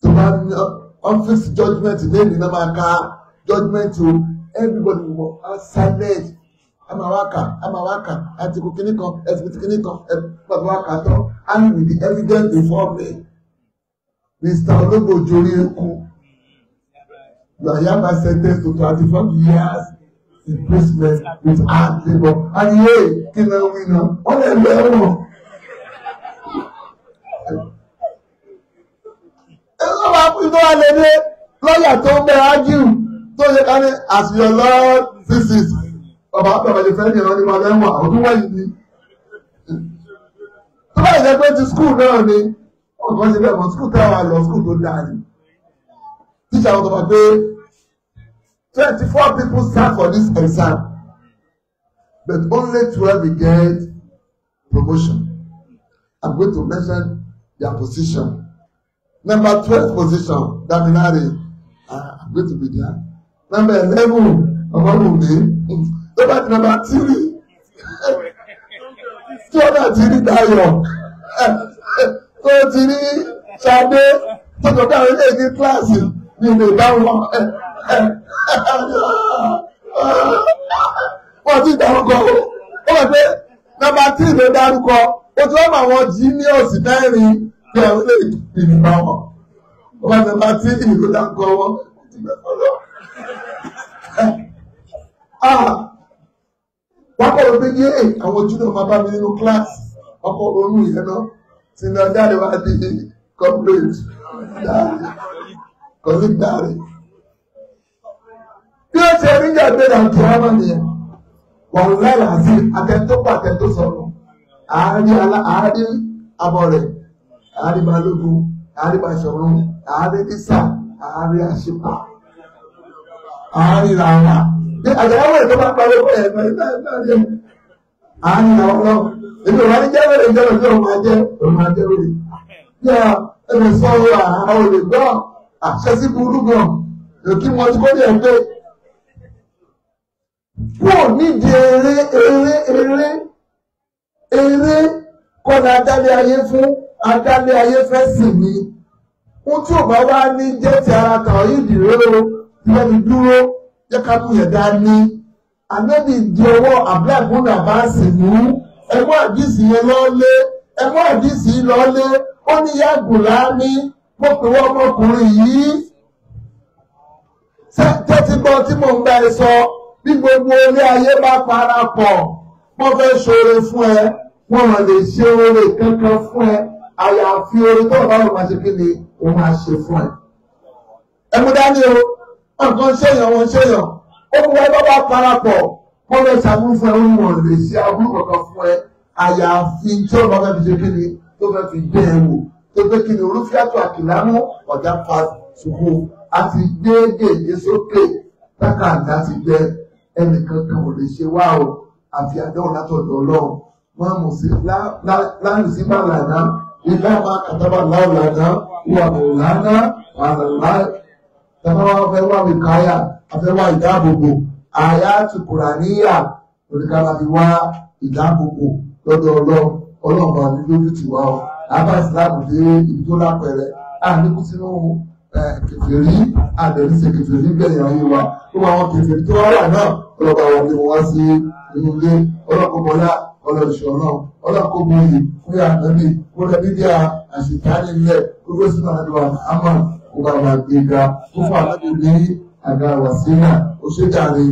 tó bá ní office judgement lẹ́yìn náà máa ka judgement o everybody will be silent. Amawaka, article kìnnìkan, ẹ̀sìn kìnnìkan, ẹ̀pàdùwàkà tán, and with the evidence before me. Mr. Ológo Jori Eku, Yahya sentenced to 24 years imprisonment with hard labour. And yay, kí náà wí náà, wọ́n lè lọ ẹ̀wọ̀n. Ẹ̀rọ máa fi tó wà lédè lọ́yà tó ń bẹ ájú tó yẹ ká ní as your Lord visit. Ọba àbẹ̀bẹ̀ fẹ́ ní ìran ní ma lẹ́wọ̀n ọdún wáyé ni. Tó bá ìjẹ́ pé ti skúù náà ni, ọ̀gbọ́n ṣe bẹ́ẹ̀ mọ̀ skúù táwà lọ skúù tó dáa ni. Tíṣà wọn tọ́ba pé 24 people sat for this exam, but only 12 will get promotion. I'm going to mention their position. Number 12 position, Daminari, I'm going to be there. Number 11, Ọmọlùmí. Tó bá ti nàbà tìrì tí ó náà ti rí Dayọ̀ tó ti rí Ṣadé tó tó dáwọn ilé ní kíláàsì ní ilé ìdáwọn wọ́n ti dárúkọ ó wà pé nàbà tìrì ló dárúkọ ó ti wọ́n mọ àwọn genius mẹ́rin bí àwọn ilé ìdìbò wọn ó wà nàbà tìrì ló dárúkọ wọn ti gbẹ́fọ́ lọ. Wọ́n kọ́ ló pé yé àwọn ojú náà máa bá mi nínú kíláàsì ọkọ̀ ronú ìyẹn náà tí ní ọjà rẹ̀ wá di corporate dáre colleague dáre. Bí ó ṣe rí ìyàgbé náà kí á máa nìyẹn, wọ́n lára sí akẹ́tọ́ pàtẹ́tọ́ sọ̀rọ̀, àárí abọ́ rẹ̀, àárí balógun, àárí Baṣọ̀run, àárí Ìsà, àárí Àṣìpà, àárí Ràrà. Àjàyáwó ẹ̀ tó bá parí ọkọ̀ ẹ̀gbọ́n ìgbà àárín àwọn ọlọ́run èmi ò wá ní jẹ́ wẹ̀rẹ̀ ìjọba tí òun máa jẹ́ wẹ̀rẹ̀ yá ẹni sọ̀rọ̀ àwọn olè gbọ́ àṣẹ sí burú gan èkí wọn ti kó ní ẹgbẹ́ kúrò nídìí eré kọ́ni adálé ayé fún adálé ayé fẹ́ sì ni ohun tí ò bá wá ní jẹ́ ti ara tàn yìí dìrò lẹ́nu dúró jẹ́ ká mú yẹn dání ànábì di ọwọ́ àbúrò bá sì mú ẹgbọ́n àdìsí yẹn lọ́lé ẹgbọ́n àdìsí lọ́lé ó ní yàgò láàmì mo pè wọ́n ọmọkùnrin yìí tẹ́tí gbọ́ tí mò ń bá ẹ sọ bí gbogbo ilé ayé bá parapọ̀ wọ́n fẹ́ ṣoore fún ẹ wọ́n rán lè ṣe oore kankan fún ẹ àyàfi oore tó bá wọn máa ṣe kí ni ó máa ṣe fún ẹ. ẹ mú dání o nǹkan ṣèyàn wọn ṣèyàn ó mú ẹ bá parapọ̀ wọ́n fẹ́ ṣàmúlò fún ẹ wọ́n lè ṣe aburú kankan fún ẹ àyàfi tí ó bá fẹ́ fi ṣe kí ni tó fẹ́ fi dé ẹ wò tó fẹ́ kí ni olúfíàtò àkìlámú ọ̀dà pa ṣùkú àti gbé gègé sókè tákàndá ti gbẹ ẹnìkan kan ò lè ṣe wá o àfi àdéhùn látọ̀dọ̀ ọlọ́run wọ́n mú sí láàrín sí bàlànà ilé àwọn àkàtàbà láòlànà wà mọ̀lánà wàlàlá tàbí wọ́n fẹ́ wá wìkáyà afẹ́wà ìdáàbòbò àyà ti kùràníyà oníkàlà fi wá ìdáàbòbò lọ́dọ̀ ọlọ́run bá ní lójú tiwa o àbá ìsìláàmù dé ibi tó lápẹẹrẹ àníkú sínú kèfèrí àdẹ̀rísẹ̀ kèfèrí gbẹ̀yìn ayé wa gbogbo àwọn kèfèrí tó wà náà ọlọ́ba wọn ni wọ́n wá sí inú ilé ọlọ́kọ̀ọ́bọlá ọlọ́ọ̀ṣọ́ náà ọlọ́kọ̀ọ́bọyì fún ànábì fún ẹbídíà àṣìkárí ilẹ̀ gbogbo sínú àdúrà àmọ́ gbogbo àwọn àgbéga fún ànábì ní àga wàsílà òṣèjàre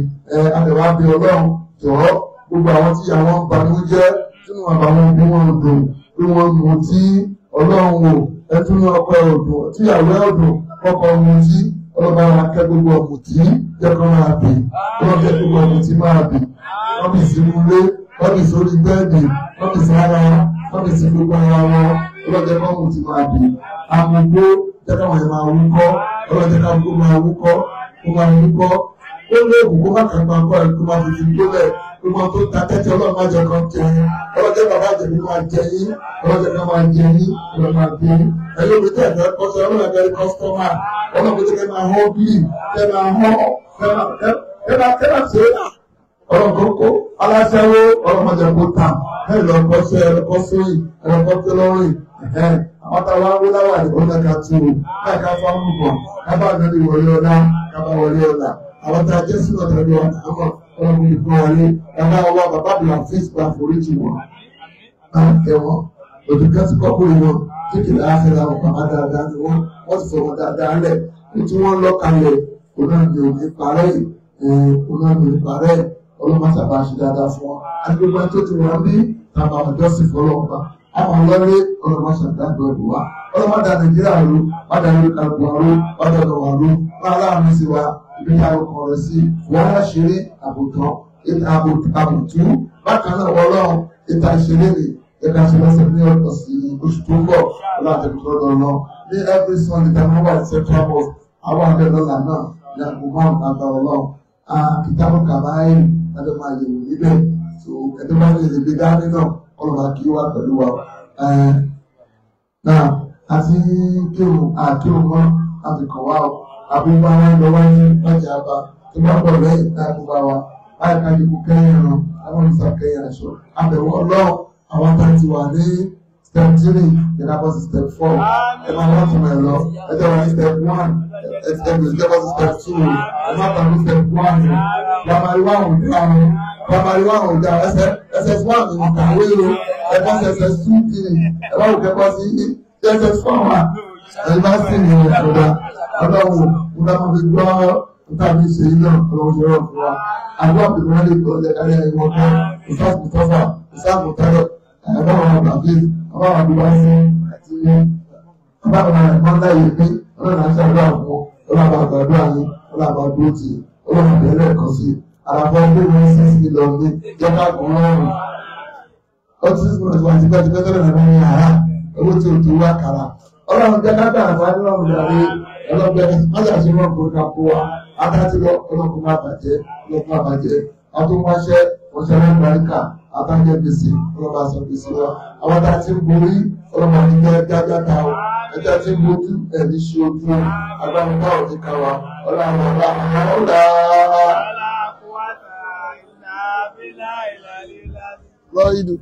àdẹ̀wà bí ọlọ́run jọ̀ọ́ gbogbo àwọn tí àwọn ń banú jẹ́ sínú àbàwọn bí wọ́n dùn bí wọ́n mú tí ọlọ́run wò ẹtún ọkọ̀ ọdún tíyàwó ọdún ọkọ̀ ọmọ tí ọlọ́ba wa kẹ́ gbogbo ọmọ tí jẹ́kọ́ máa bì wọ́n kẹ́ gbogbo ọmọ tí máa bì wọ́n bì sí ilé wọ́n bì sórí bẹ́ẹ̀dì wọ́n bì sí ara wọ́n bì sí gbogbo ara wọn ọlọ́jẹ́ kọ́ ọmọ tí máa bì àmúgbó jẹ́kọ́ wọn máa wúkọ́ ọlọ́jẹ́ ká gbogbo máa wúkọ́ ó máa wúkọ́ ó lé òkú má kàn máa kọ́ ẹ̀ tó máa fi fi gbólẹ̀ gbogbo tó ta tẹ́tẹ́ ọlọ́run má jẹ kan jẹ yín ọlọ́jẹ́ bàbá àjẹmí máa jẹ yín ọlọ́jẹ́ kan máa jẹ yín ọlọ́run máa gbé yín ẹ̀yọ́ mi tẹ̀ fẹ́ kọ́sẹ́ ọlọ́run ẹ̀fẹ́ kọ́sítọ́mà ọlọ́run tó kẹ́ máa họ́ bíi kẹ́ máa họ́ kẹ́ máa ṣe ọlọ́run kókó aláṣẹ́wó ọlọ́run má jẹ kó tà ẹ̀ lọ kọ́sẹ́ ẹ̀lọ́kọ́sẹ́yìn ẹ̀lọ́kọ́sẹ́ lọ́rìn àwọn táwa ń wúlá wà ní ọ̀nà ká tu ká ká fáwọn bọ̀ ká bá nàbí wọlé ọ̀la ká bá wọlé ọ̀la àwọn tá a jẹ́ sínú ọ̀tẹ̀ ní ọ̀nà àmọ́ ọlọ́run ìfún wọlé ẹ̀ka ọwọ́ bàbá bìlà fíìsì gba foríjì wọn ẹ̀wọ̀n òdùkẹ́ ti kọ́kọ́ wọn kékeré àfẹ́ra wọn bàbá dáadáa ni wọ́n ti fọwọ́ dáadáa lẹ̀ tí wọ́n lọ́kàlẹ̀ onáàbí òní parẹ́ onáàbí òní parẹ́ ọlọ́mọṣàbá ṣe dáadáa fún wọn agbègbè tó ti wọ́n bí tàbí àjọsìn fọlọ́ọ̀pá àwọn ọlọ́rí ọlọ́mọṣàbá gbọ́dọ̀ wá ọlọ́mọdà nàìjíríà ro wádà lórí kàlùkù àrò wádà lọ́wọ́ àrò wọn aláàánú sí wa ìbílẹ̀ àròkàn rẹ̀ sí wàhálà ṣeré àbòtán àbòtú bákan náà ọlọ́run ìta ìṣeré rè ẹ̀ka ṣe lọ́sẹ̀ ní ọ̀sìn oṣù tó ń bọ̀ ọlọ́àtẹ̀kùtọ̀ lọ́nà ní every Sunday time wọ́n wà ní central mosque àwọn abẹ́lọ́là náà ní àgùnmọ́n àgbà ọlọ́run kìtàbù kàbáyé lábẹ́ máa yẹ̀wò níbẹ̀ tó ẹ̀dẹ́ máa lè gbé dání náà ọlọ́run àkí wà pẹ̀lú wa. náà àti kírun mọ́ àfikàn wa àbúgbà wọn lọ wáyé májà bá tó bá bọ̀ lẹ́yìn náà àbúgbà wa báyìí ká dìbò kẹ́yìn ràn àwọn ìsà kẹ́yìn aṣọ àbẹ̀wò ọlọ́run àwọn tá ti wà ní step 3 ìdábọ̀ sí step 4 ẹ máa wọ́n tún ẹ lọ ẹjọ́ wọn ní step 1 ẹjọ́ wọn sí step 2 ẹ máa tàbí step 1 primary 1 ò dá SS1 ní kàwé o ẹ̀kọ́ sí SS2 kiri ẹ bá wù kẹ́kọ́ sí SS4 wà ẹ̀yìn bá sì ní ọ̀dà ọlọ́run ọ̀dà máa fi gbọ́ tàbí ṣe iná ọlọ́run ṣe rọ̀ fún wa àgbọ̀ àbùkù wọn lè gbọ́ ẹ̀kárí ẹ̀yìn kan ìfásitì tọ́fà ìsáàbù tẹ́lẹ̀ ẹ̀bọ́n àbàbí ọba àbúwá sí àti ọba ẹ̀kọ́ láyé pé ọlọ́run àti àgbà àpò ọlọ́run àgbàdo àyè ọlọ́run àgbàdo tì ọlọ́run àbẹ̀lẹ̀ ẹ̀kọ́ sí àràfọ́ ọdún ní 6 million ní jẹ́ká kún lọ́rùn ọtí 6 million wà tipẹ́tipẹ́ tẹ́lẹ̀ náà ní àrà owó tí o tó wá kàrà ọlọ́run jẹ́ká bá àǹfààní lọ́rùn dàbí ọlọ́run májà sí wọn kó ká kó wa adájú lọ ọlọ́run má bàjẹ́ ọlọ́run má bàjẹ́ ọdún wáṣẹ́ ọ̀sẹ̀ lẹ́gbàríkà àtàjẹ gbèsè ọlọ́ba sọ gbèsè wa àwọn tá a ti ń borí ọlọ́ba ní dáadáa ta o ẹja tí ń bojú ẹ̀mí ṣe ojú agbára náà ní ká wa ọlọ́run ọba ọ̀la. lọ́ọ́ ìdù.